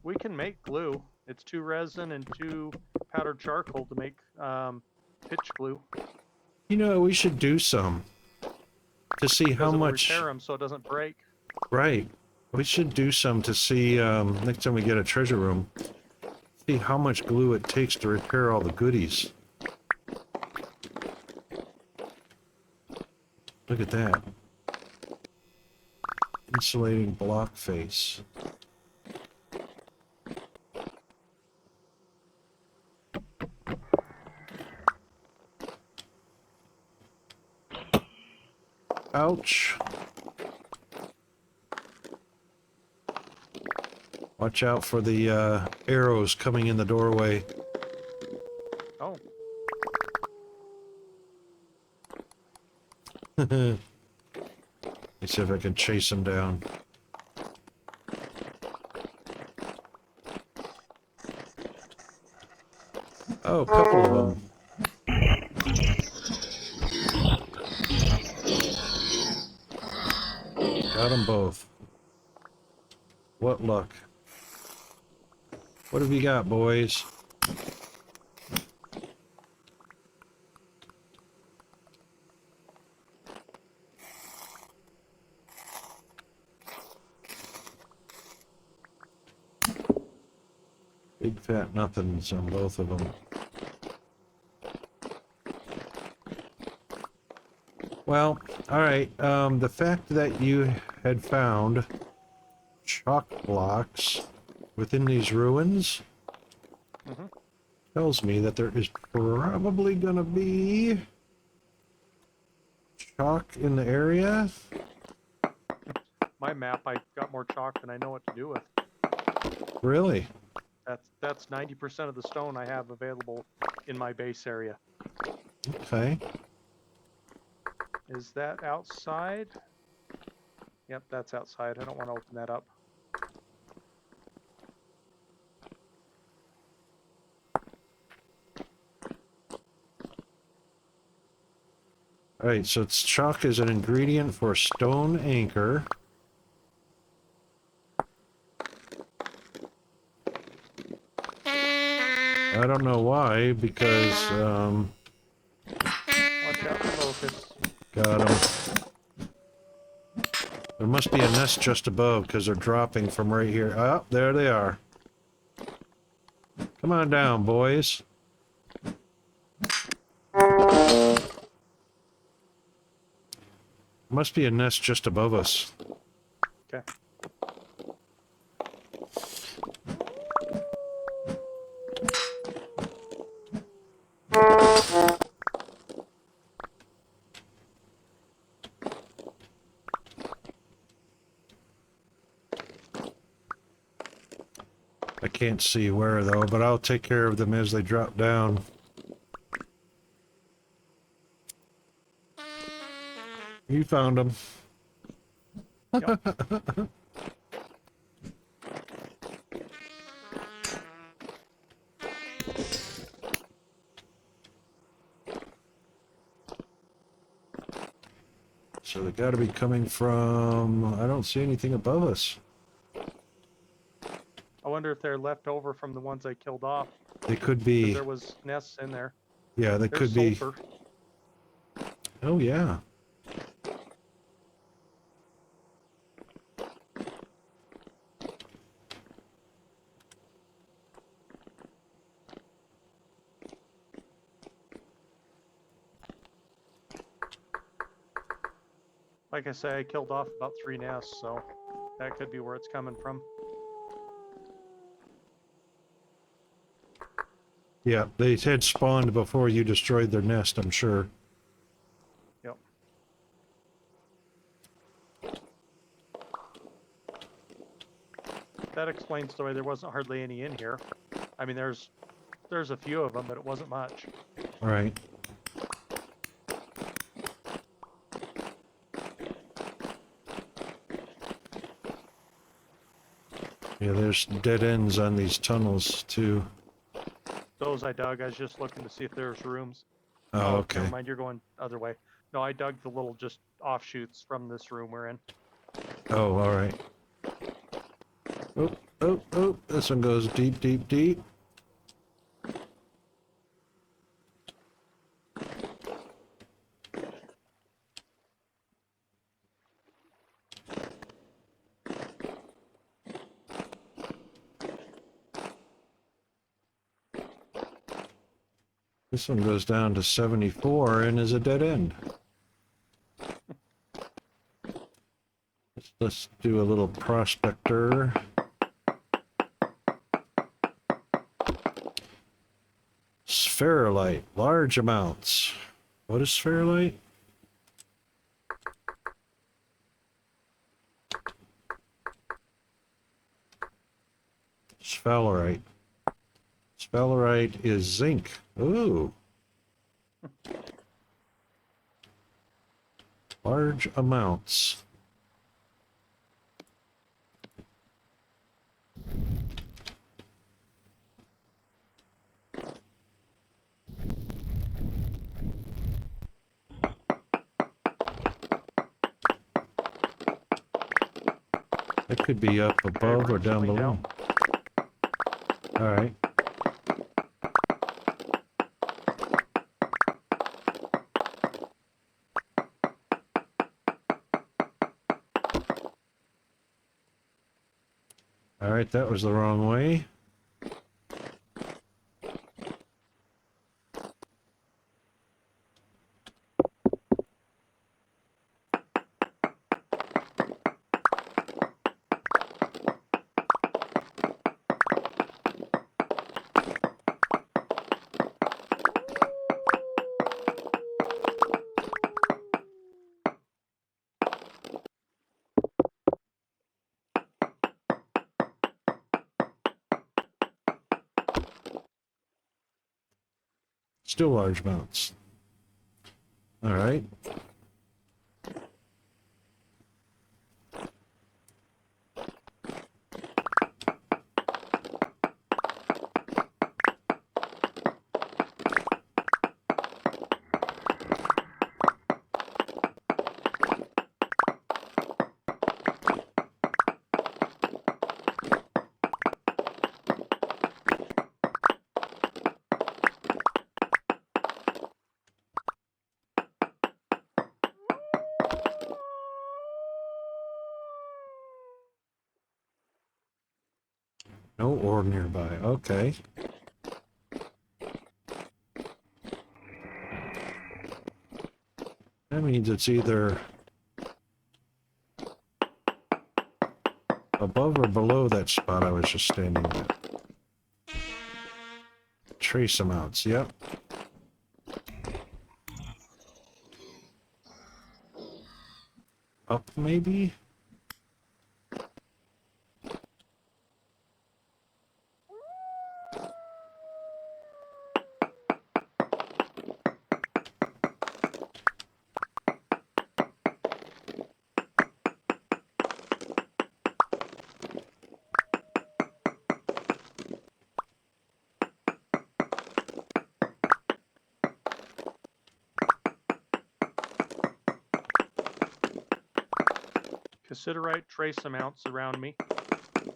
We can make glue. It's 2 resin and 2 powdered charcoal to make pitch glue. You know, we should do some to see how Because it'll much. repair them so it doesn't break. Right. We should do some to see next time we get a treasure room. See how much glue it takes to repair all the goodies. Look at that. Insulating block face. Ouch. Watch out for the arrows coming in the doorway. Oh, Let me see if I can chase them down. Oh, a couple of them. Got them both. What luck. What have you got, boys? Big fat nothings on both of them. Well, alright, the fact that you had found chalk blocks within these ruins tells me that there is probably gonna be chalk in the area. my map, I got more chalk than I know what to do with. Really? That's 90% of the stone I have available in my base area. Okay. Is that outside? Yep, that's outside. I don't want to open that up. Alright, so it's chalk is an ingredient for stone anchor. I don't know why, because, Watch out for locusts. got them. There must be a nest just above, because they're dropping from right here. Oh, there they are. Come on down, boys. Must be a nest just above us. Okay. I can't see where though, but I'll take care of them as they drop down. You found them. Yep. So they got to be coming from... I don't see anything above us. I wonder if they're left over from the ones I killed off. They could Because be... there was nests in there. Yeah, they There's could be... sulfur. Oh, yeah. Like I say, I killed off about 3 nests, so that could be where it's coming from. Yeah, they had spawned before you destroyed their nest, I'm sure. Yep. That explains the way there wasn't hardly any in here. I mean, there's a few of them, but it wasn't much. All right. Yeah, there's dead ends on these tunnels, too. Those I dug. I was just looking to see if there's rooms. Oh, okay. Never mind. You're going other way. No, I dug the little just offshoots from this room we're in. Oh, all right. Oh, oh, oh, this one goes deep, deep, deep. This one goes down to 74 and is a dead end. Let's do a little prospector. Spherolite, large amounts. What is spherolite? Sphalerite. Sphalerite is zinc. Ooh. Large amounts. It could be up above or down below. All right. All right, that was the wrong way. Still large amounts. All right. No ore nearby. Okay. That means it's either above or below that spot I was just standing at. Trace amounts, yep. Up, maybe? Cassiterite trace amounts around me. And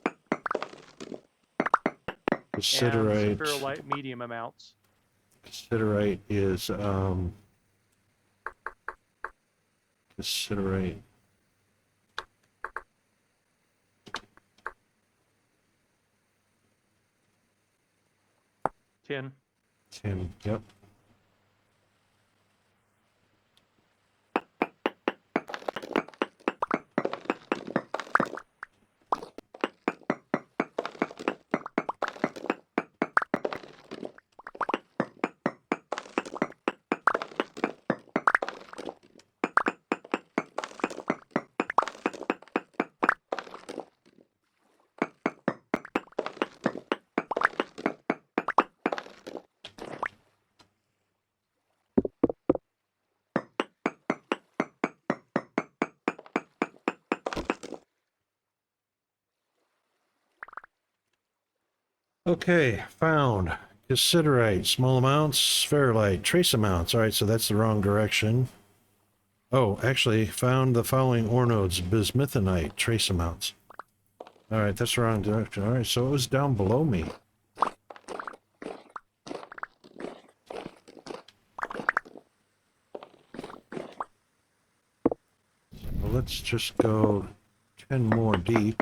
Cassiterite. Saphirolite medium amounts. Cassiterite is Cassiterite. Tin. 10. Yep. Okay, found cassiterite, small amounts, spherolite, trace amounts. All right, so that's the wrong direction. Oh, actually, found the following ore nodes: bismuthinite, trace amounts. All right, that's the wrong direction. All right, so it was down below me. Well, let's just go 10 more deep.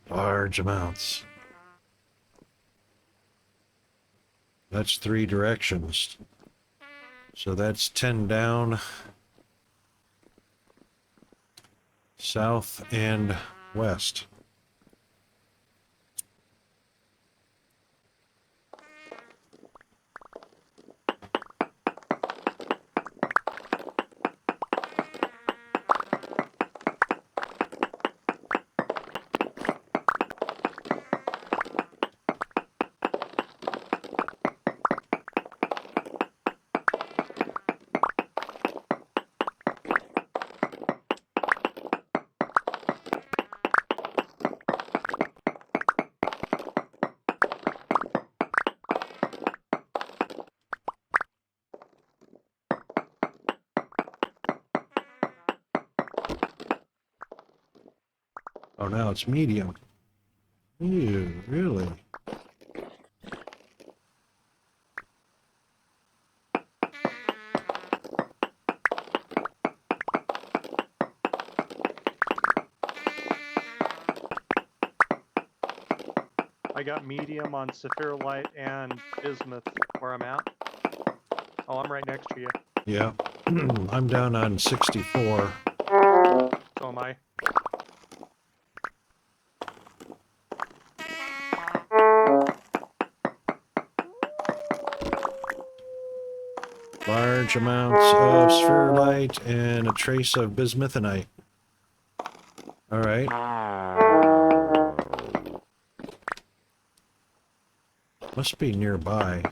Large amounts. That's 3 directions. So that's 10 down, south and west. Oh, now it's medium. Ew, really? I got medium on Saphirolite and bismuth where I'm at. Oh, I'm right next to you. Yeah. I'm down on 64. So am I. Large amounts of spherolite and a trace of bismuthinite. All right. Must be nearby.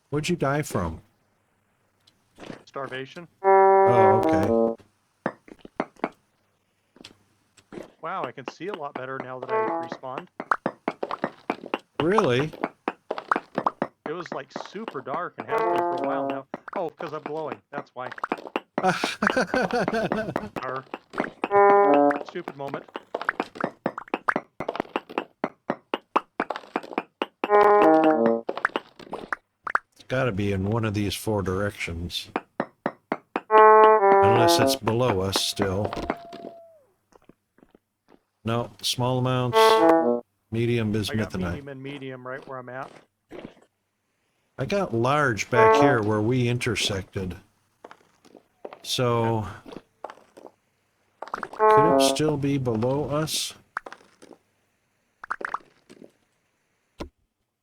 Where'd you die from? Starvation. Oh, okay. Wow, I can see a lot better now that I respawned. Really? It was like super dark and has been for a while now. Oh, because I'm glowing. That's why. Arr. Stupid moment. It's gotta be in one of these 4 directions. Unless it's below us still. No, small amounts, medium I got bismuthinite. medium and medium right where I'm at. I got large back here where we intersected. So, could it still be below us?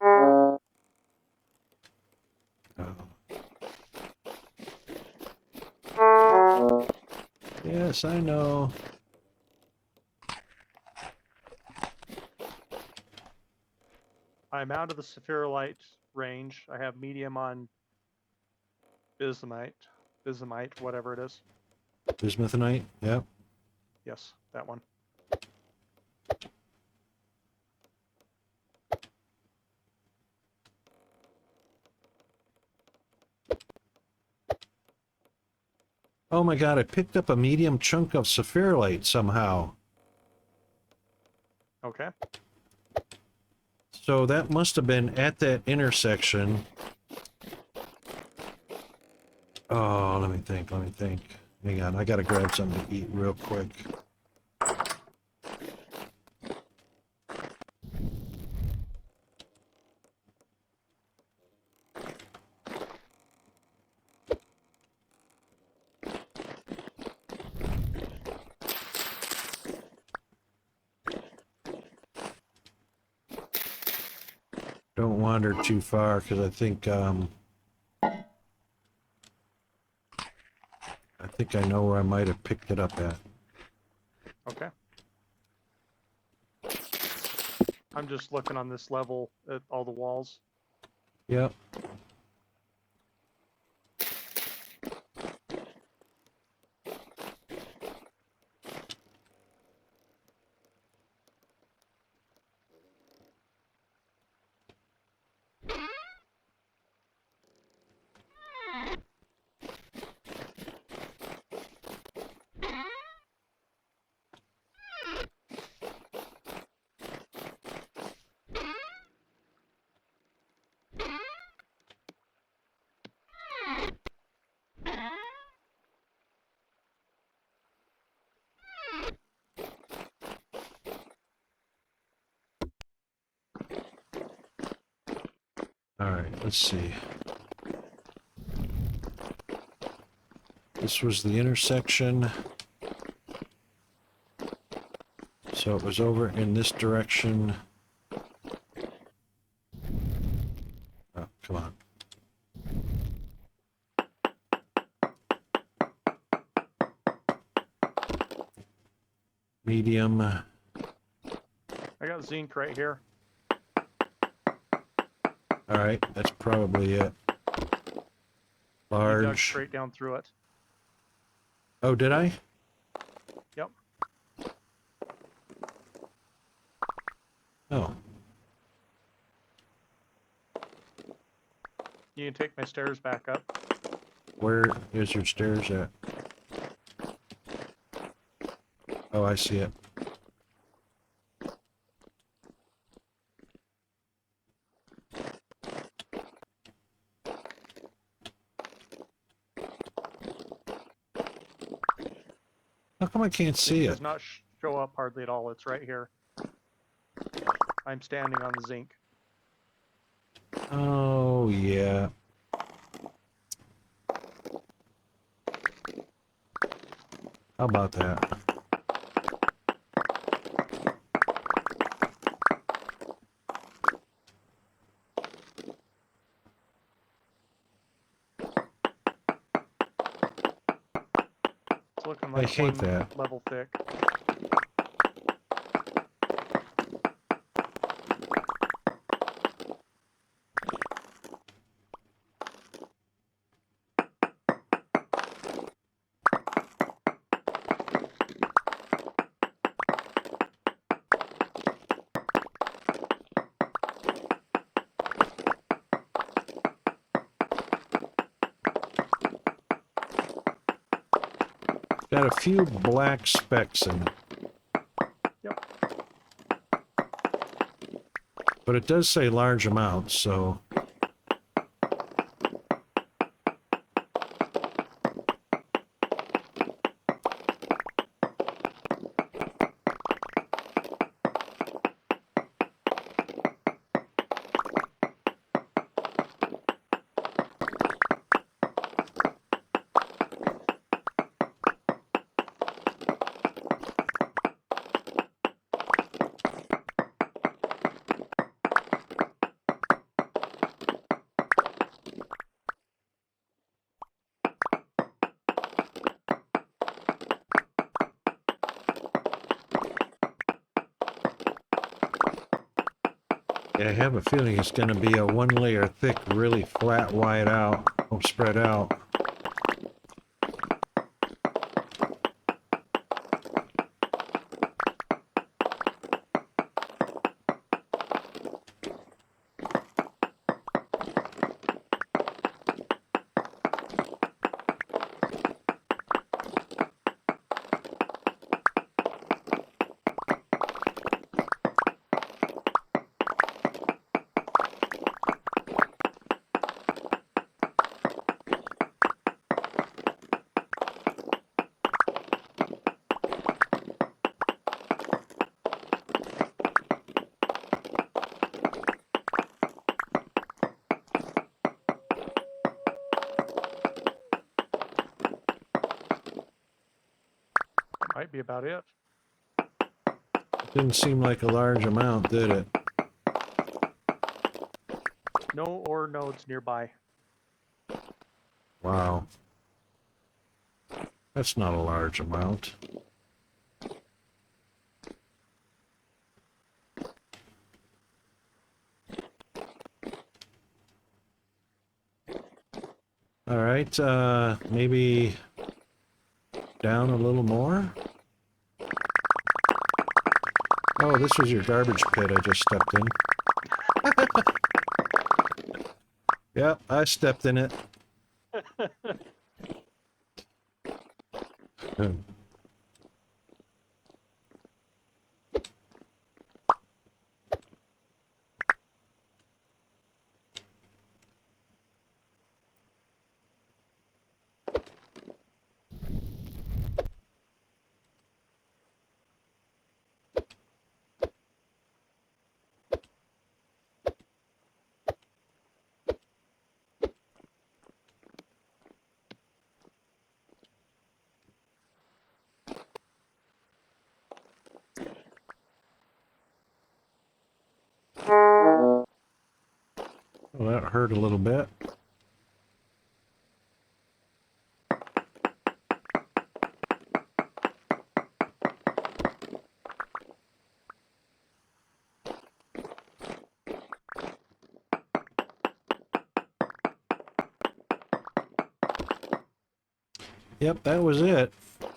Oh. Yes, I know. I'm out of the Saphirolite range. I have medium on bismite, whatever it is. Bismuthinite? Yep. Yes, that one. Oh my god, I picked up a medium chunk of saphirolite somehow. Okay. So that must have been at that intersection. Oh, let me think. Hang on, I gotta grab something to eat real quick. Don't wander too far, because I think I know where I might have picked it up at. Okay. I'm just looking on this level at all the walls. Yep. All right, let's see. This was the intersection. So it was over in this direction. Oh, come on. Medium. I got zinc right here. All right, that's probably it. You dug Large. straight down through it. Oh, did I? Yep. Oh. You can take my stairs back up. Where is your stairs at? Oh, I see it. How come I can't see Zinc it? does not show up hardly at all. It's right here. I'm standing on the zinc. Oh, yeah. How about that? It's looking I like hate one that. level thick. Got a few black specks in it. Yep. But it does say large amounts, so... I have a feeling it's going to be a one layer thick, really flat, wide out, spread out. Might be about it. Didn't seem like a large amount, did it? No ore nodes nearby. Wow. That's not a large amount. All right, maybe down a little more. Oh, this was your garbage pit I just stepped in. Yep, I stepped in it. Well, that hurt a little bit. Yep, that was it.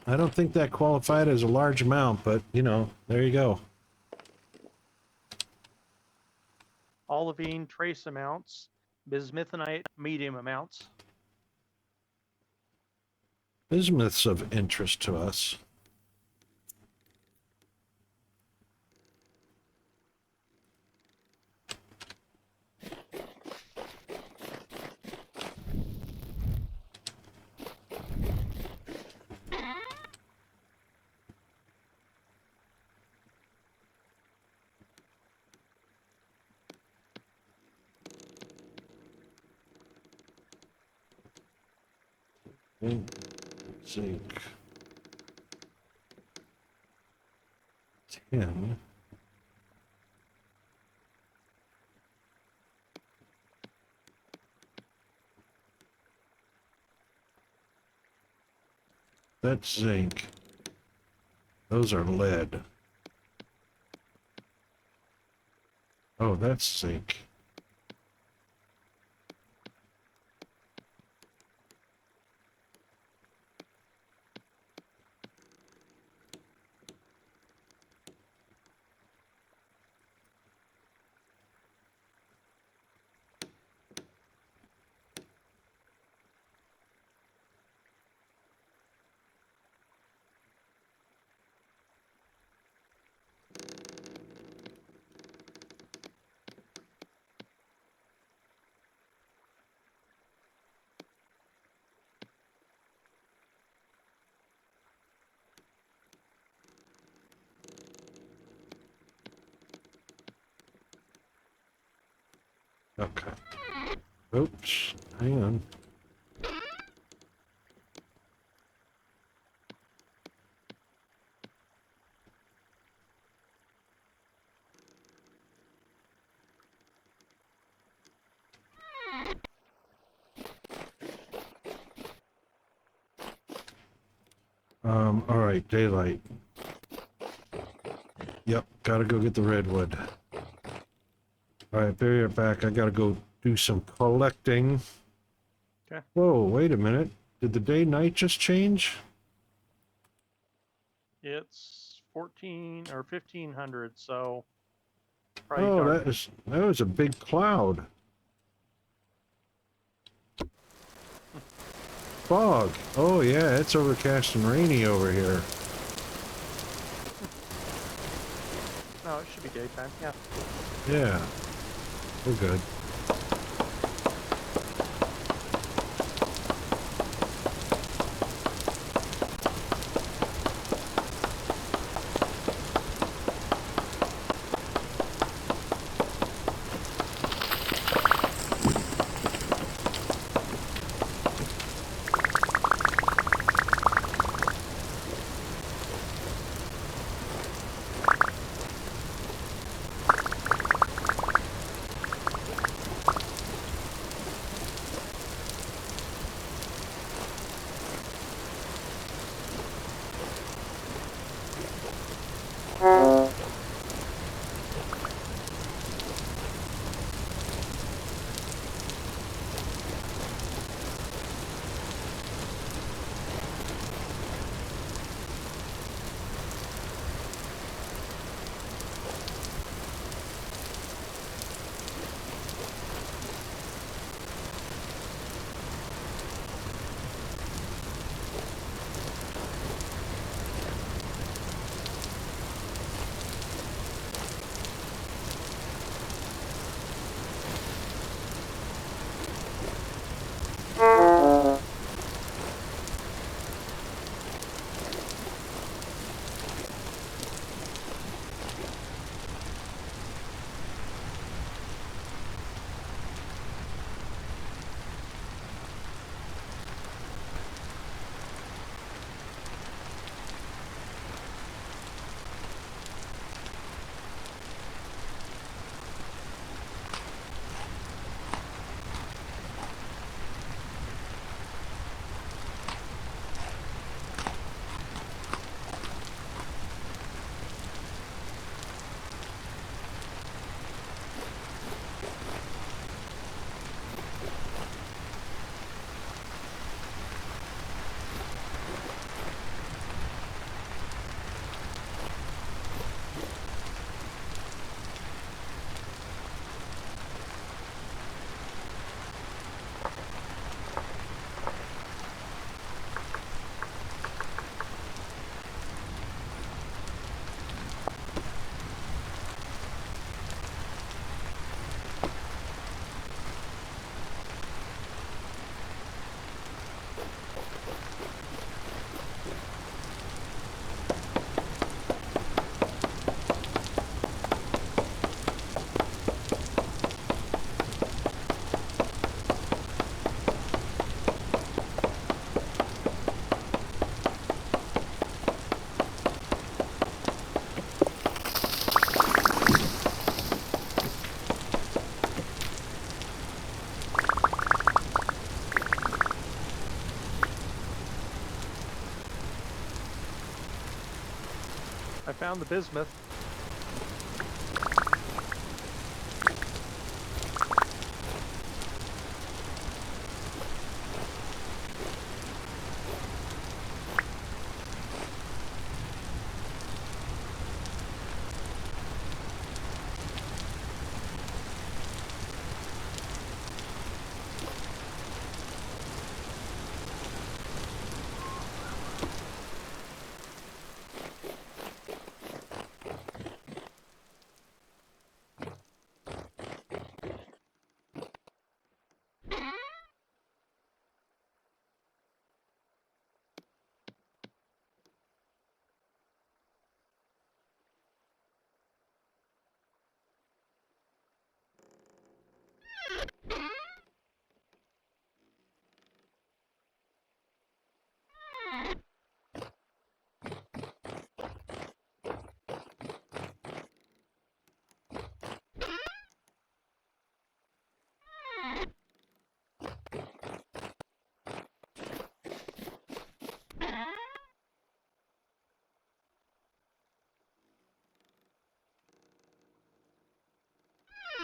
I don't think that qualified as a large amount, but, you know, there you go. Olivine trace amounts. Bismuthinite medium amounts. Bismuth's of interest to us. Zinc. 10. That's zinc. Those are lead. Oh, that's zinc. Okay. Oops. Hang on. All right, daylight. Yep, gotta go get the redwood. All right, be right back. I gotta go do some collecting. Okay. Whoa, wait a minute. Did the day-night just change? It's 14 or 1500, so probably Oh, dark. that was a big cloud. Fog. Oh yeah, it's overcast and rainy over here. No, it should be daytime. Yeah. Yeah, we're good. found the bismuth.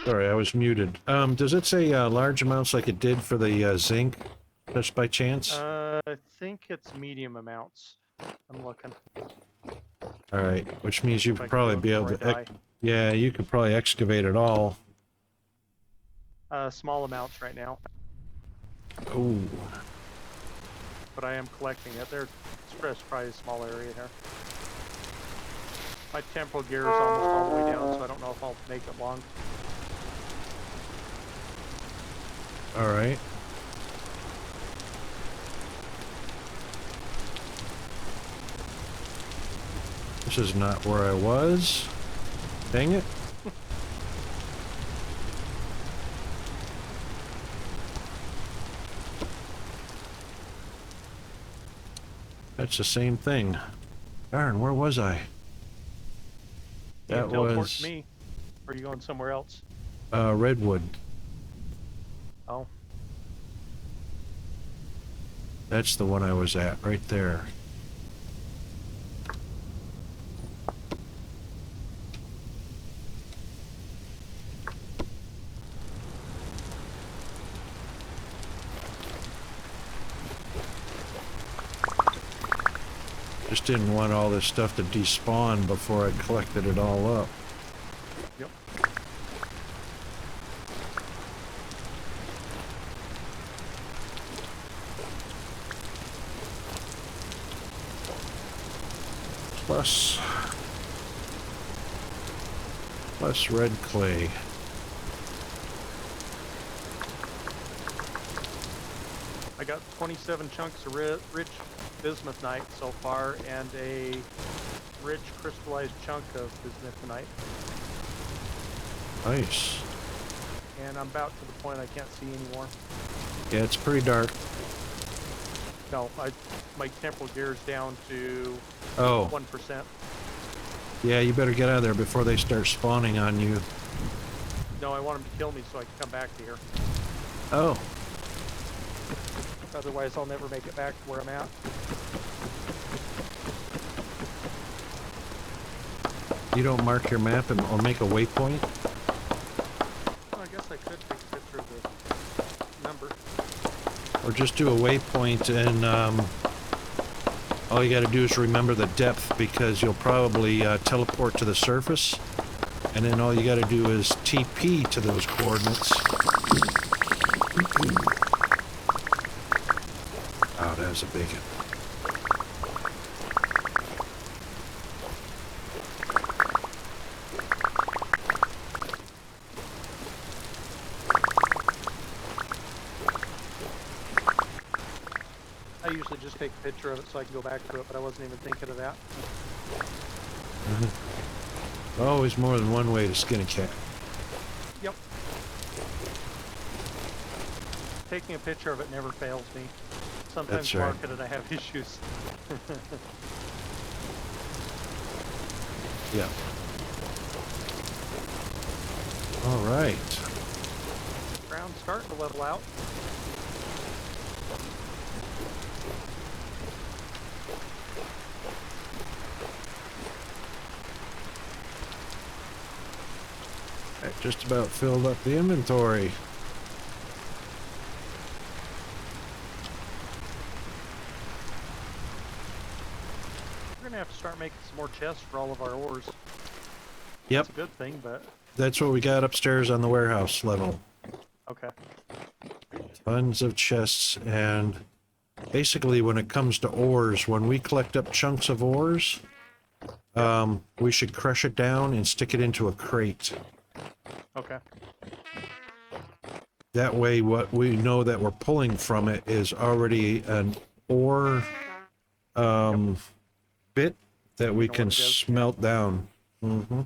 Sorry, I was muted. Does it say large amounts like it did for the zinc, just by chance? I think it's medium amounts. I'm looking. All right, which means you If I could can probably do it be able before to... I die. Yeah, you could probably excavate it all. Small amounts right now, Ooh. but I am collecting it. They're spread probably a small area here. My temporal gear is almost all the way down, so I don't know if I'll make it long. All right. This is not where I was. Dang it. That's the same thing. Darn, where was I? You That can teleport was to me. Or are you going somewhere else? Redwood. Oh, That's the one I was at, right there. Just didn't want all this stuff to despawn before I collected it all up. yep. Plus red clay. I got 27 chunks of rich bismuthnite so far, and a rich crystallized chunk of bismuthnite. Nice. And I'm about to the point I can't see anymore. Yeah, it's pretty dark. No, my temporal gear's down to Oh, 1%. yeah, you better get out of there before they start spawning on you. No, I want them to kill me so I can come back to here. Oh, Otherwise, I'll never make it back to where I'm at. you don't mark your map and or make a waypoint? Well, I guess I could take a picture of the number. Or just do a waypoint and all you gotta do is remember the depth because you'll probably teleport to the surface and then all you gotta do is TP to those coordinates. Oh, that was a big one. I usually just take a picture of it so I can go back to it, but I wasn't even thinking of that. Always more than one way to skin a cat. Yep. Taking a picture of it never fails me. Sometimes That's right. marking it, I have issues. Yeah. All right. Ground's starting to level out. I just about filled up the inventory. We're gonna have to start making some more chests for all of our ores. Yep, That's a good thing, but that's what we got upstairs on the warehouse level. okay. Tons of chests, and basically when it comes to ores, when we collect up chunks of ores, we should crush it down and stick it into a crate. Okay. That way what we know that we're pulling from it is already an ore bit that we know can what it is, yeah. smelt down. Mm-hmm.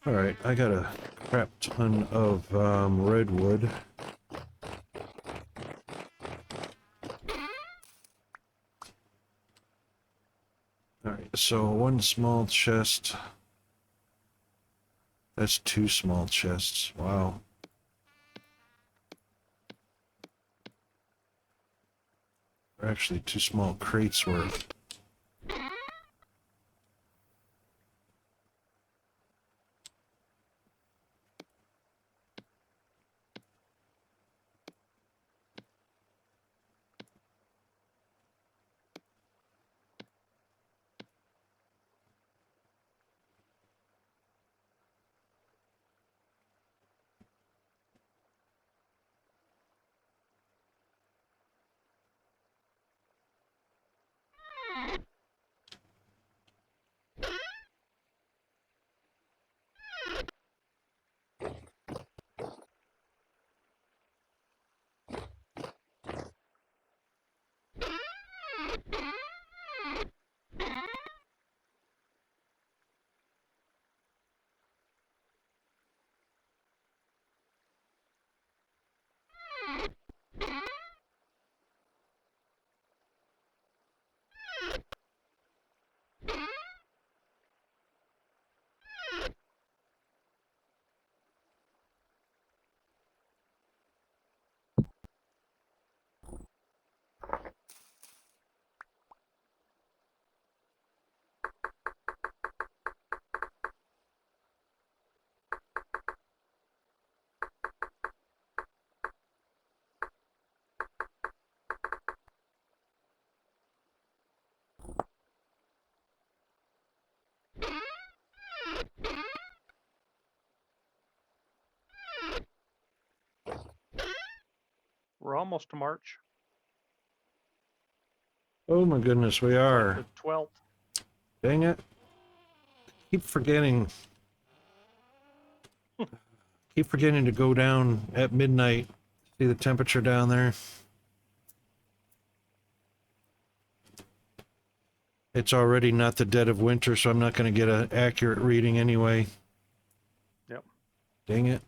Alright, I got a crap ton of redwood. Alright, so one small chest. That's 2 small chests. Wow. Or actually 2 small crates worth. We're almost to March. Oh my goodness, we are. The 12th. Dang it. Keep forgetting. Keep forgetting to go down at midnight. See the temperature down there? It's already not the dead of winter, so I'm not going to get an accurate reading anyway. Yep. Dang it.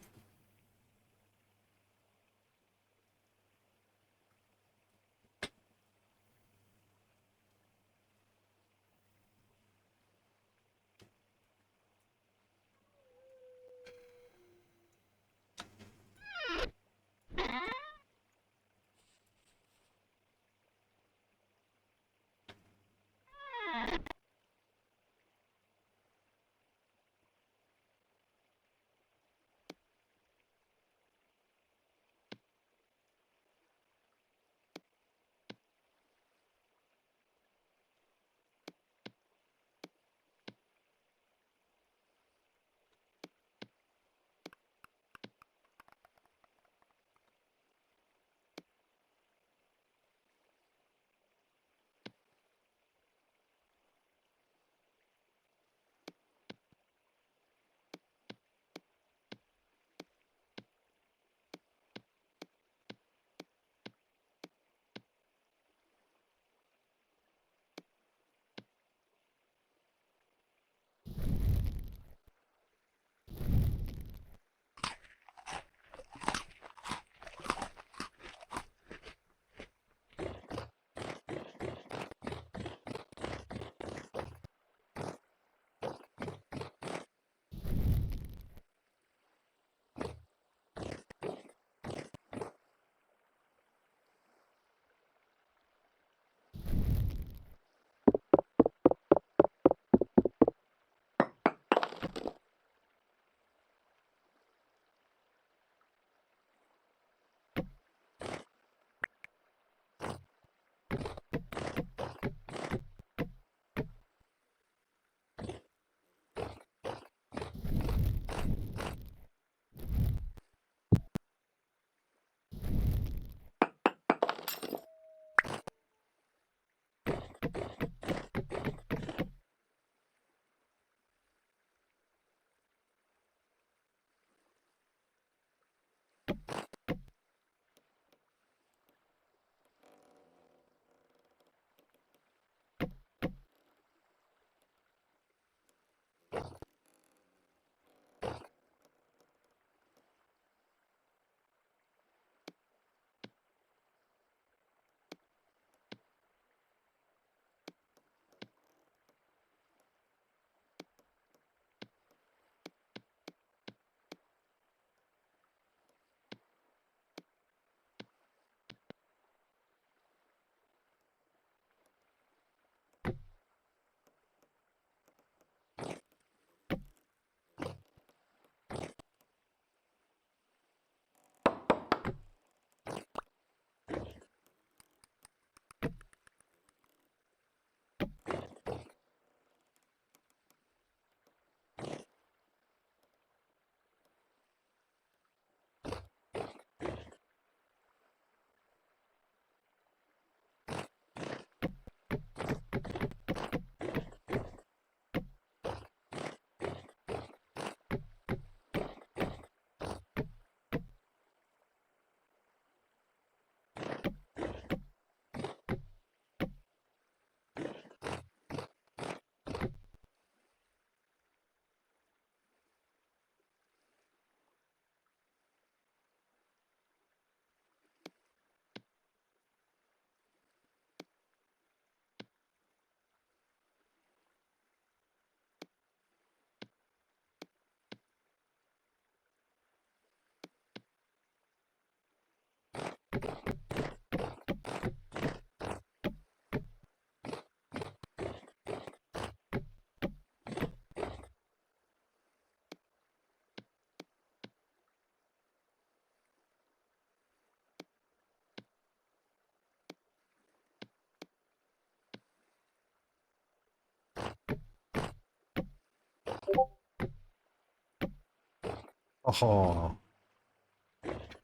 Oh,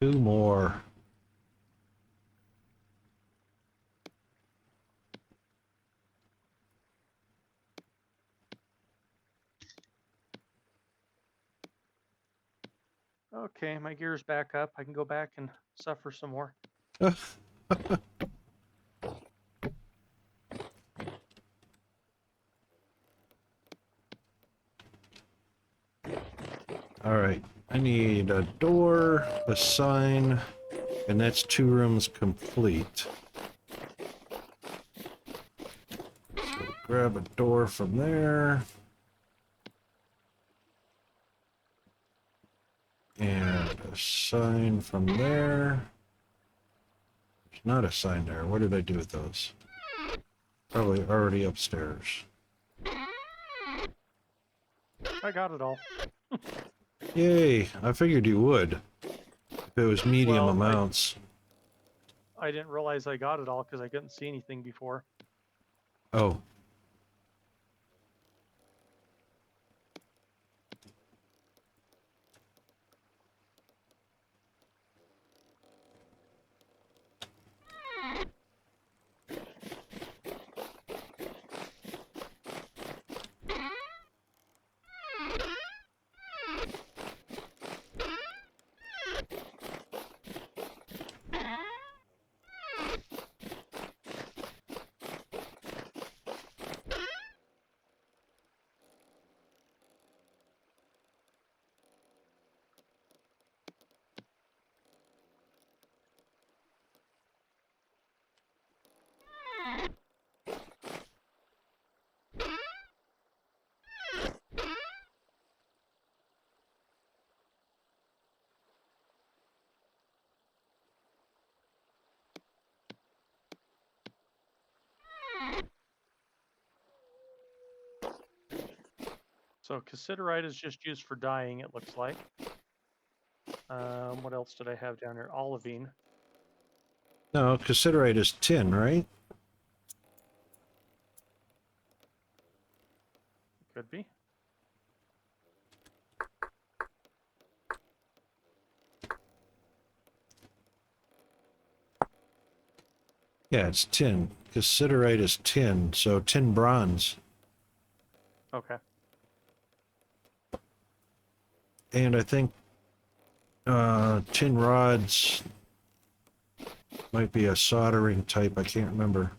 two more. Okay, my gear's back up. I can go back and suffer some more. All right, I need a door, a sign, and that's 2 rooms complete. So grab a door from there. And a sign from there. There's not a sign there. What did I do with those? Probably already upstairs. I got it all. Yay, I figured you would. If it was medium Well, amounts. I didn't realize I got it all because I couldn't see anything before. Oh. So cassiterite is just used for dyeing, it looks like. What else did I have down here? Olivine. No, cassiterite is tin, right? Could be. Yeah, it's tin. Cassiterite is tin, so tin bronze. Okay. And I think tin rods might be a soldering type. I can't remember.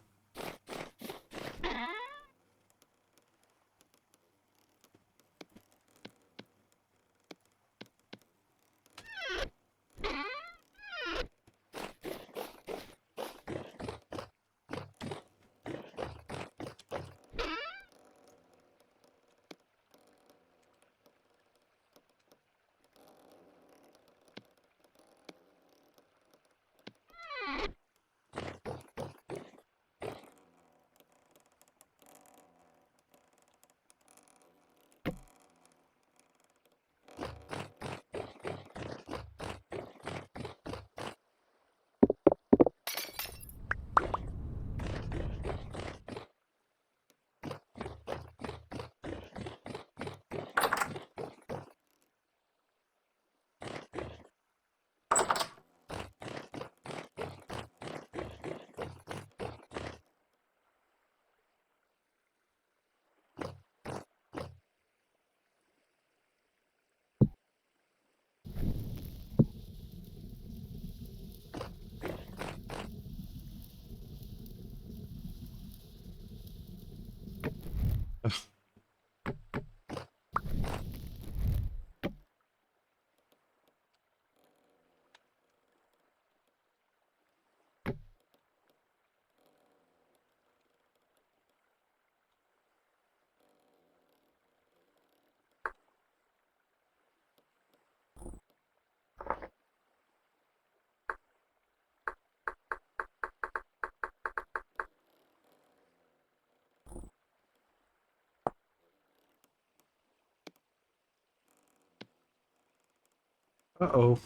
Uh-oh.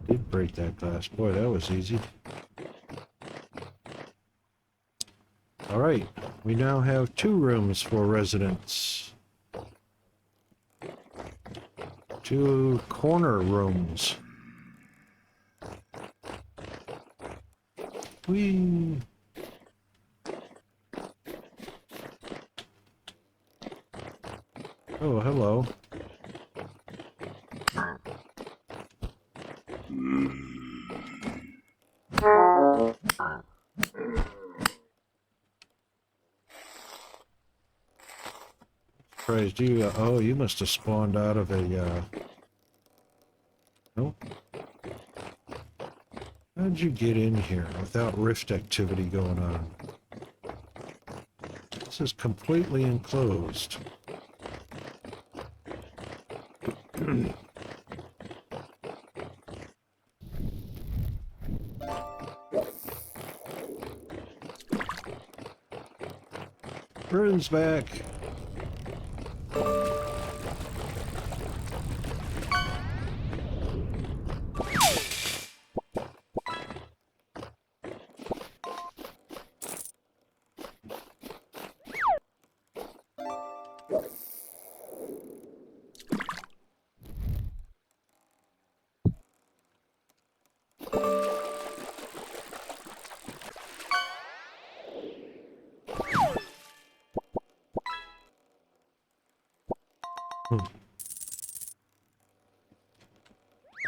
Did break that glass. Boy, that was easy. All right, we now have 2 rooms for residents. 2 corner rooms. Whee! Oh, hello. Surprised you. Oh, you must have spawned out of a. Nope. How'd you get in here without rift activity going on? This is completely enclosed. Burns back.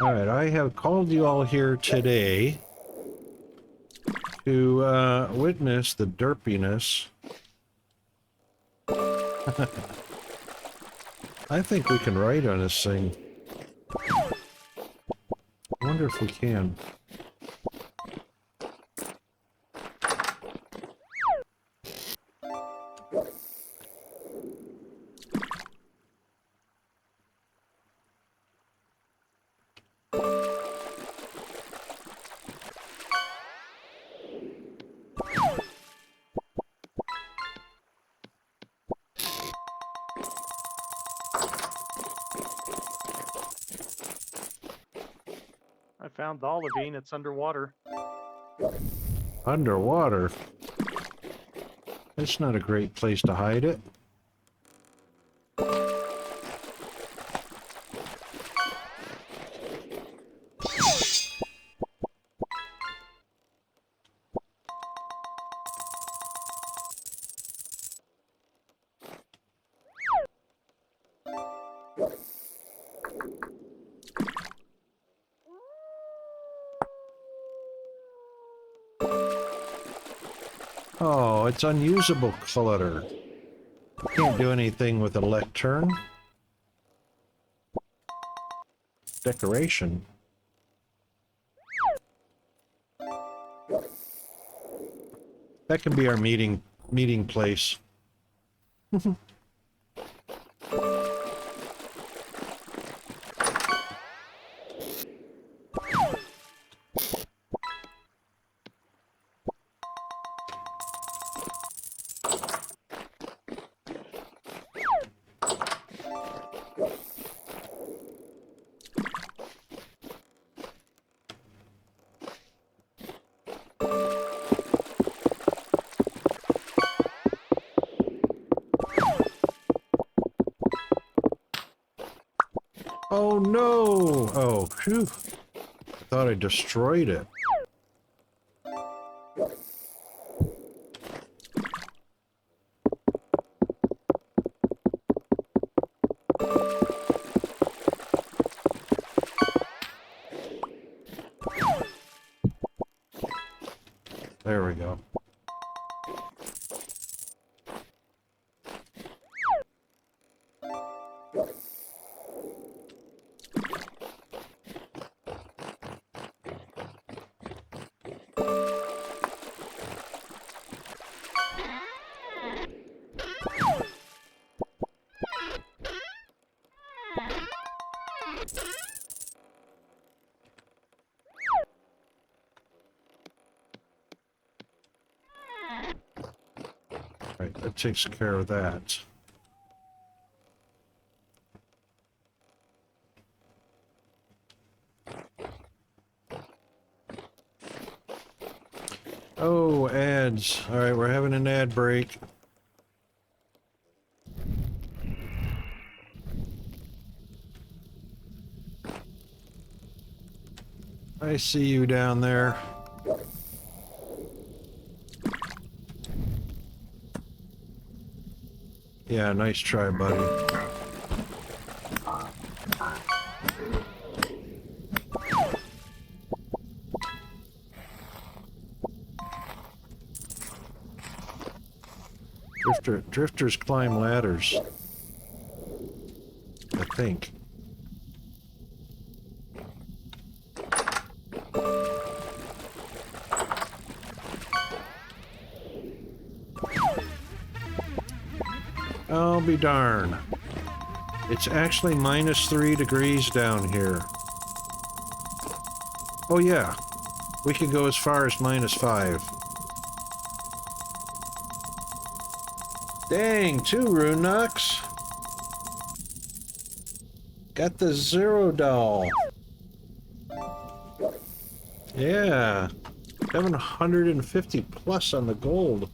All right, I have called you all here today to witness the derpiness. I think we can ride on this thing. I wonder if we can. I found the olivine. It's underwater. Underwater? That's not a great place to hide it. Oh, it's unusable clutter. Can't do anything with a lectern. Decoration. That can be our meeting place. Oh no! Oh, phew. I thought I destroyed it. There we go. Right, that takes care of that. Oh, ads. All right, we're having an ad break. I see you down there. Yeah, nice try, buddy. Drifters climb ladders. I think. I'll be darned. It's actually -3 degrees down here. Oh yeah, we could go as far as -5. Dang, 2 rune knocks. Got the 0 doll. Yeah, 750 plus on the gold.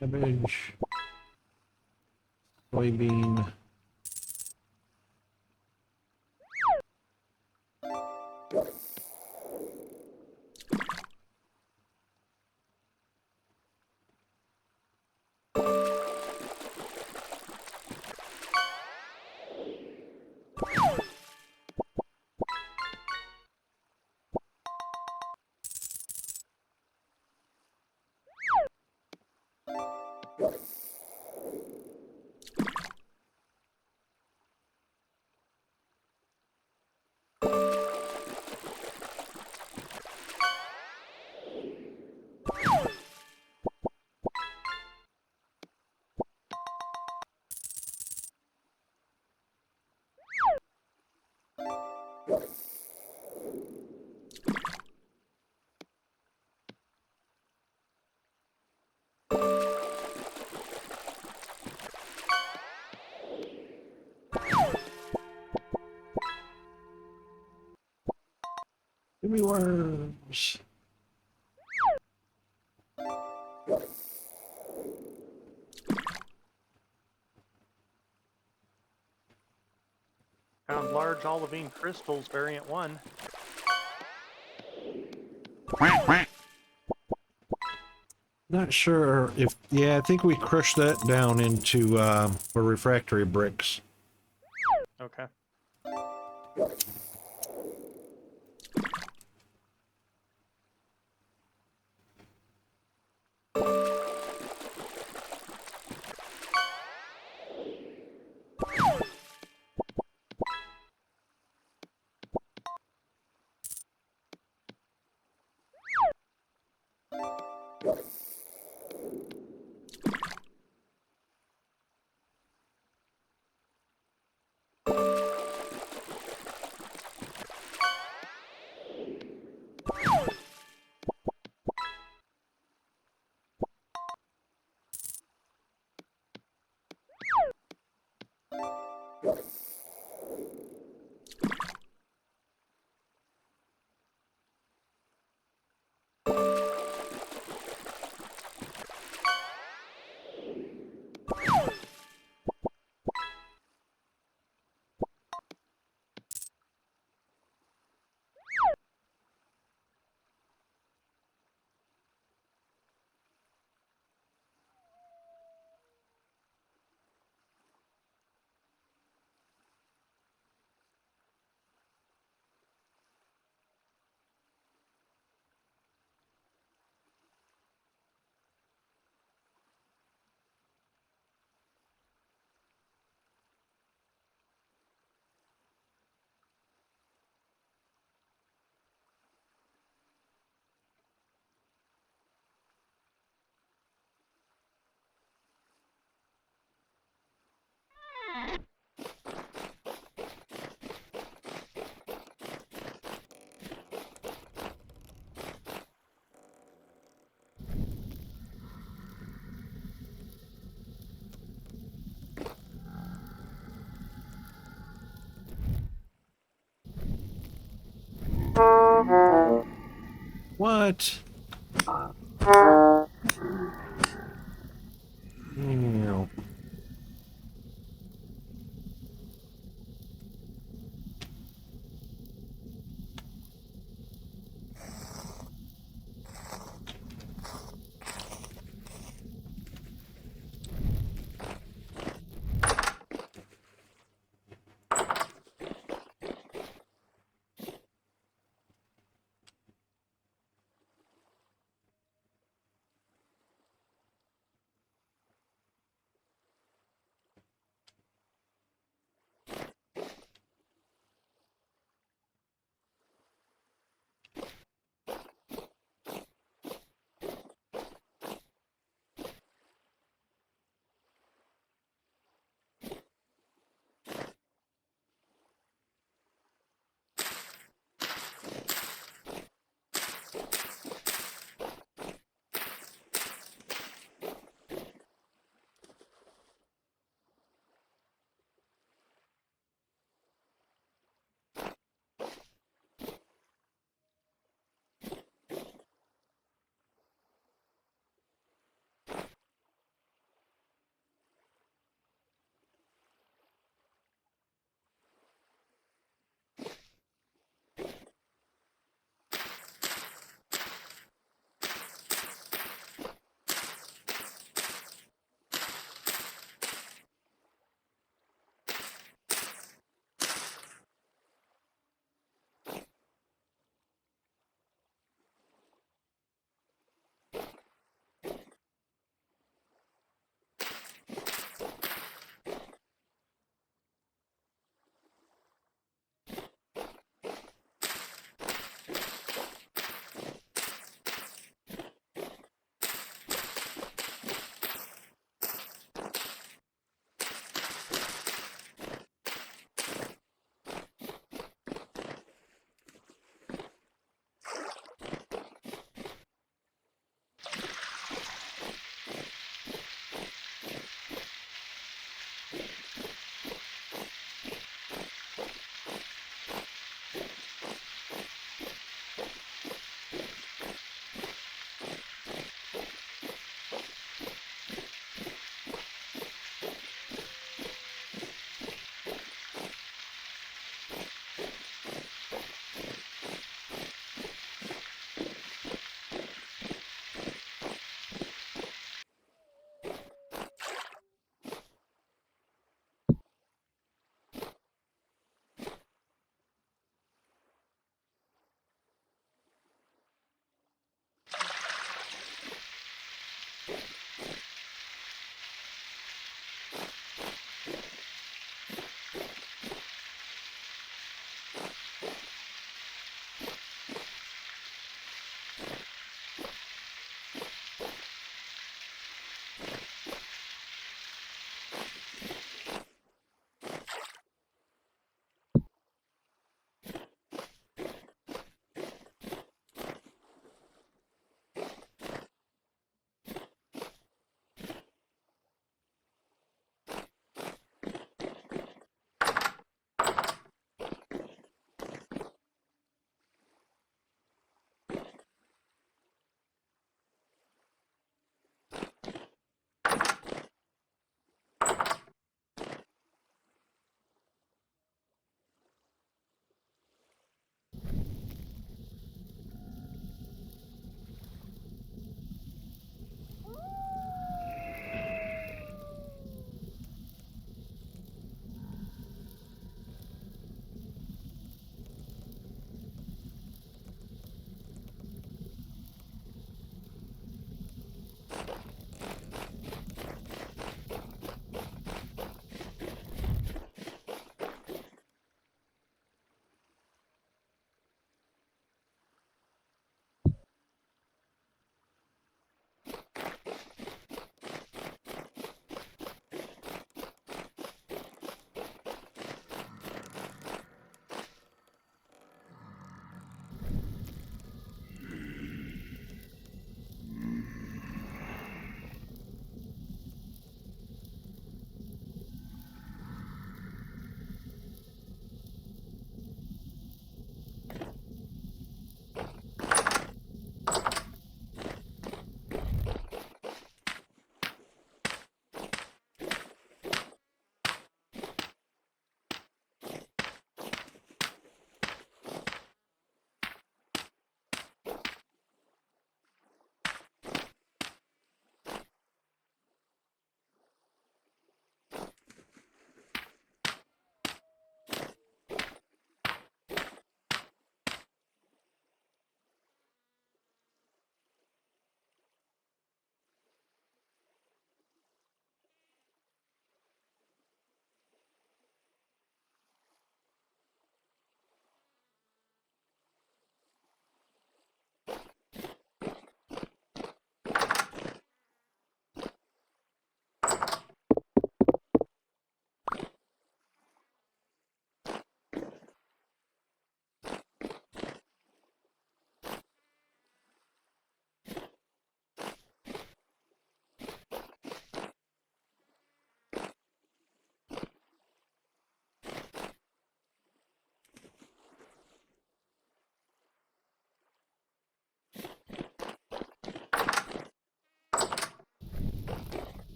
Cabbage, soybean. Give me worms. Found large olivine crystals, variant 1. Not sure if, yeah, I think we crushed that down into for refractory bricks. Okay. What? Ew.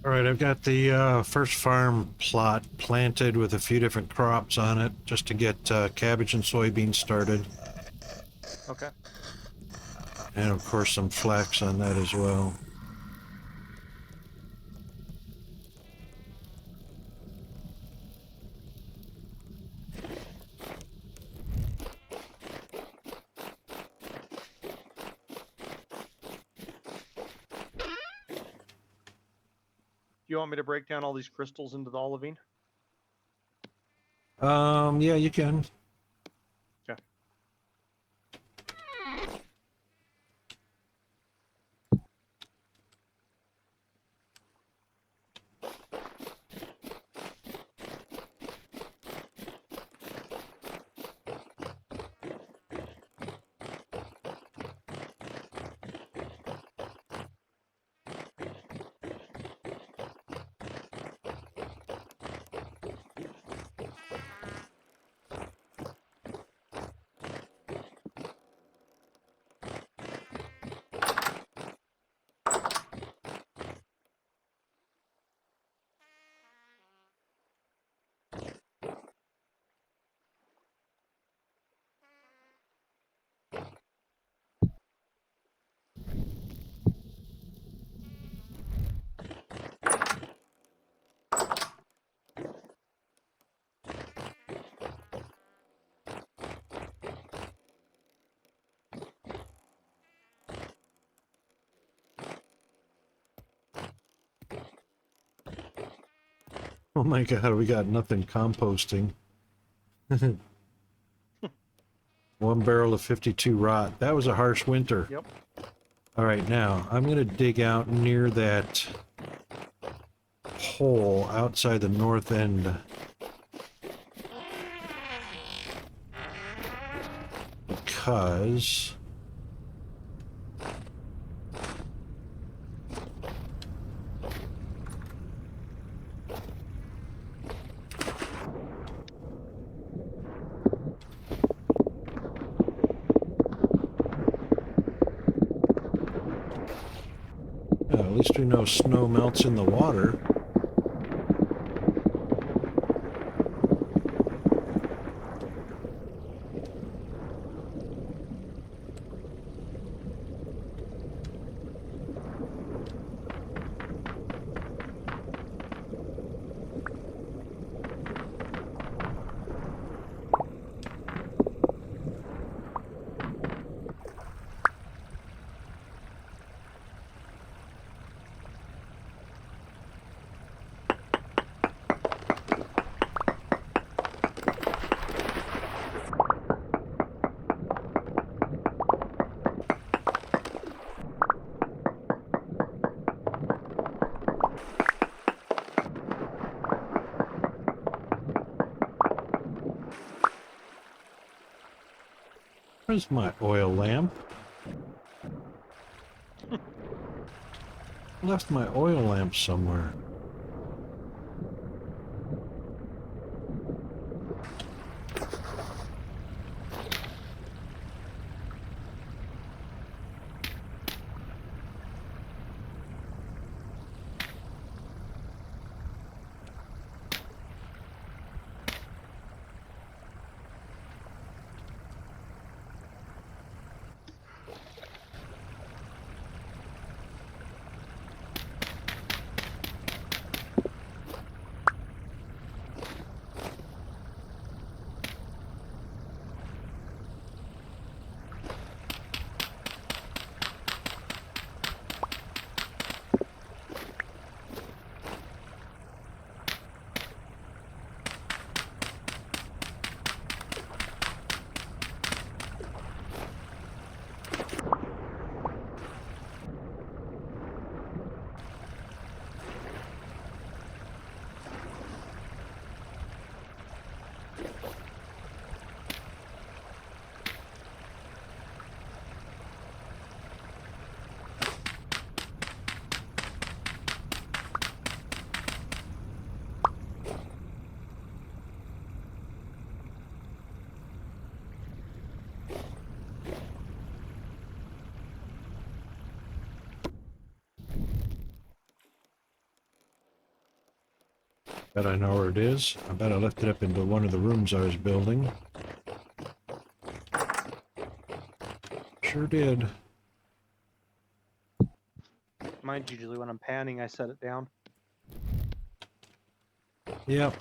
All right, I've got the first farm plot planted with a few different crops on it just to get cabbage and soybeans started. Okay. And of course some flax on that as well. Do you want me to break down all these crystals into the olivine? Yeah, you can. Okay. Oh my god, we got nothing composting. 1 barrel of 52 rot. That was a harsh winter. Yep. All right, now I'm going to dig out near that hole outside the north end. Because at least we know snow melts in the water. Where's my oil lamp? Left my oil lamp somewhere. Bet I know where it is. I bet I left it up into one of the rooms I was building. Sure did. Mine's usually when I'm panning, I set it down. Yep.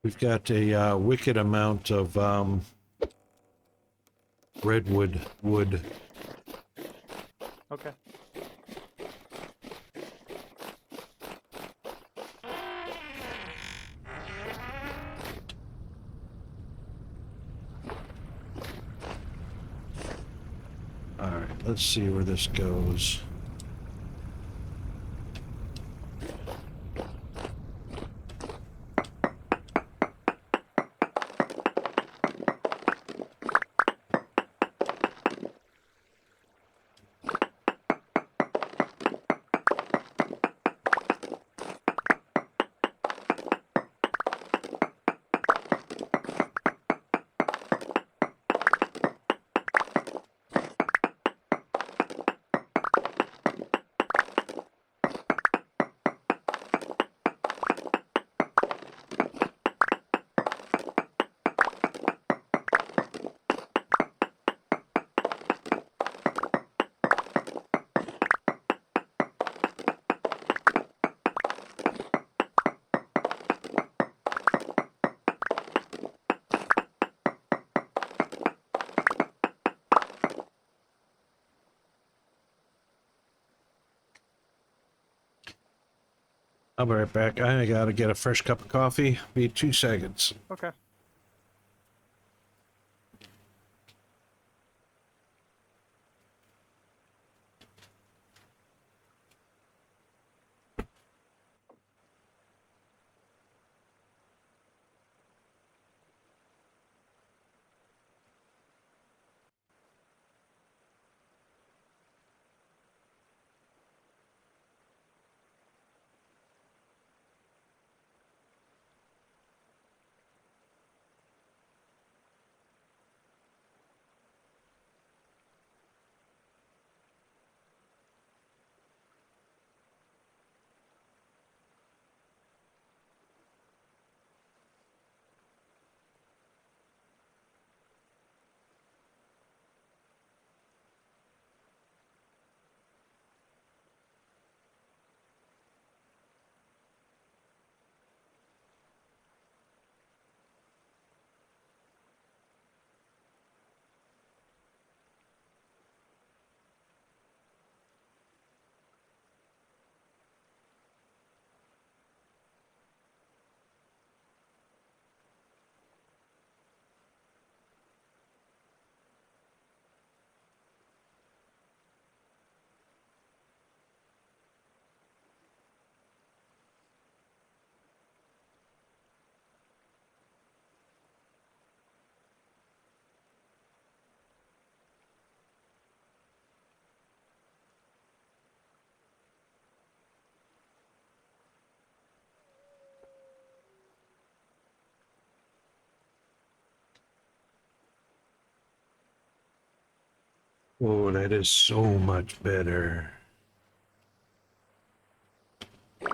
We've got a wicked amount of redwood wood. Okay. All right, let's see where this goes. I'll be right back. I gotta get a fresh cup of coffee. Be 2 seconds. Okay. Oh, that is so much better. I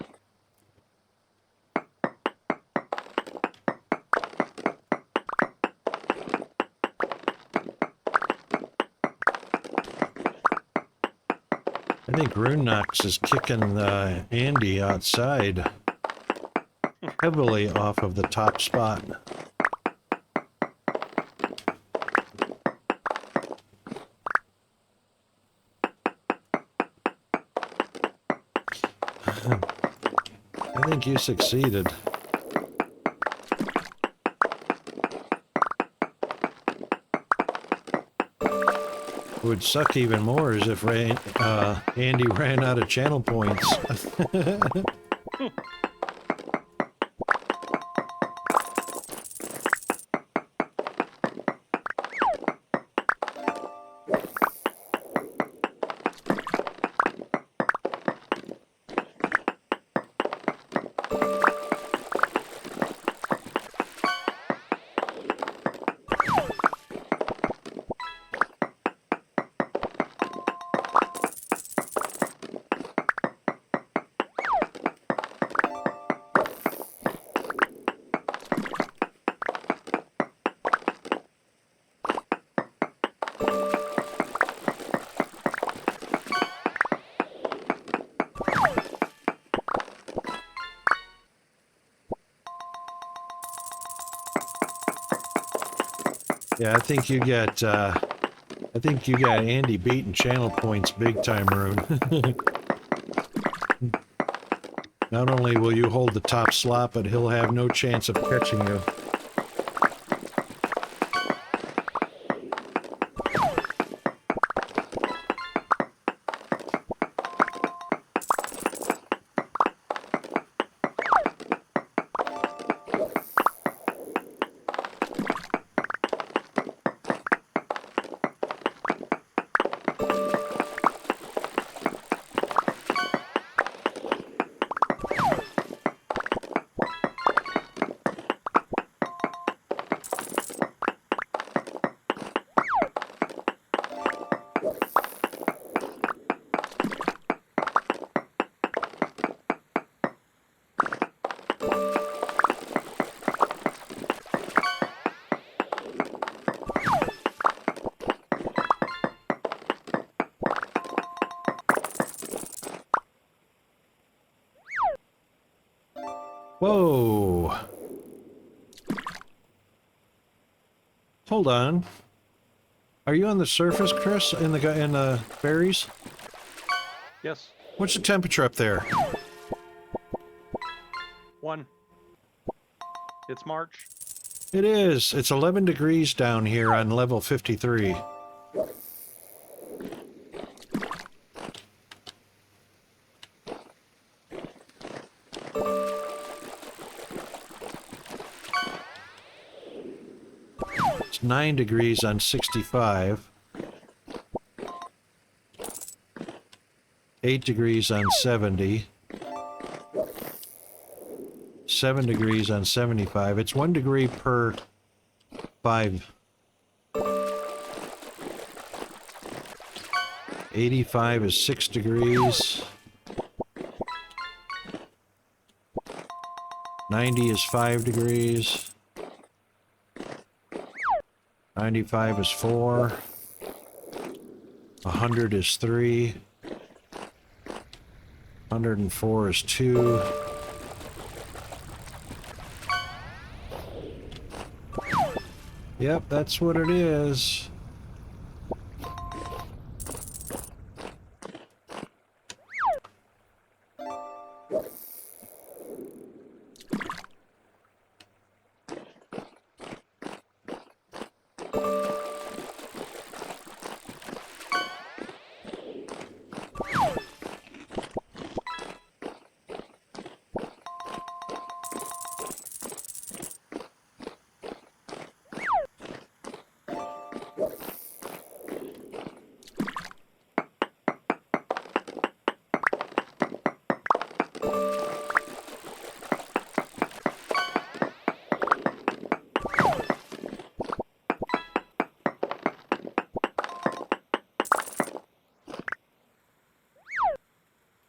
think Runenox is kicking Andy outside heavily off of the top spot. I think you succeeded. What would suck even more is if Andy ran out of channel points. Yeah, I think you got Andy beating channel points big time, Rune. Not only will you hold the top slot, but he'll have no chance of catching you. Whoa. Hold on. Are you on the surface, Chris, in the berries? Yes. What's the temperature up there? 1. It's March. It is. It's 11 degrees down here on level 53. It's 9 degrees on 65. 8 degrees on 70. 7 degrees on 75. It's 1 degree per 5. 85 is 6 degrees. 90 is 5 degrees. 95 is 4. 100 is 3. 104 is 2. Yep, that's what it is.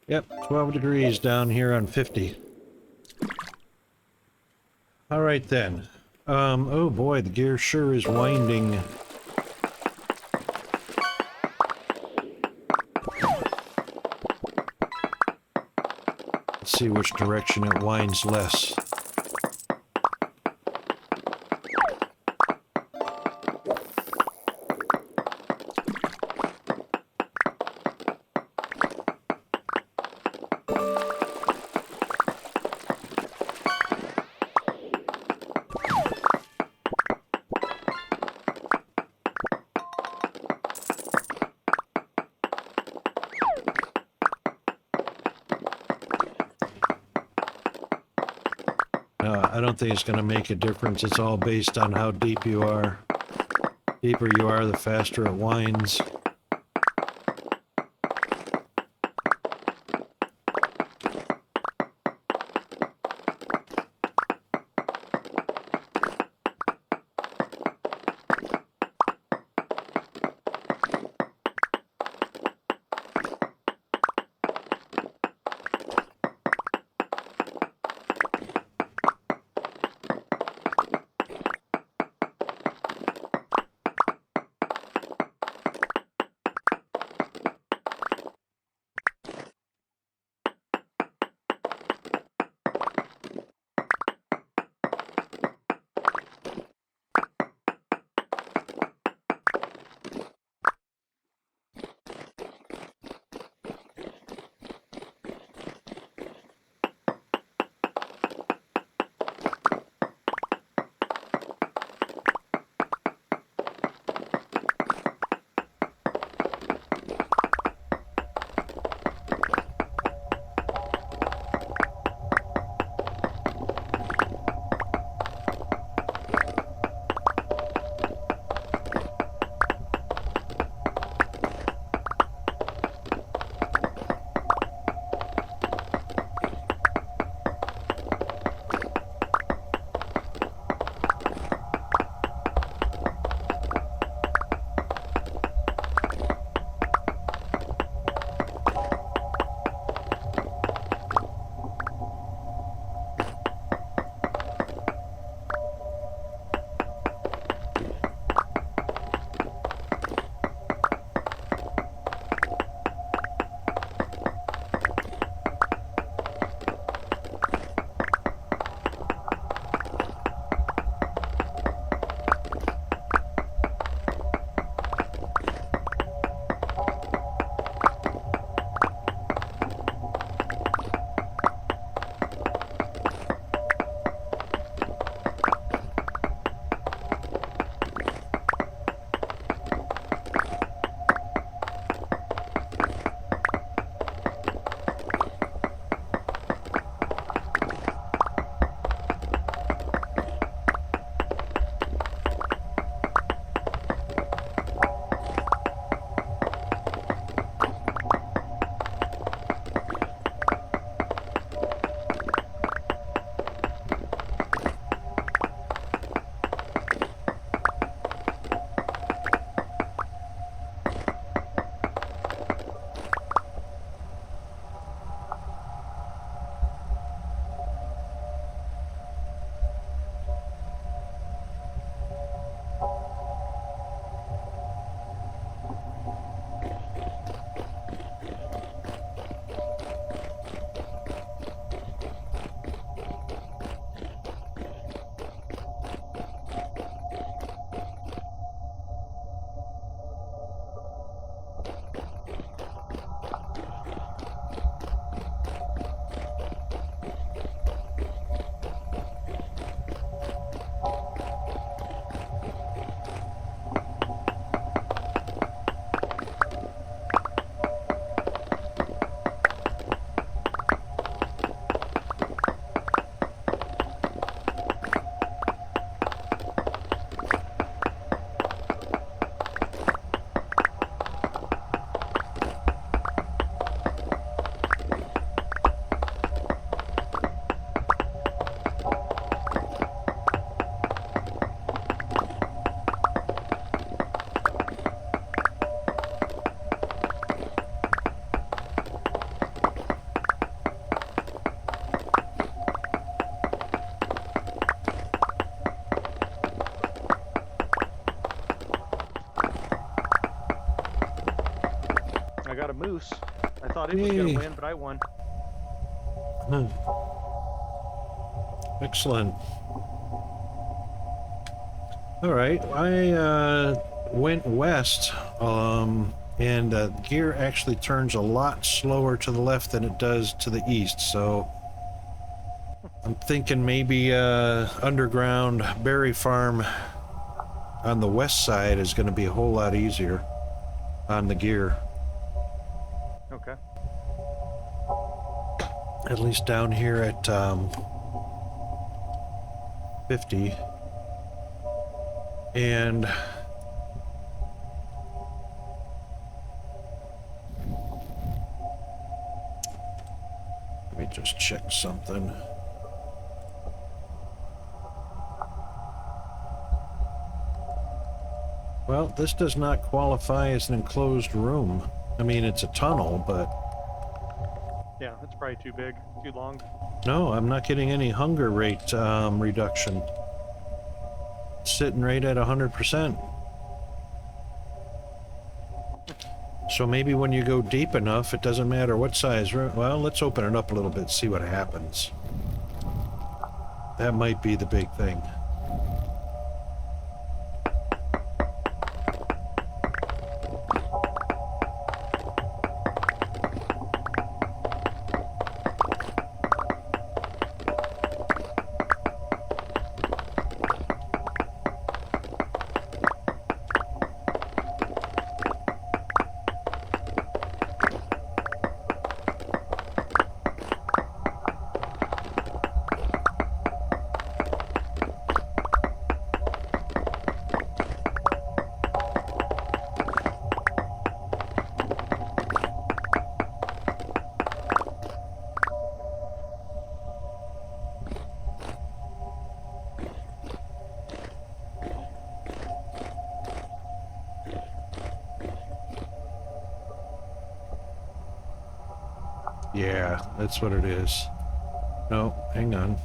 Yep, 12 degrees down here on 50. All right then. Oh boy, the gear sure is winding. Let's see which direction it winds less. I don't think it's going to make a difference. It's all based on how deep you are. Deeper you are, the faster it winds. moose. I thought it was going Yay. to win, but I won. Hmm. Excellent. All right, I went west, and gear actually turns a lot slower to the left than it does to the east, so I'm thinking maybe underground berry farm on the west side is going to be a whole lot easier on the gear. Okay. At least down here at 50. And let me just check something. Well, this does not qualify as an enclosed room. I mean, it's a tunnel, but Yeah, it's probably too big, too long. no, I'm not getting any hunger rate reduction. It's sitting right at 100%. So maybe when you go deep enough, it doesn't matter what size. Well, let's open it up a little bit, see what happens. That might be the big thing. Yeah, that's what it is. No, hang on.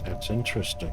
That's interesting.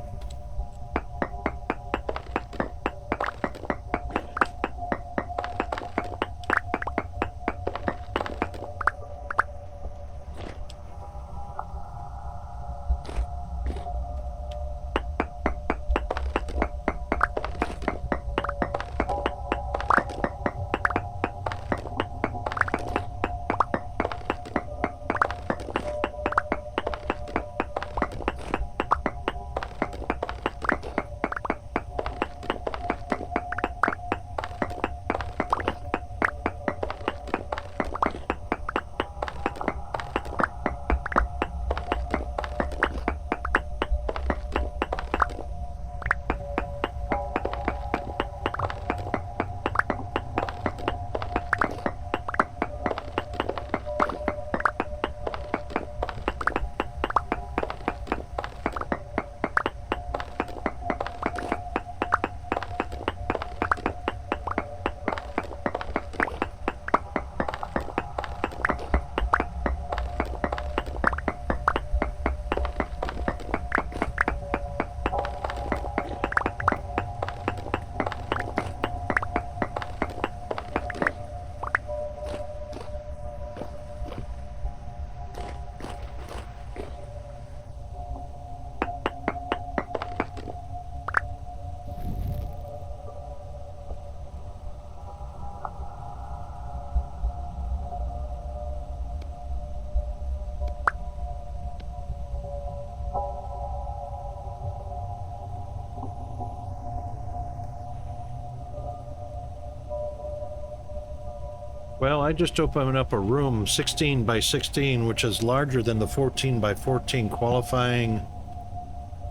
Well, I just opened up a room 16 by 16, which is larger than the 14 by 14 qualifying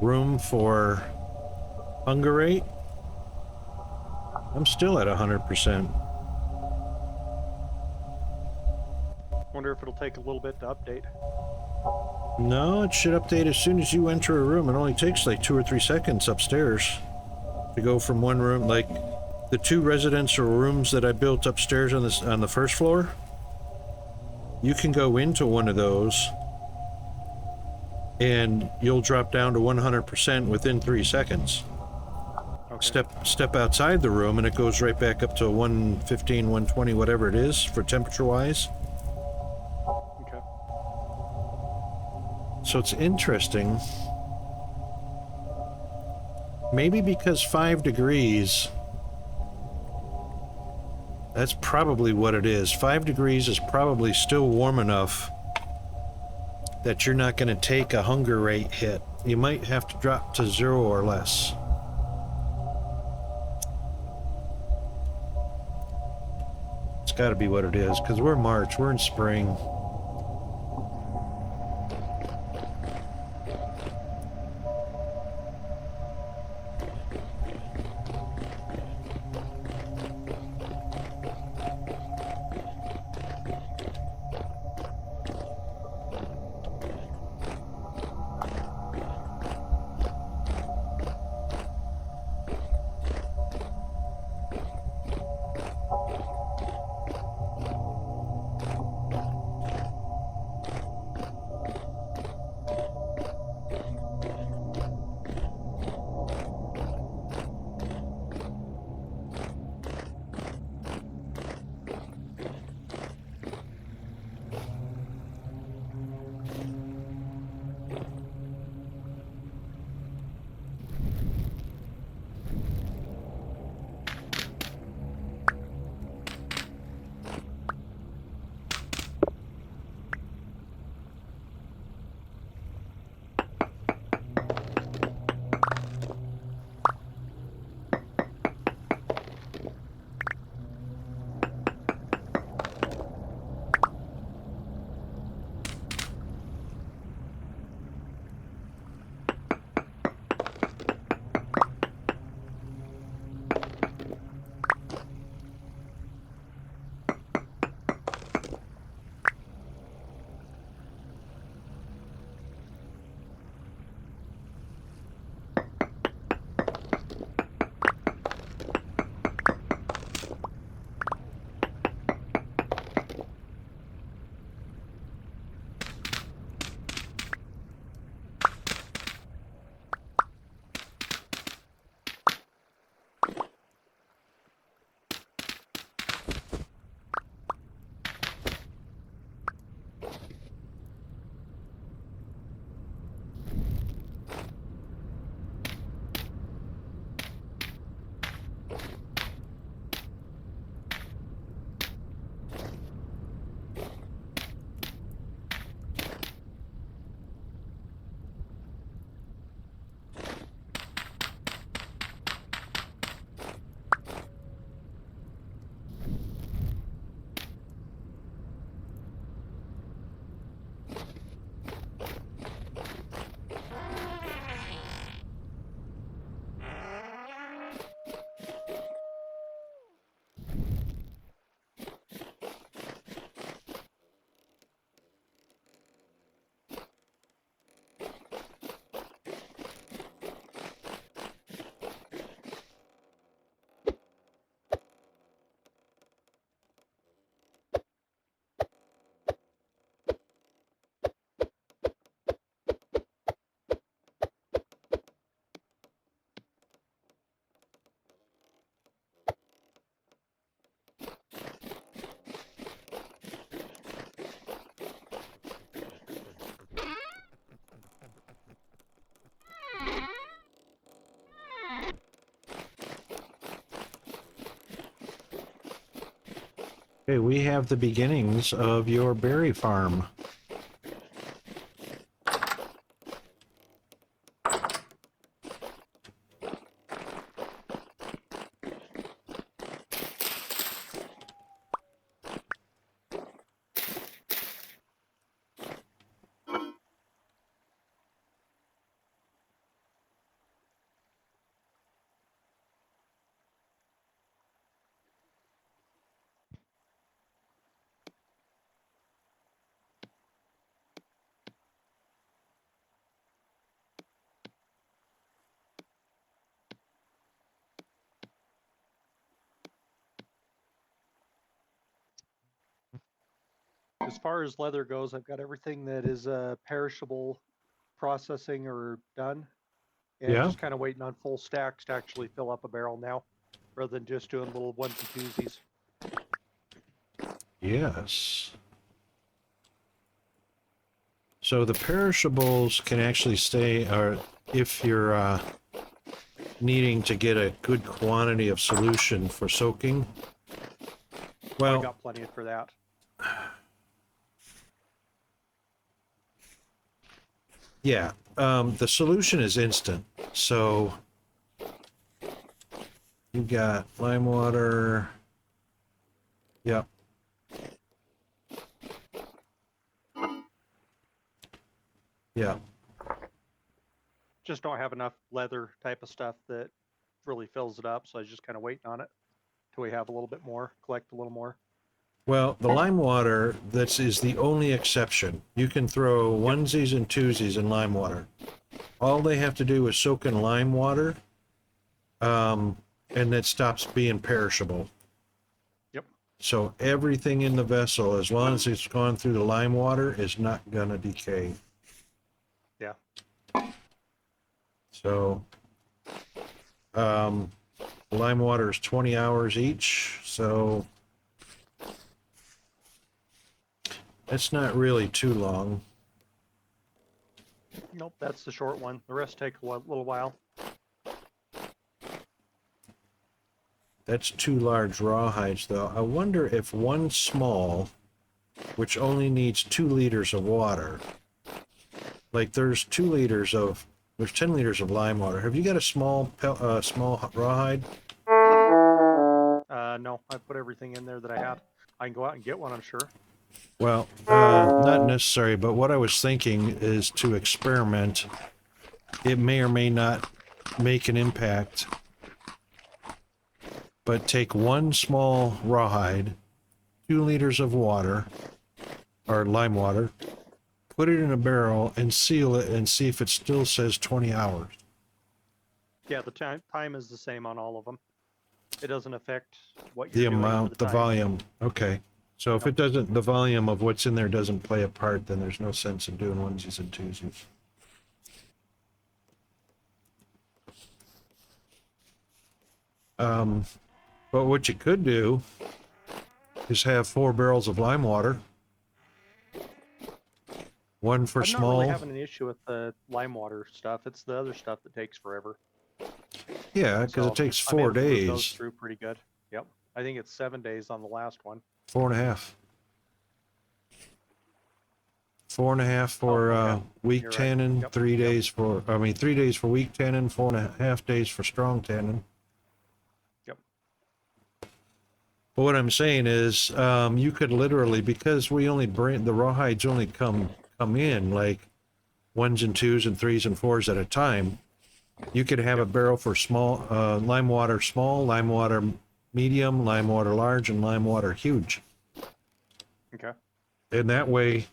room for hunger rate. I'm still at 100%. Wonder if it'll take a little bit to update. No, it should update as soon as you enter a room. It only takes like 2 or 3 seconds upstairs to go from one room, like the 2 residential rooms that I built upstairs on the first floor. You can go into one of those and you'll drop down to 100% within 3 seconds. Okay. Step outside the room and it goes right back up to 115, 120, whatever it is for temperature wise. Okay. So it's interesting. Maybe because 5 degrees, that's probably what it is. 5 degrees is probably still warm enough that you're not going to take a hunger rate hit. You might have to drop to 0 or less. It's got to be what it is, because we're March, we're in spring. Okay, we have the beginnings of your berry farm. As far as leather goes, I've got everything that is perishable processing are done. And Yeah. just kind of waiting on full stacks to actually fill up a barrel now, rather than just doing little ones and twosies. Yes. So the perishables can actually stay, or if you're needing to get a good quantity of solution for soaking. I Well, got plenty for that. yeah, the solution is instant. So you've got lime water. Yep. Yeah. Just don't have enough leather type of stuff that really fills it up, so I was just kind of waiting on it till we have a little bit more, collect a little more. Well, the lime water, is the only exception. You can throw onesies and twosies in lime water. All they have to do is soak in lime water, and it stops being perishable. Yep. So everything in the vessel, as long as it's gone through the lime water, is not gonna decay. Yeah. So, lime water is 20 hours each, so it's not really too long. Nope, that's the short one. The rest take a little while. That's 2 large rawhides, though. I wonder if one small, which only needs 2 liters of water, like there's 10 liters of lime water. Have you got a small rawhide? No, I put everything in there that I had. I can go out and get one, I'm sure. Well, not necessary, but what I was thinking is to experiment. It may or may not make an impact, but take one small rawhide, 2 liters of water, or lime water, put it in a barrel and seal it and see if it still says 20 hours. Yeah, the time is the same on all of them. It doesn't affect what The you're doing. amount, the time. volume. Okay. So if it doesn't, the volume of what's in there doesn't play a part, then there's no sense in doing onesies and twosies. But what you could do is have 4 barrels of lime water. One for I'm small. not really having an issue with the lime water stuff. It's the other stuff that takes forever. Yeah, because So it takes I'm 4 able to move days. those through pretty good. Yep. I think it's 7 days on the last one. 4.5. 4.5 for okay. weak You're right. tannin, Yep, 3 yep. days for, 3 days for weak tannin, 4.5 days for strong tannin. Yep. But what I'm saying is, you could literally, because we only bring, the rawhides only come in like 1s and 2s and 3s and 4s at a time. You could have a barrel for small, lime water small, lime water medium, lime water large, and lime water huge. Okay. And that way,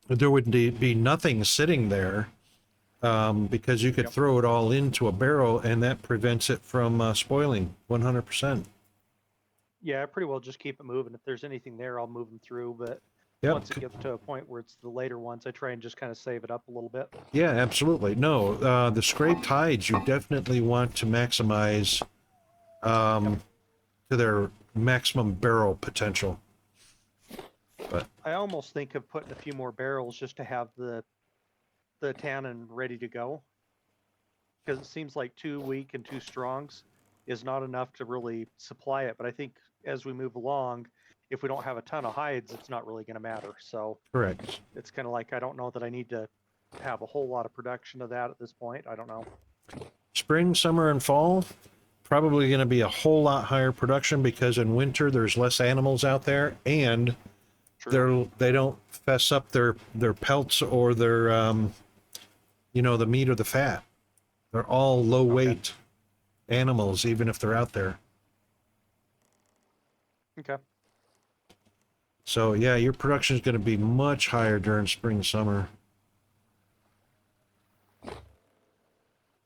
there would be nothing sitting there, because you could Yep. throw it all into a barrel, and that prevents it from spoiling 100%. Yeah, I pretty well just keep it moving. If there's anything there, I'll move them through. But Yep. once it gets to a point where it's the later ones, I try and just kind of save it up a little bit. Yeah, absolutely. No, the scraped hides, you definitely want to maximize to their maximum barrel potential. But I almost think of putting a few more barrels just to have the tannin ready to go, because it seems like 2 weak and 2 strongs is not enough to really supply it. But I think as we move along, if we don't have a ton of hides, it's not really going to matter. So correct. it's kind of like, I don't know that I need to have a whole lot of production of that at this point. I don't know. Spring, summer, and fall, probably going to be a whole lot higher production, because in winter there's less animals out there, and True. they don't fess up their pelts or their the meat or the fat. They're all low weight animals, even if they're out there. Okay. So yeah, your production is going to be much higher during spring, summer.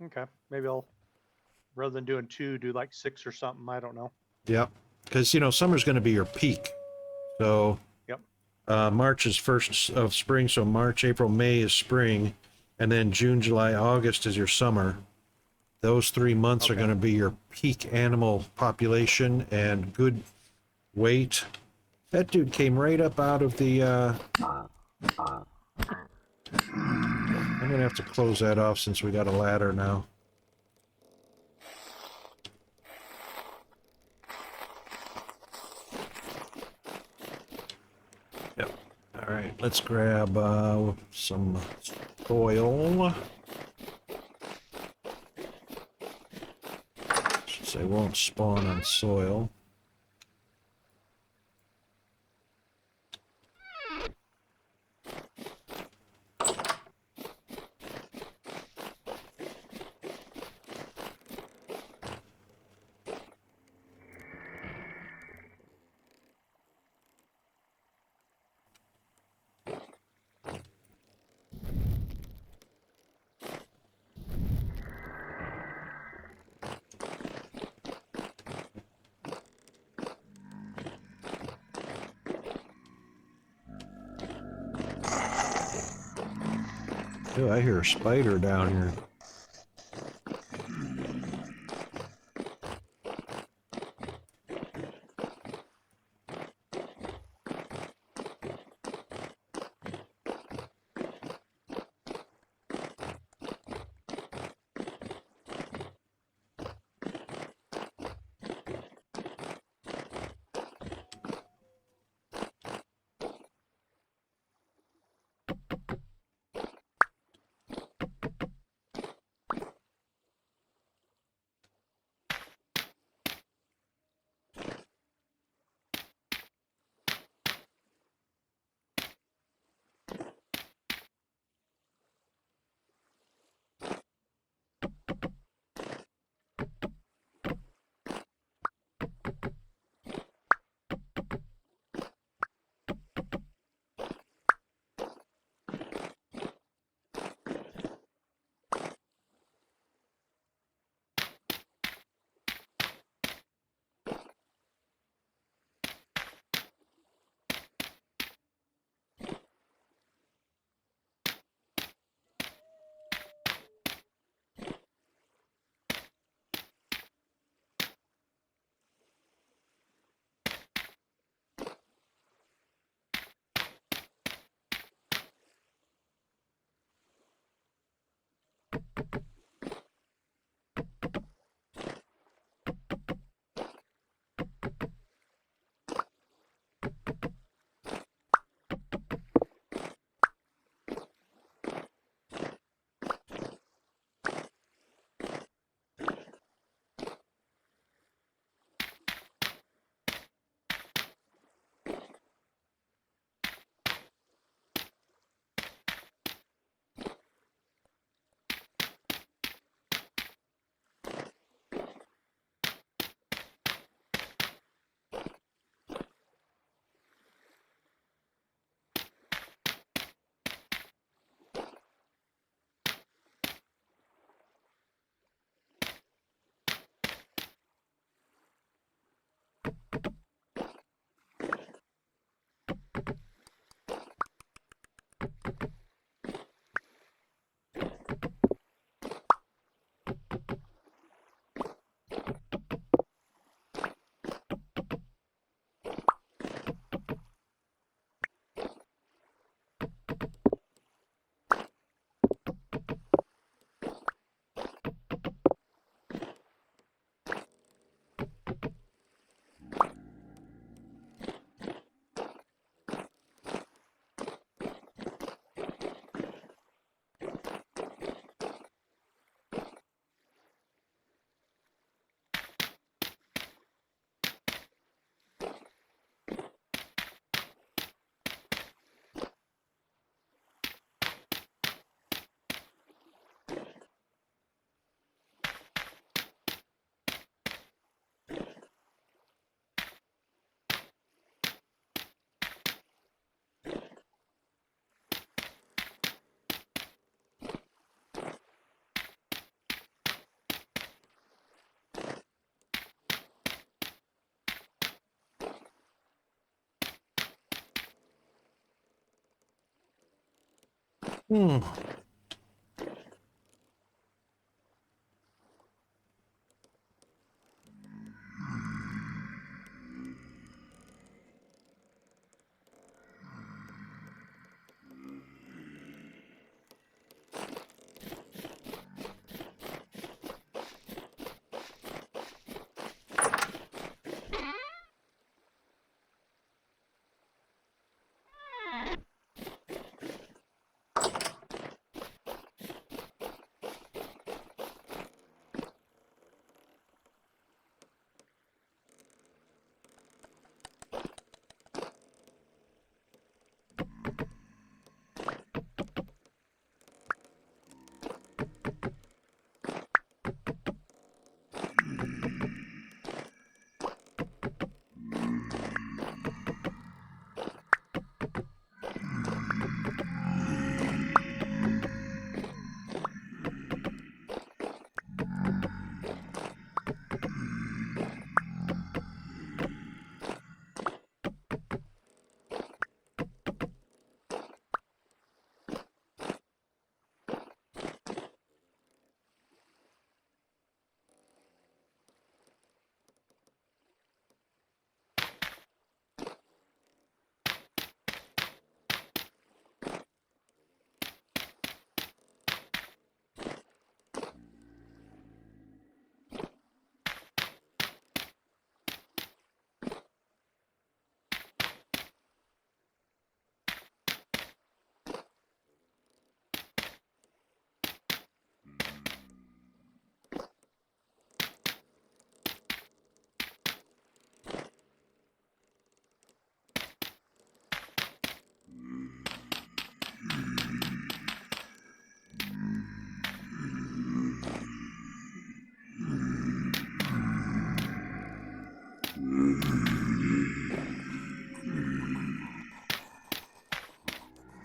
Okay. Maybe I'll, rather than doing 2, do like 6 or something. I don't know. Yep. Because summer's going to be your peak. So Yep. March is first of spring, so March, April, May is spring. and then June, July, August is your summer. Those 3 months are Okay. going to be your peak animal population and good weight. That dude came right up out of the, I'm going to have to close that off since we got a ladder now. Yep. All right, let's grab some soil. Since they won't spawn on soil. Oh, I hear a spider down here.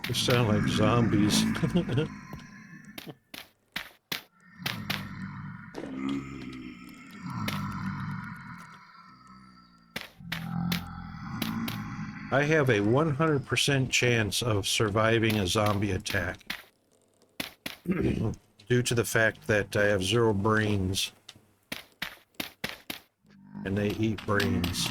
They sound like zombies. I have a 100% chance of surviving a zombie attack due to the fact that I have 0 brains and they eat brains.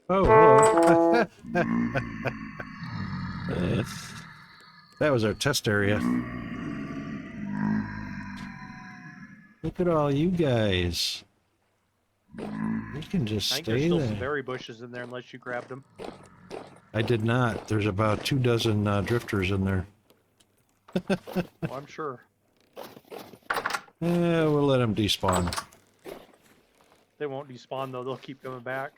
Oh, hello. That was our test area. Look at all you guys. You can just I think there's stay still there. some berry bushes in there unless you grabbed them. I did not. There's about 24 drifters in there. Well, I'm sure. We'll let them despawn. They won't despawn though, they'll keep coming back.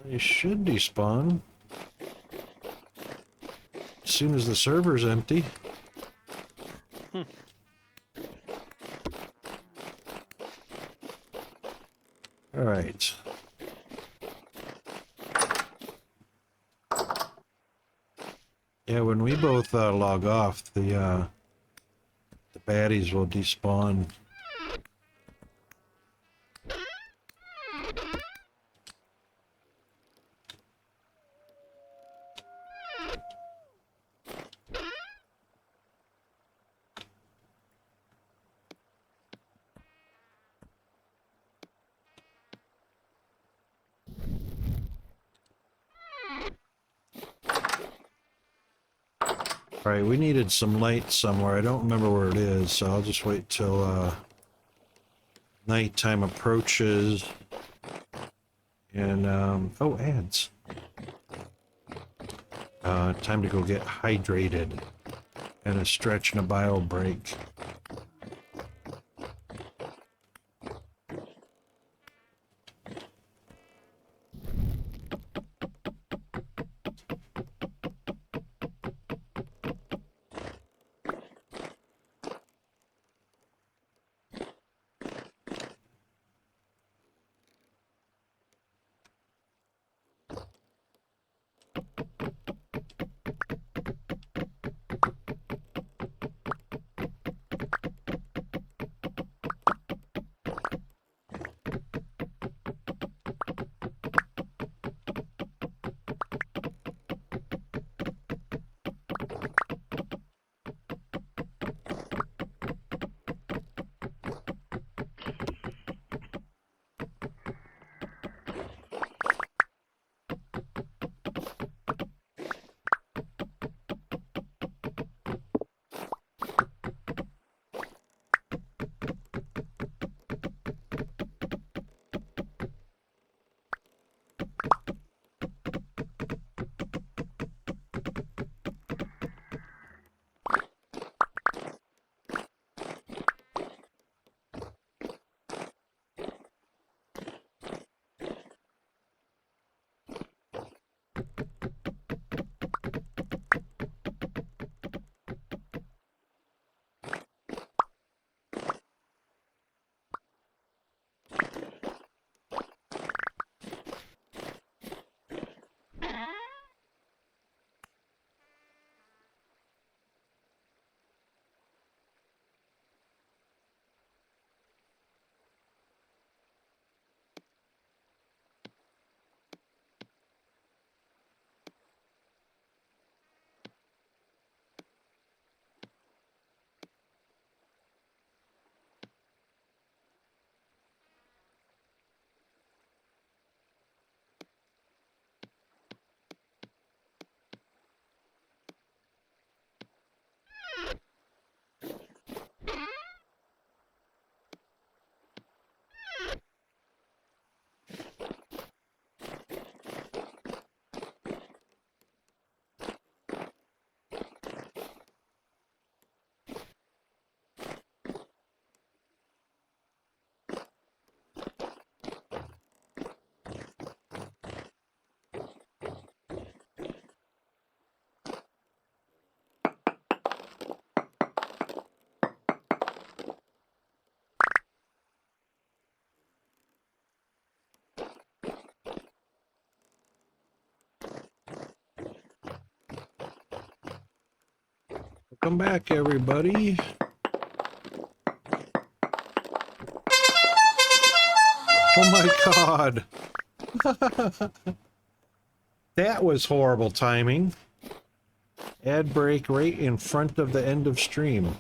They should despawn. As soon as the server's empty. All right. Yeah, when we both log off, the baddies will despawn. All right, we needed some light somewhere. I don't remember where it is, so I'll just wait till nighttime approaches. And, oh, ads. Time to go get hydrated. And a stretch and a bio break. Welcome back, everybody. Oh my god. That was horrible timing. Ad break right in front of the end of stream.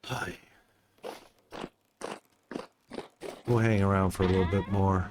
Hi. We'll hang around for a little bit more.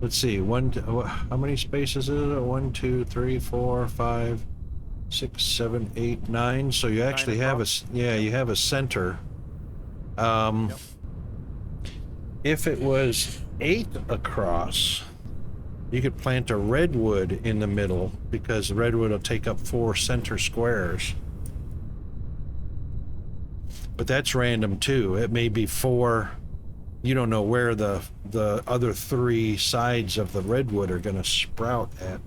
let's see, how many spaces is it? 1, 2, 3, 4, 5, 6, 7, 8, 9. So you actually have you have a center. Yep. If it was 8 across, you could plant a redwood in the middle because the redwood will take up 4 center squares. But that's random too. It may be 4. You don't know where the other 3 sides of the redwood are going to sprout at.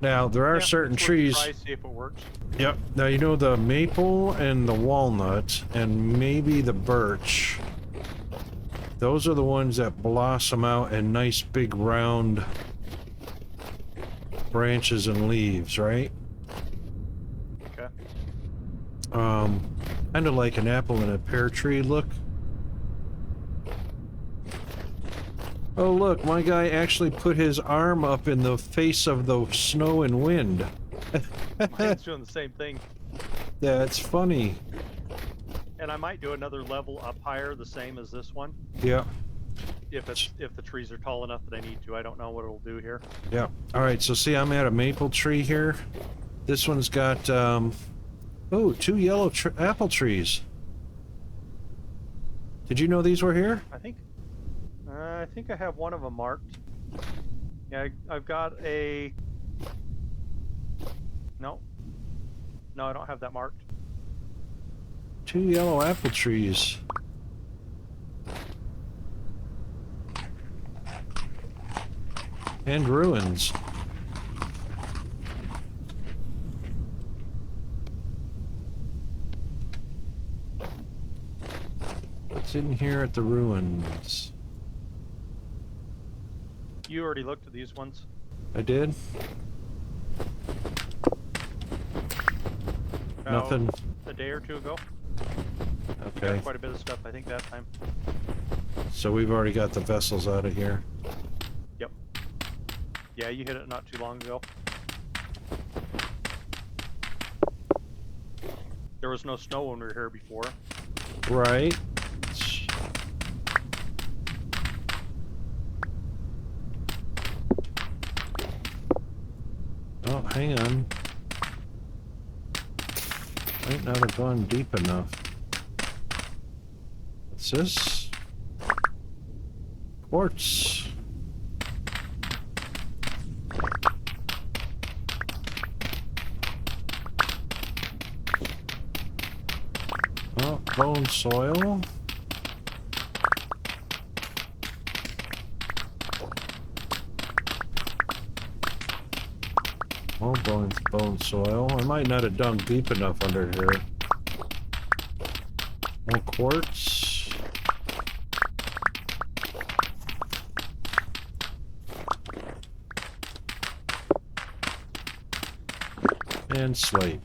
Now, there are certain trees. Try, see if it works. Yep. Now, you know, the maple and the walnut and maybe the birch, those are the ones that blossom out in nice big round branches and leaves, right? Okay. Kind of like an apple and a pear tree look. Oh, look, my guy actually put his arm up in the face of the snow and wind. Mine's doing the same thing. That's funny. And I might do another level up higher, the same as this one. Yeah. If the trees are tall enough that I need to. I don't know what it'll do here. Yeah. All right, so see, I'm at a maple tree here. This one's got, 2 yellow apple trees. Did you know these were here? I think I have one of them marked. Yeah, I've got a... No, I don't have that marked. 2 yellow apple trees. And ruins. What's in here at the ruins? You already looked at these ones. I did? Nothing. A day or two ago. Okay. Got quite a bit of stuff, I think, that time. So we've already got the vessels out of here. Yep. Yeah, you hit it not too long ago. There was no snow when we were here before. Right. Oh, hang on. Might not have gone deep enough. What's this? Quartz. Oh, bone soil. Oh, bone soil. I might not have dug deep enough under here. More quartz. And slate.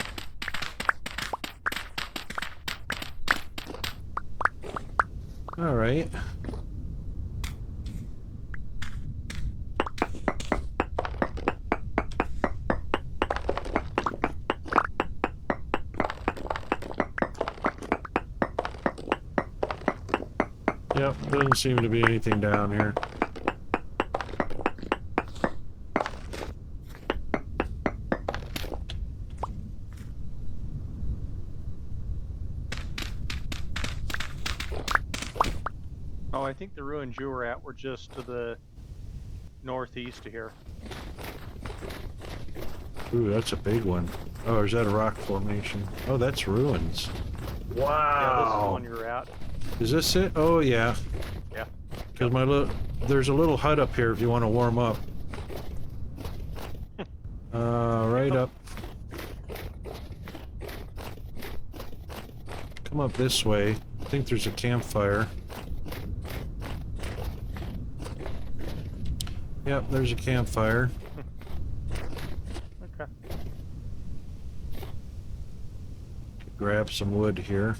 All right. Yep, doesn't seem to be anything down here. Oh, I think the ruins you were at were just to the northeast of here. Ooh, that's a big one. Oh, is that a rock formation? Oh, that's ruins. Yeah, this is the Wow. one you're at. Is this it? Oh, yeah. Yeah. Because there's a little hut up here if you want to warm up. Right up. Come up this way. I think there's a campfire. Yep, there's a campfire. Okay. Grab some wood here.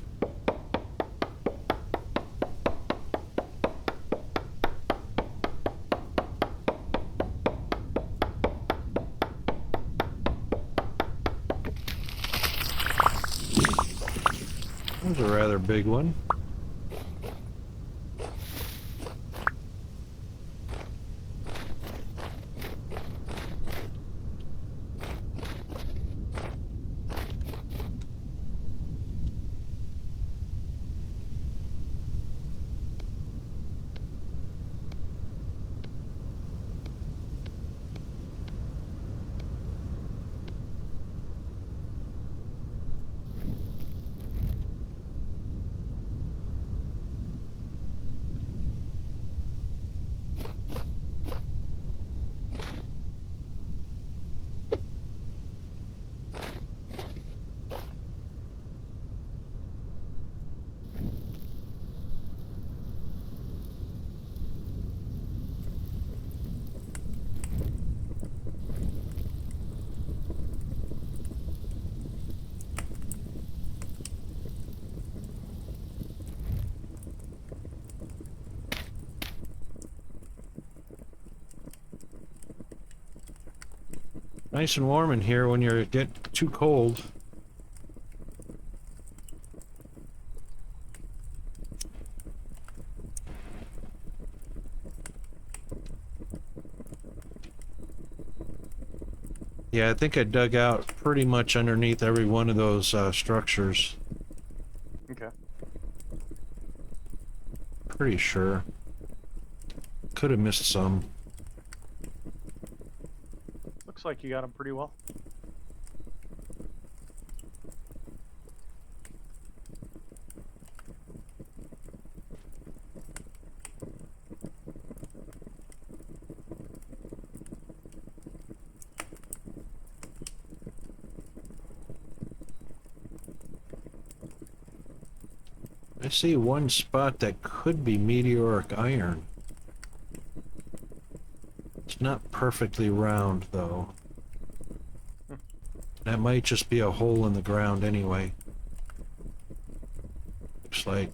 That was a rather big one. Nice and warm in here when you get too cold. Yeah, I think I dug out pretty much underneath every one of those structures. Okay. Pretty sure. Could have missed some. Looks like you got them pretty well. I see one spot that could be meteoric iron. It's not perfectly round, though. That might just be a hole in the ground anyway. Looks like.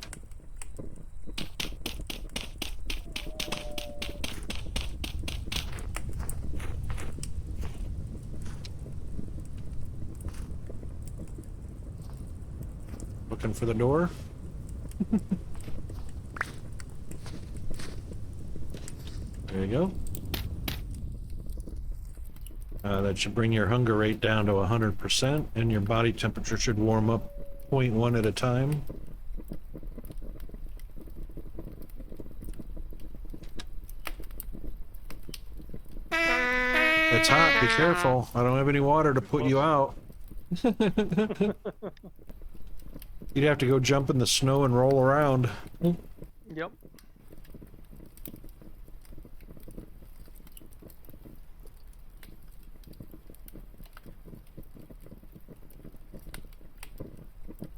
Looking for the door? There you go. That should bring your hunger rate down to 100%, and your body temperature should warm up 0.1 at a time. It's hot, be careful. I don't have any water to put you out. You'd have to go jump in the snow and roll around. Yep.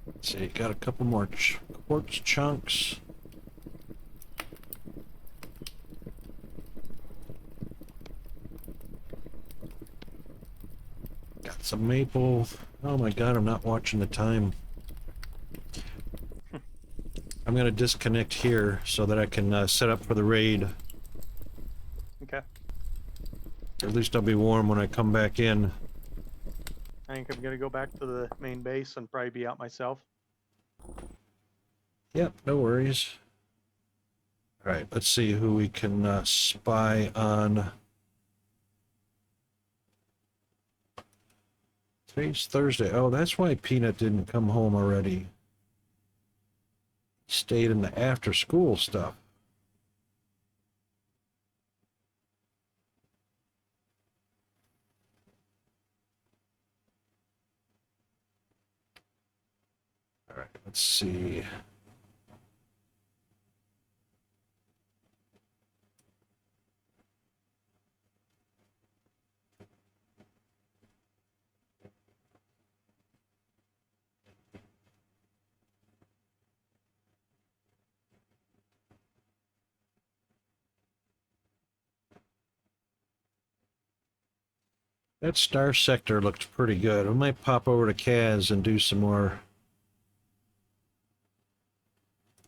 Let's see, got a couple more quartz chunks. Got some maple. Oh my god, I'm not watching the time. I'm gonna disconnect here so that I can set up for the raid. Okay. Or at least I'll be warm when I come back in. I think I'm gonna go back to the main base and probably be out myself. Yep, no worries. Alright, let's see who we can spy on. Today's Thursday. Oh, that's why Peanut didn't come home already. He stayed in the after-school stuff. Alright, let's see. That star sector looked pretty good. I might pop over to Kaz and do some more.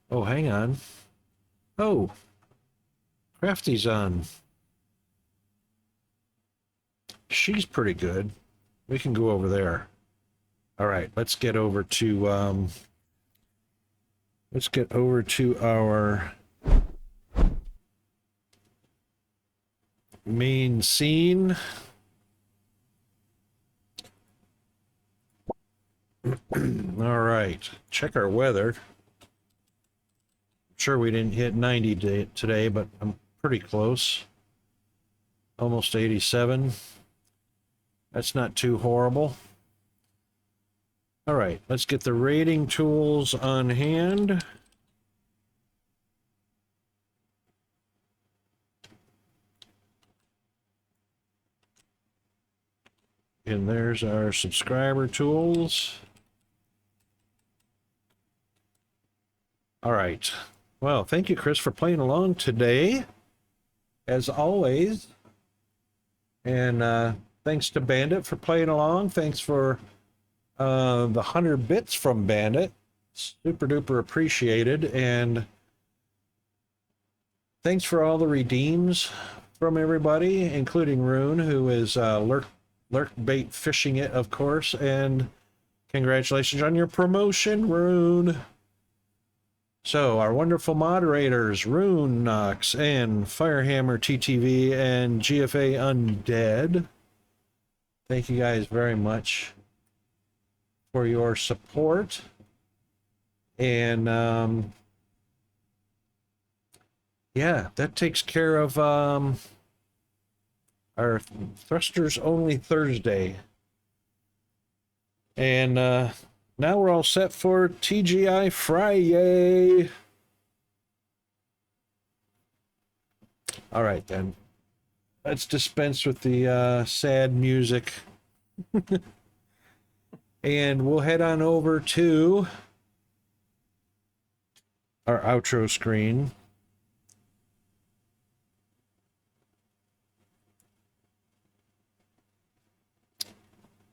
Oh, hang on. Oh, Crafty's on. She's pretty good. We can go over there. All right, let's get over to our main scene. All right, check our weather. I'm sure we didn't hit 90 today, but I'm pretty close. Almost 87. That's not too horrible. All right, let's get the rating tools on hand. And there's our subscriber tools. All right. Well, thank you, Chris, for playing along today, as always. And thanks to Bandit for playing along. Thanks for the 100 bits from Bandit. Super duper appreciated. And thanks for all the redeems from everybody, including Rune, who is lurk bait fishing it, of course, and congratulations on your promotion, Rune. So, our wonderful moderators, Rune Knox and Firehammer TTV and GFA Undead. Thank you guys very much for your support. And, yeah, that takes care of our Thrusters Only Thursday. And now we're all set for TGI Friday. All right, then. Let's dispense with the sad music. And we'll head on over to our outro screen.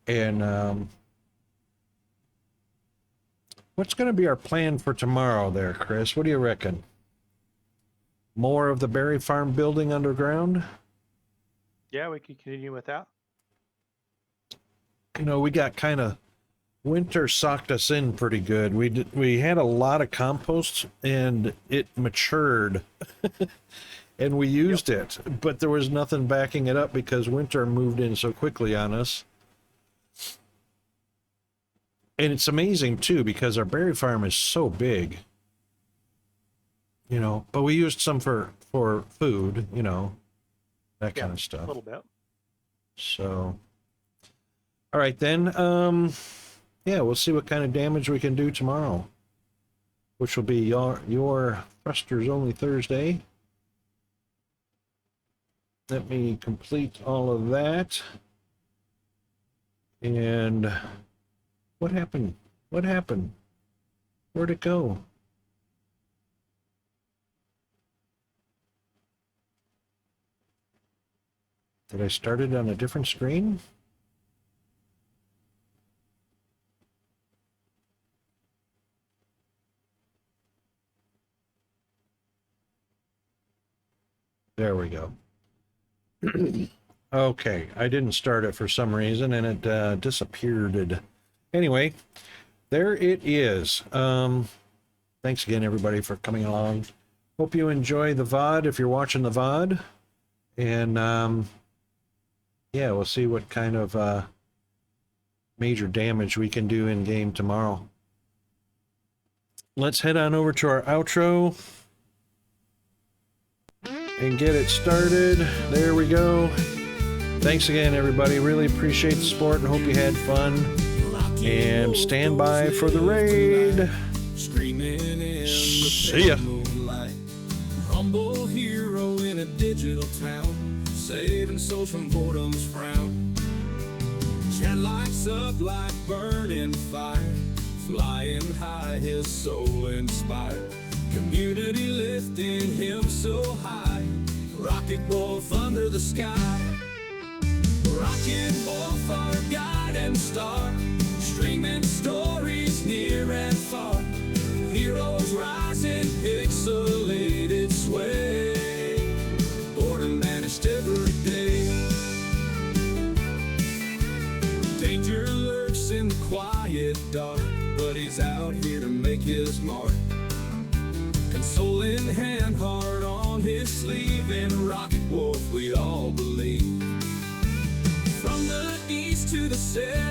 And what's going to be our plan for tomorrow there, Chris? What do you reckon? More of the berry farm building underground? Yeah, we can continue with that. You know, we got kind of winter socked us in pretty good. We had a lot of compost and it matured and we used it, but there was nothing backing it up because winter moved in so quickly on us. And it's amazing too because our berry farm is so big, you know, but we used some for food, you know, that kind of stuff. A little bit. So, all right then. Yeah, we'll see what kind of damage we can do tomorrow, which will be your Thrusters Only Thursday. Let me complete all of that. And what happened? What happened? Where'd it go? Did I start it on a different screen? There we go. Okay, I didn't start it for some reason and it disappeared. Anyway, there it is. Thanks again, everybody, for coming along. Hope you enjoy the VOD if you're watching the VOD. And yeah, we'll see what kind of major damage we can do in game tomorrow. Let's head on over to our outro and get it started. There we go. Thanks again, everybody. Really appreciate the support and hope you had fun. And stand by for the raid. See ya. Humble hero in a digital town, saving souls from boredom's frown. Chat lights up like burning fire, flying high, his soul inspired. Community lifting him so high, rocket wolf under the sky. Rocket wolf, our guide and star, streaming stories near and far. Heroes rising, pixelated sway, boredom vanished every day. Danger lurks in the quiet dark, but he's out here to make his mark. Soul in hand, heart on his sleeve, and rocket wolf we all believe. From the east to the setting